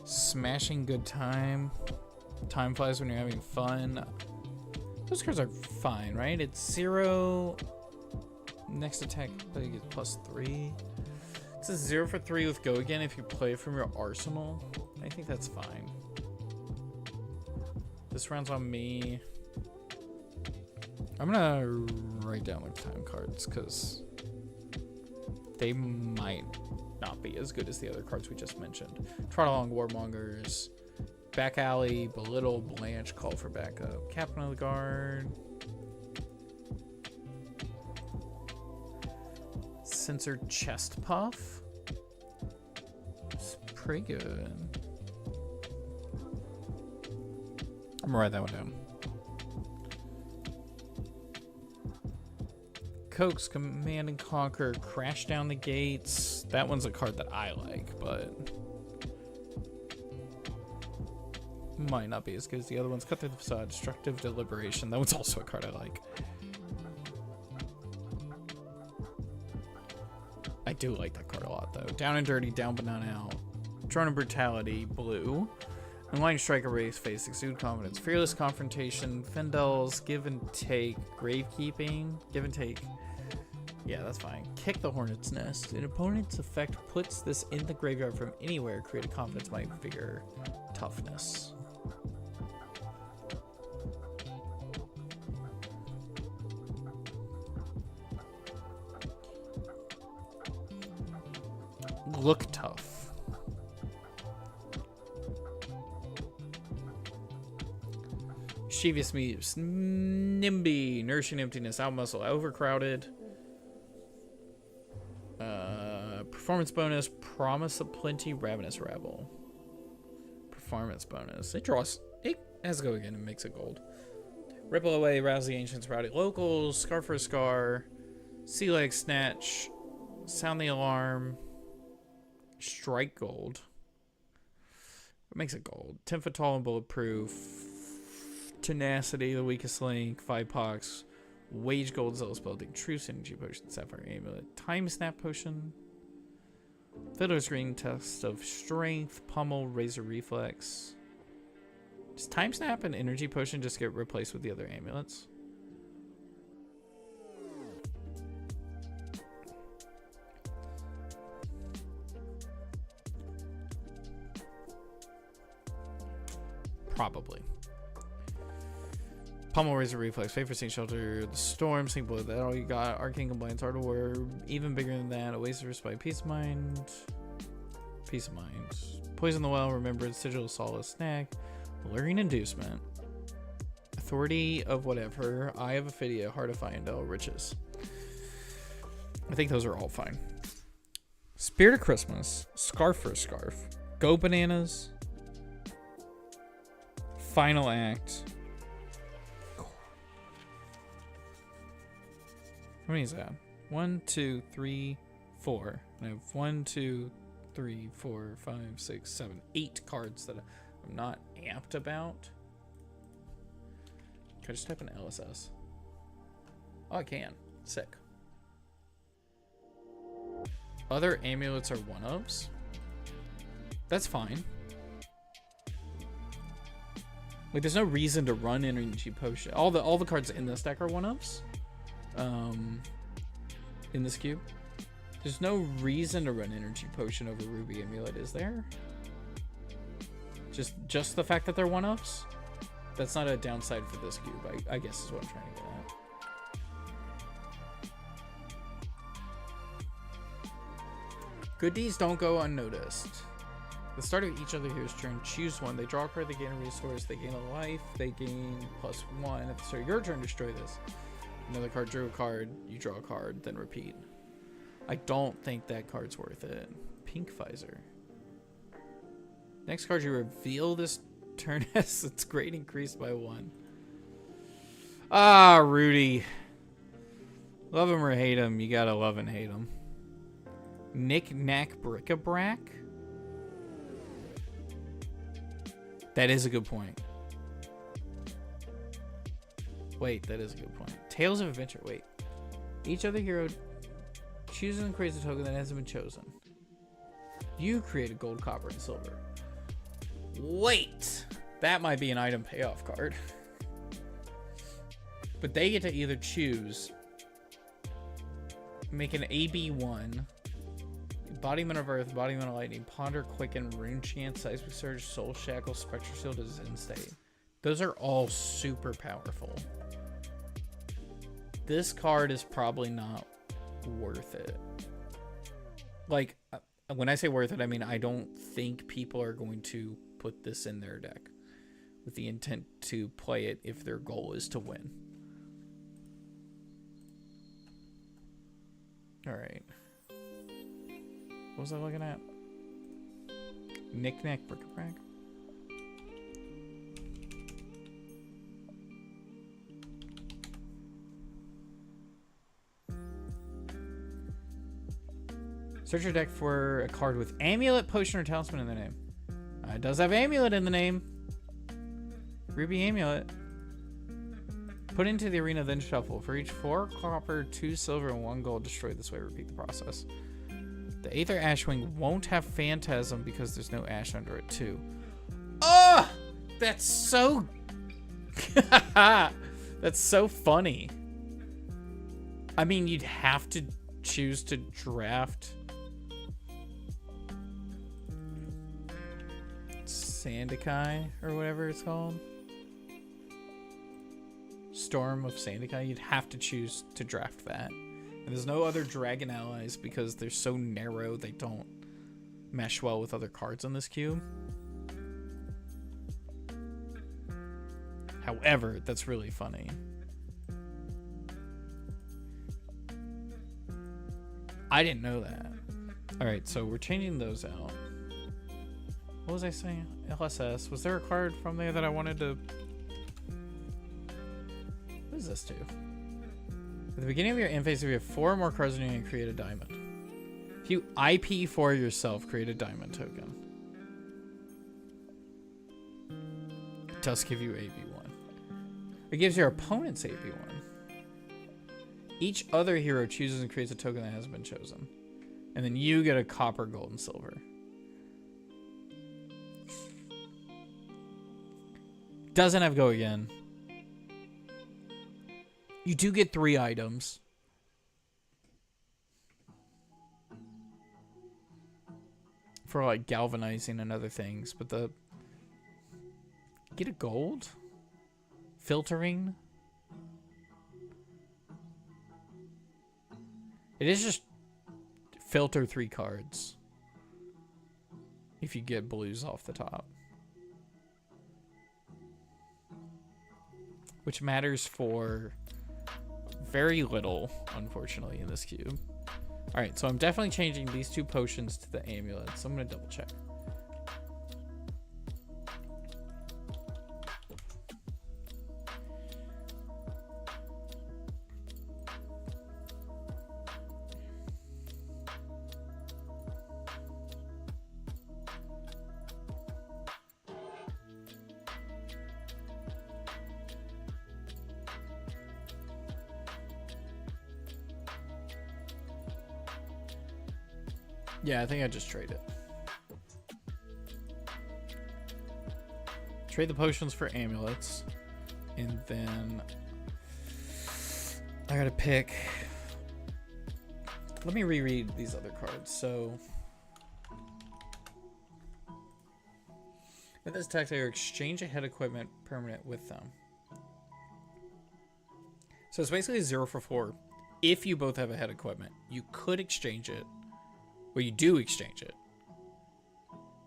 smashing good time, time flies when you're having fun. Those cards are fine, right? It's 0. Next attack, I think it's +3. It's a 0 for 3 with Go Again if you play from your arsenal. I think that's fine. This round's on me. I'm gonna write down the time cards because they might not be as good as the other cards we just mentioned. Trot Along, Warmongers, Back Alley, Belittle, Blanche, Call for Backup, Captain of the Guard, Censored Chest Puff. It's pretty good. I'm gonna write that one down. Coax, Command and Conquer, Crash Down the Gates. That one's a card that I like, but might not be as good as the other ones. Cut Through the Facade, Destructive Deliberation. That one's also a card I like. I do like that card a lot, though. Down and Dirty, Down but Not Out. Drone of Brutality, blue. Unline Striker, Race Face, Exude Confidence. Fearless Confrontation, Fendel's, Give and Take, Gravekeeping, Give and Take. Yeah, that's fine. Kick the Hornet's Nest. An opponent's effect puts this in the graveyard from anywhere. Create a Confidence, Might, Vigor, Toughness. Look tough. Mischievous Muse, Nimby, Nourishing Emptiness, Out Muscle, Overcrowded. Performance bonus, Promise of Plenty, Ravenous Rabble. Performance bonus. It draws. It has to go again and makes it gold. Ripple Away, Rouse the Ancients, Rowdy Locals, Scar for a Scar, Sea Leg Snatch, Sound the Alarm, Strike Gold. It makes it gold. 10 foot tall and bulletproof. Tenacity, the weakest link. 5 pox. Wage Gold, Zealous Building, Truce, Energy Potion, Sapphire Amulet, Time Snap Potion, Fiddler's Ring, Test of Strength, Pummel, Razor Reflex. Does Time Snap and Energy Potion just get replaced with the other amulets? Probably. Pummel, Razor Reflex, Favorite Saint Shelter, The Storm, Sink Blood, that all you got. Arcane Compliance, Art of War, even bigger than that. Oasis of Respite, Peace of Mind. Peace of Mind. Poison the Well, Remembrance, Sigil, Solace, Snag, Alluring Inducement, Authority of Whatever, Eye of Ophidia, Heart of Fyendel, Riches. I think those are all fine. Spirit of Christmas, Scarf for a Scarf, Go Bananas, final act. How many is that? 1, 2, 3, 4. I have 1, 2, 3, 4, 5, 6, 7, 8 cards that I'm not amped about. Can I just type in LSS? Oh, I can. Sick. Other amulets are one-ups. That's fine. Like, there's no reason to run energy potion. All the cards in this deck are one-ups. In this cube. There's no reason to run energy potion over ruby amulet, is there? Just the fact that they're one-ups? That's not a downside for this cube, I guess is what I'm trying to get at. Goodies don't go unnoticed. At the start of each other hero's turn, choose one. They draw a card, they gain a resource, they gain a life, they gain +1. At the start of your turn, destroy this. Another card drew a card, you draw a card, then repeat. I don't think that card's worth it. Pink Visor. Next card you reveal this turn has its grade increased by 1. Ah, Rudy. Love him or hate him, you gotta love and hate him. Knick-knack bric-a-brac? That is a good point. Wait, that is a good point. Tales of Adventure. Wait. Each other hero chooses and creates a token that hasn't been chosen. You create gold, copper, and silver. Wait! That might be an item payoff card. But they get to either choose. Make an AB1. Embodiment of Earth, Embodiment of Lightning, Ponder, Quicken, Rune Chant, Seismic Surge, Soul Shackle, Spectral Shield, and Zen State. Those are all super powerful. This card is probably not worth it. Like, when I say worth it, I mean I don't think people are going to put this in their deck with the intent to play it if their goal is to win. Alright. What was I looking at? Knick-knack bric-a-brac? Search your deck for a card with Amulet, Potion, or Talisman in the name. It does have Amulet in the name. Ruby Amulet. Put into the arena, then shuffle. For each 4 copper, 2 silver, and 1 gold destroyed this way, repeat the process. The Aether Ashwing won't have Phantasm because there's no ash under it, too. Oh! That's so... That's so funny. I mean, you'd have to choose to draft... Sandakai, or whatever it's called. Storm of Sandakai. You'd have to choose to draft that. And there's no other dragon allies because they're so narrow they don't mesh well with other cards on this cube. However, that's really funny. I didn't know that. Alright, so we're changing those out. What was I saying? LSS. Was there a card from there that I wanted to... What does this do? At the beginning of your end phase, if you have 4 more cards in your hand, create a diamond. If you IP for yourself, create a diamond token. It does give you AB1. It gives your opponents AB1. Each other hero chooses and creates a token that hasn't been chosen. And then you get a copper, gold, and silver. Doesn't have go again. You do get 3 items. For like galvanizing and other things, but the... Get a gold? Filtering? It is just filter 3 cards. If you get blues off the top. Which matters for very little, unfortunately, in this cube. Alright, so I'm definitely changing these 2 potions to the amulets. I'm going to double check. Yeah, I think I just trade it. Trade the potions for amulets. And then I gotta pick. Let me reread these other cards. So with this text, exchange a head equipment permanent with them. So it's basically 0 for 4. If you both have a head equipment, you could exchange it. Or you do exchange it.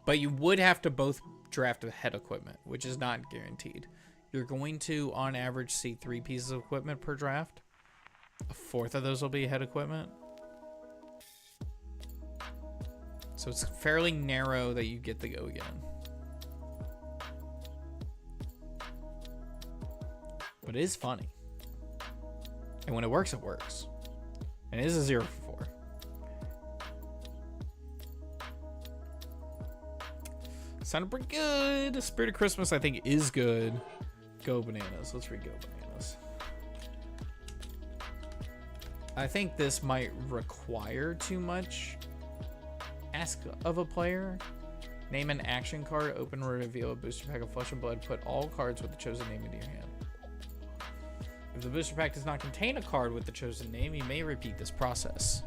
But you would have to both draft a head equipment, which is not guaranteed. You're going to, on average, see 3 pieces of equipment per draft. A fourth of those will be head equipment. So it's fairly narrow that you get to go again. But it is funny. And when it works, it works. And it is a 0 for 4. Sounded pretty good. Spirit of Christmas, I think, is good. Go Bananas. Let's read Go Bananas. I think this might require too much ask of a player. Name an action card, open or reveal a booster pack of Flesh and Blood. Put all cards with the chosen name into your hand. If the booster pack does not contain a card with the chosen name, you may repeat this process.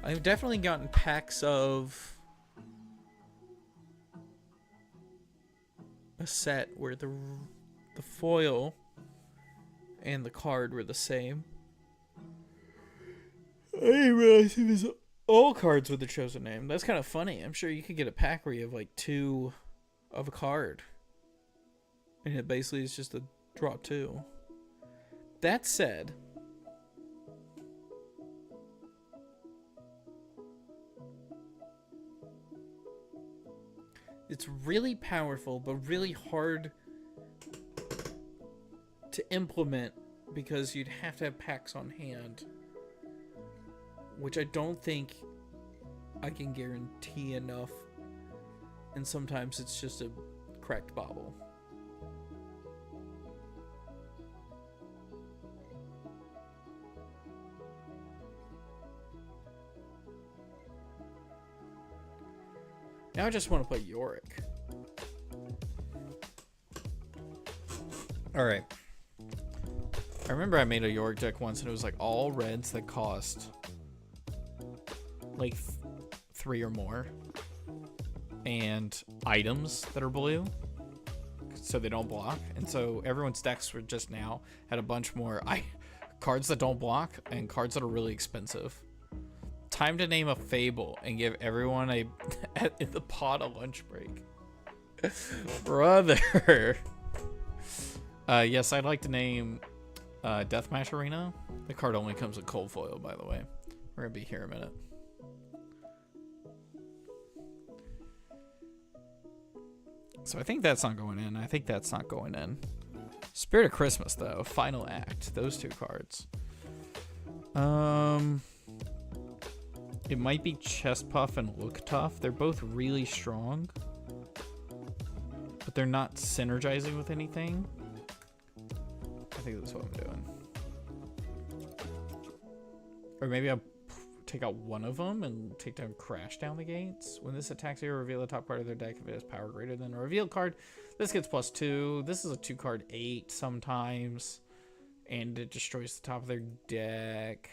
I've definitely gotten packs of a set where the foil and the card were the same. I didn't realize it was all cards with the chosen name. That's kind of funny. I'm sure you could get a pack where you have like 2 of a card. And it basically is just a draw 2. That said, it's really powerful, but really hard to implement because you'd have to have packs on hand, which I don't think I can guarantee enough. And sometimes it's just a cracked bauble. Now I just want to play Yorick. Alright. I remember I made a Yorick deck once and it was like all reds that cost like 3 or more. And items that are blue. So they don't block. And so everyone's decks were just now had a bunch more cards that don't block and cards that are really expensive. Time to name a fable and give everyone in the pod a lunch break. Brother. Yes, I'd like to name Deathmatch Arena. The card only comes with cold foil, by the way. We're gonna be here a minute. So I think that's not going in. I think that's not going in. Spirit of Christmas, though. Final Act. Those 2 cards. It might be Chest Puff and Look Tough. They're both really strong. But they're not synergizing with anything. I think that's what I'm doing. Or maybe I'll take out one of them and take down Crash down the gates. When this attacks you, reveal the top card of their deck if it has power greater than a revealed card. This gets +2. This is a 2-card 8 sometimes. And it destroys the top of their deck.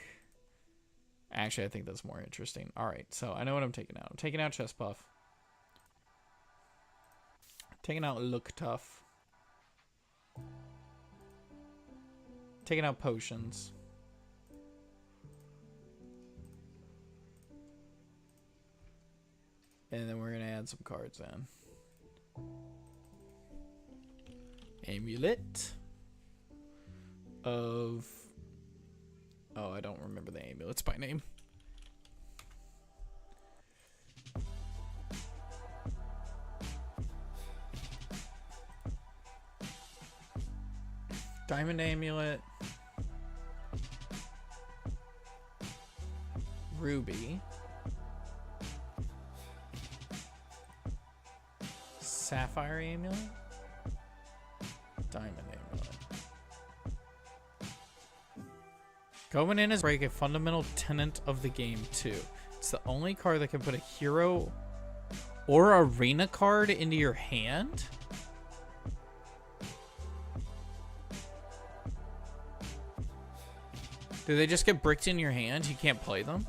Actually, I think that's more interesting. Alright, so I know what I'm taking out. I'm taking out Chest Puff. Taking out Look Tough. Taking out Potions. And then we're going to add some cards in. Amulet of... Oh, I don't remember the amulets by name. Diamond Amulet. Ruby. Sapphire Amulet. Diamond Amulet. Go Bananas break a fundamental tenet of the game too. It's the only card that can put a hero or arena card into your hand. Do they just get bricked in your hand? You can't play them?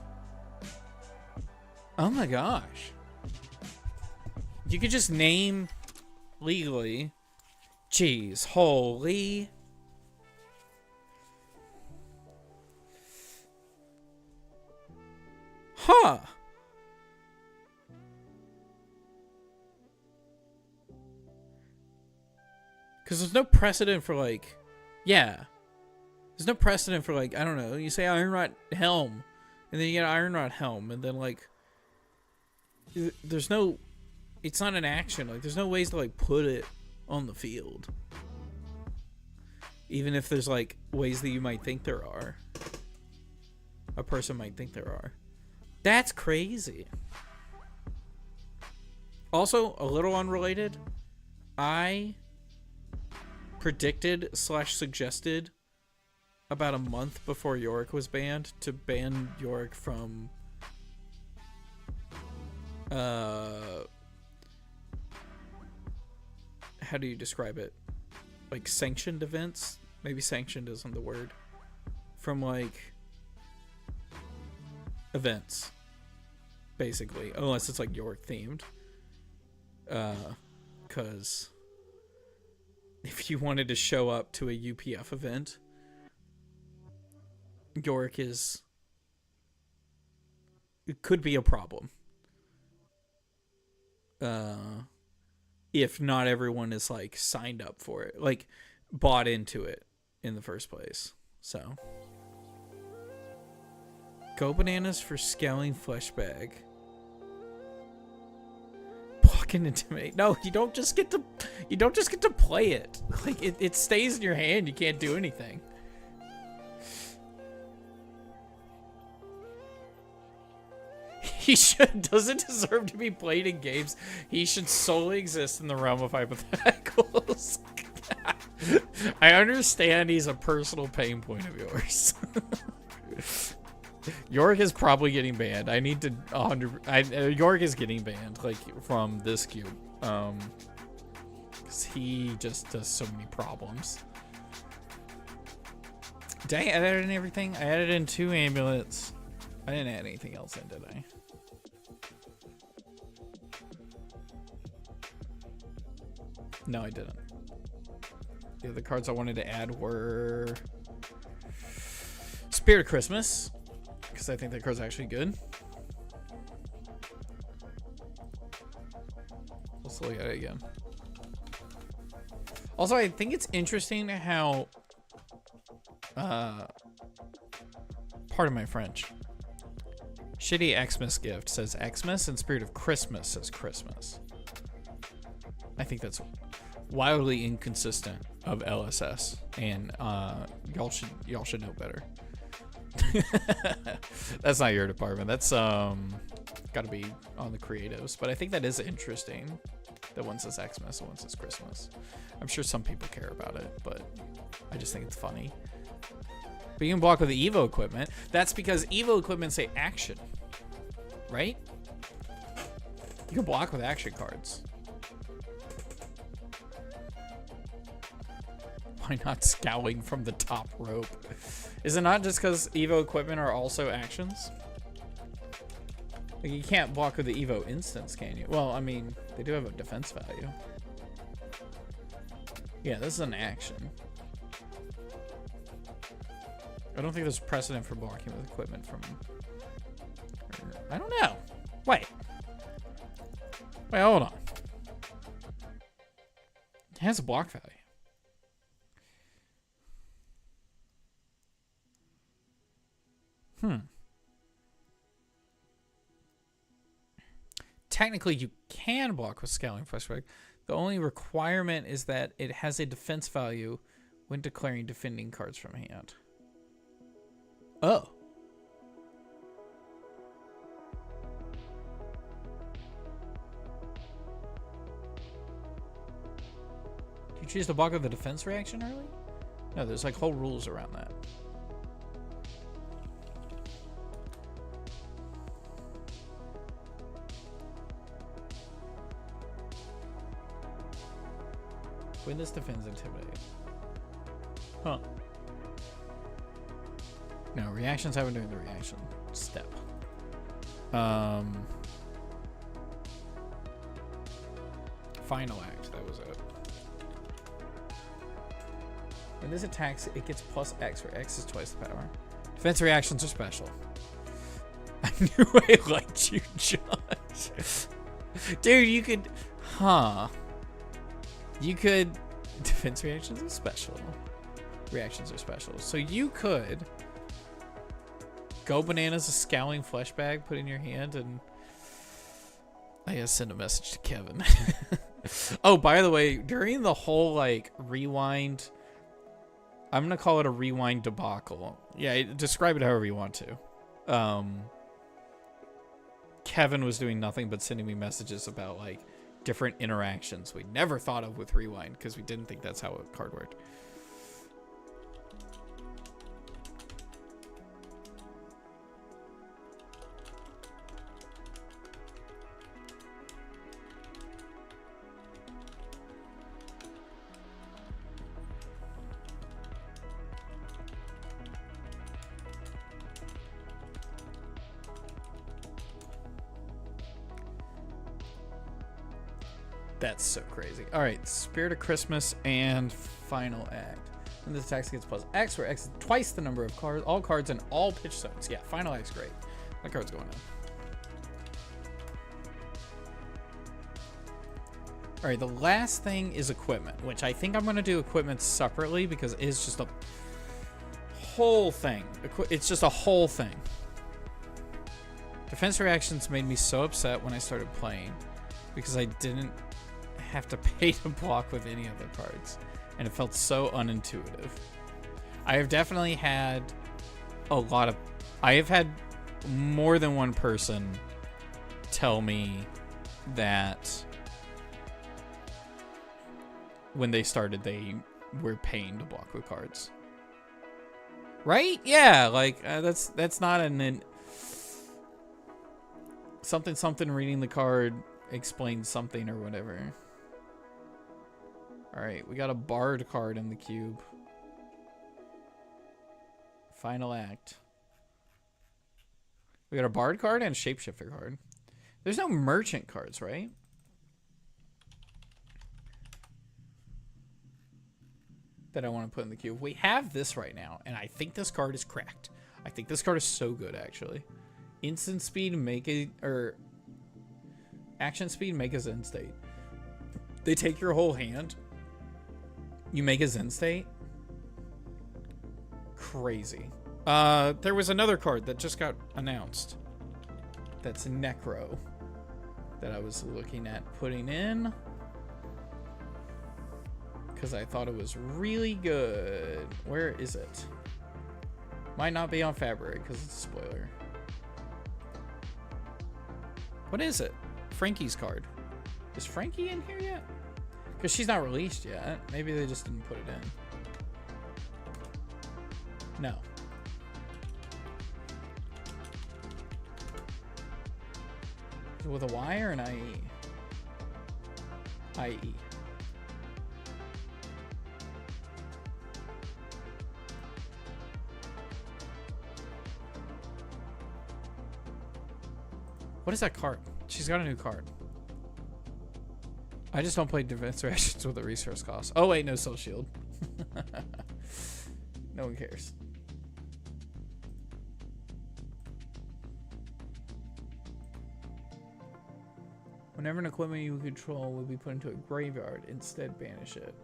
Oh my gosh. You could just name legally. Jeez, holy. Huh. Because there's no precedent for, like, yeah. There's no precedent for, like, I don't know. You say Iron Rod Helm, and then you get Iron Rod Helm, and then, like, there's no, it's not an action. Like, there's no ways to, like, put it on the field. Even if there's, like, ways that you might think there are. A person might think there are. That's crazy. Also, a little unrelated, I predicted / suggested about a month before Yorick was banned to ban Yorick from how do you describe it? Like sanctioned events? Maybe sanctioned isn't the word. From like events, basically, unless it's like Yorick themed. Because if you wanted to show up to a UPF event, Yorick is, it could be a problem. If not everyone is like signed up for it, like bought into it in the first place. So Go Bananas for Scaling Flesh Bag. Block and Intimidate. No, you don't just get to play it. Like it stays in your hand, you can't do anything. He doesn't deserve to be played in games. He should solely exist in the realm of hypotheticals. I understand he's a personal pain point of yours. Yorick is probably getting banned. I need to 100. Yorick is getting banned, like from this cube, because he just does so many problems. Dang, I added in everything. I added in 2 amulets. I didn't add anything else in, did I? No, I didn't. The other cards I wanted to add were Spirit of Christmas, because I think that card's actually good. Let's look at it again. Also, I think it's interesting how, pardon my French, Shitty Xmas Gift says Xmas and Spirit of Christmas says Christmas. I think that's wildly inconsistent of LSS, and y'all should know better. That's not your department. That's got to be on the creatives, but I think that is interesting that one says Xmas and one says Christmas. I'm sure some people care about it, but I just think it's funny. But you can block with the Evo equipment. That's because Evo equipment say action, right? You can block with action cards. Why not Scowling from the top rope? Is it not just because Evo equipment are also actions? Like, you can't block with the Evo instants, can you? Well, I mean, they do have a defense value. Yeah, this is an action. I don't think there's precedent for blocking with equipment from... I don't know. Wait, hold on. It has a block value. Technically, you can block with Scaling Fleshbag. The only requirement is that it has a defense value when declaring defending cards from hand. Oh. Do you choose to block with the defense reaction early? No, there's like whole rules around that. Witness defends intimidate. Huh. No, reactions haven't doing the reaction step. Final act, that was it. When this attacks, it gets plus X, where X is twice the power. Defense reactions are special. I knew I liked you, Josh. Dude, you could... Huh. You could... Defense reactions are special. Reactions are special. So you could... Go bananas, a scowling flesh bag, put in your hand, and... I gotta send a message to Kevin. Oh, by the way, during the whole, like, rewind... I'm gonna call it a rewind debacle. Yeah, describe it however you want to. Kevin was doing nothing but sending me messages about, like, different interactions we never thought of with rewind because we didn't think that's how a card worked. That's so crazy. All right, Spirit of Christmas and Final Act. And this attack gets plus X, where X is twice the number of cards, all cards in all pitch zones. Yeah, Final Act's great. That card's going in. All right, the last thing is equipment, which I think I'm going to do equipment separately because it is just a whole thing. It's just a whole thing. Defense reactions made me so upset when I started playing because I didn't have to pay to block with any other cards, and it felt so unintuitive. I have definitely had I have had more than one person tell me that when they started they were paying to block with cards, right? Yeah, like that's not an something reading the card explains something or whatever. All right, we got a Bard card in the cube. Final Act. We got a Bard card and a Shapeshifter card. There's no Merchant cards, right? That I want to put in the cube. We have this right now, and I think this card is cracked. I think this card is so good, actually. Instant speed, action speed, make a Zen state. They take your whole hand. You make a Zen state. Crazy. There was another card that just got announced. That's Necro. That I was looking at putting in. Because I thought it was really good. Where is it? Might not be on Fabric because it's a spoiler. What is it? Frankie's card. Is Frankie in here yet? Because she's not released yet. Maybe they just didn't put it in. No. Is it with a Y or an IE? IE. What is that card? She's got a new card. I just don't play defense reactions with a resource cost. Oh wait, no soul shield. No one cares. Whenever an equipment you control will be put into a graveyard, instead banish it.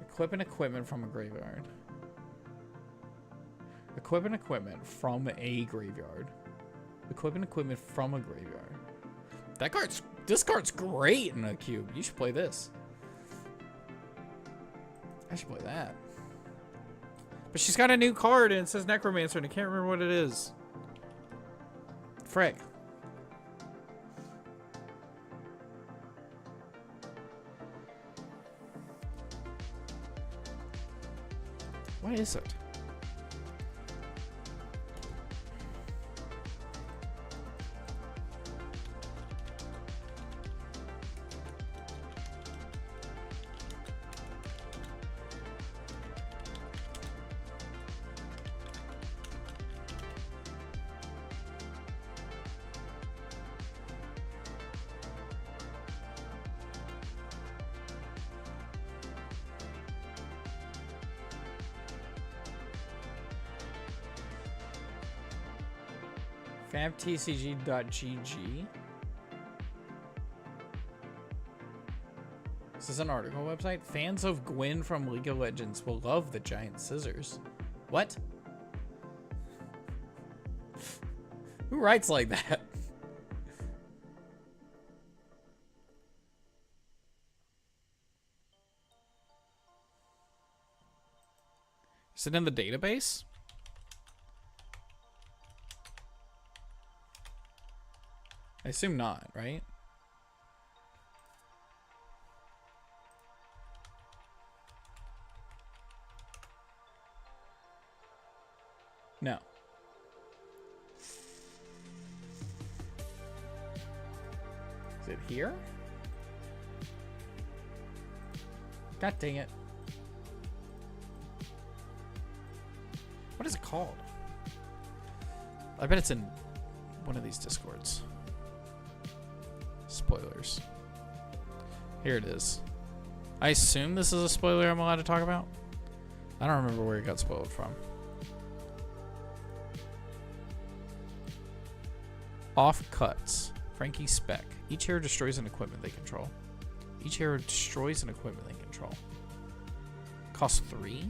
Equip an equipment from a graveyard. Equip an equipment from a graveyard. Equip an equipment from a graveyard. This card's great in a cube. You should play this. I should play that. But she's got a new card and it says Necromancer and I can't remember what it is. Frick. What is it? Can I have tcg.gg? Is this an article website? Fans of Gwen from League of Legends will love the giant scissors. What? Who writes like that? Is it in the database? I assume not, right? No. Is it here? God dang it. What is it called? I bet it's in one of these Discords. Spoilers. Here it is. I assume this is a spoiler I'm allowed to talk about. I don't remember where it got spoiled from. Off cuts. Frankie Spec. Each hero destroys an equipment they control. Each hero destroys an equipment they control. Cost 3?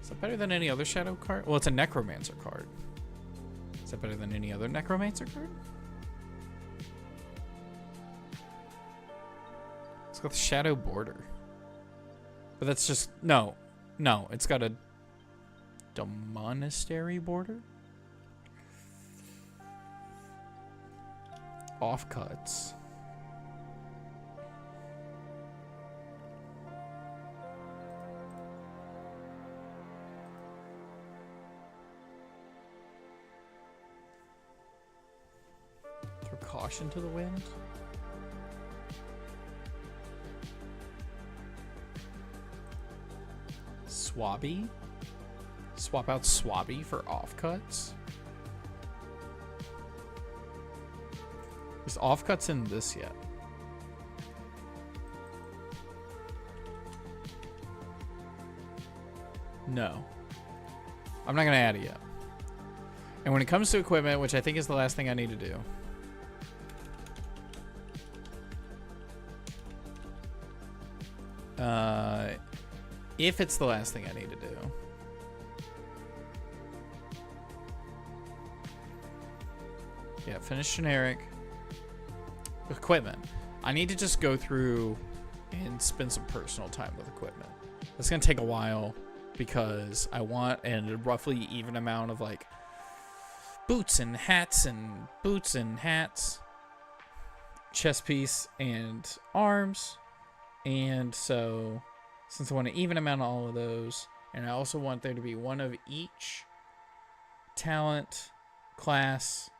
Is that better than any other shadow card? Well, it's a necromancer card. Is that better than any other necromancer card? It's got the shadow border. But that's just... No. No, it's got a... monastery border? Offcuts. Throw caution to the wind. Swabby. Swap out Swabby for offcuts. Is offcuts in this yet? No. I'm not going to add it yet. And when it comes to equipment, which I think is the last thing I need to do. If it's the last thing I need to do. Yeah, finish generic. Equipment. I need to just go through and spend some personal time with equipment. It's going to take a while because I want a roughly even amount of like boots and hats and boots and hats, chest piece and arms. And so since I want an even amount of all of those, and I also want there to be one of each talent, class,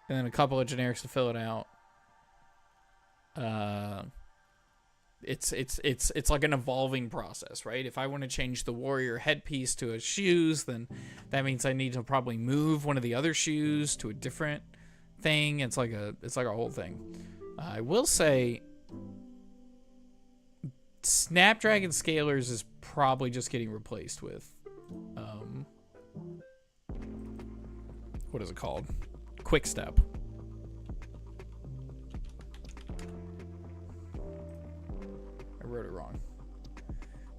and then a couple of generics to fill it out. It's like an evolving process, right? If I want to change the warrior headpiece to a shoes, then that means I need to probably move one of the other shoes to a different thing. It's like a whole thing. I will say Snapdragon Scalers is probably just getting replaced with what is it called? Quick Step. I wrote it wrong.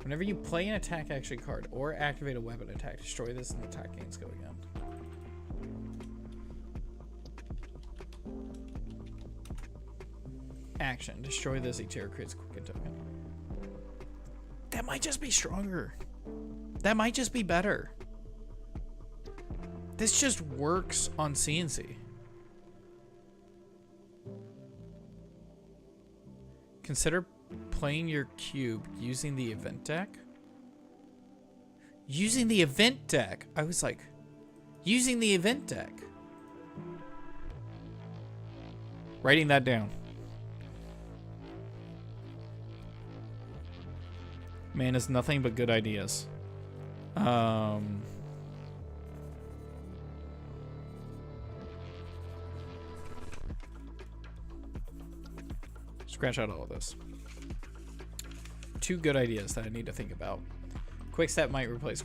Whenever you play an attack action card or activate a weapon attack, destroy this and the attack gains go again. Action. Destroy this. Each hero creates a quick token. That might just be stronger. That might just be better. This just works on CNC. Consider playing your cube using the event deck. Using the event deck. I was like, using the event deck. Writing that down. Man is nothing but good ideas. Scratch out all of this. 2 good ideas that I need to think about. Quick Step might replace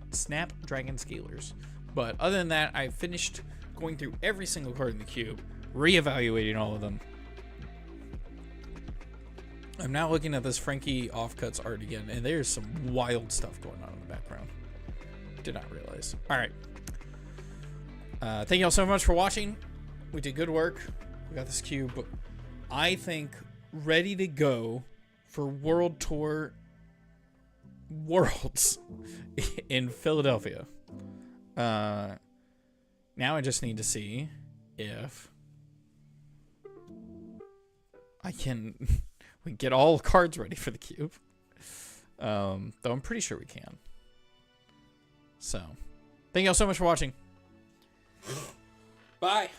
Snapdragon Scalers, But other than that, I finished going through every single card in the cube, reevaluating all of them. I'm now looking at this Frankie Offcuts art again, and there's some wild stuff going on in the background. Did not realize. All right. Thank you all so much for watching. We did good work. We got this cube, I think, ready to go for World Tour Worlds in Philadelphia. Now I just need to see if I can we get all cards ready for the cube. Though I'm pretty sure we can. So, thank you all so much for watching. Bye.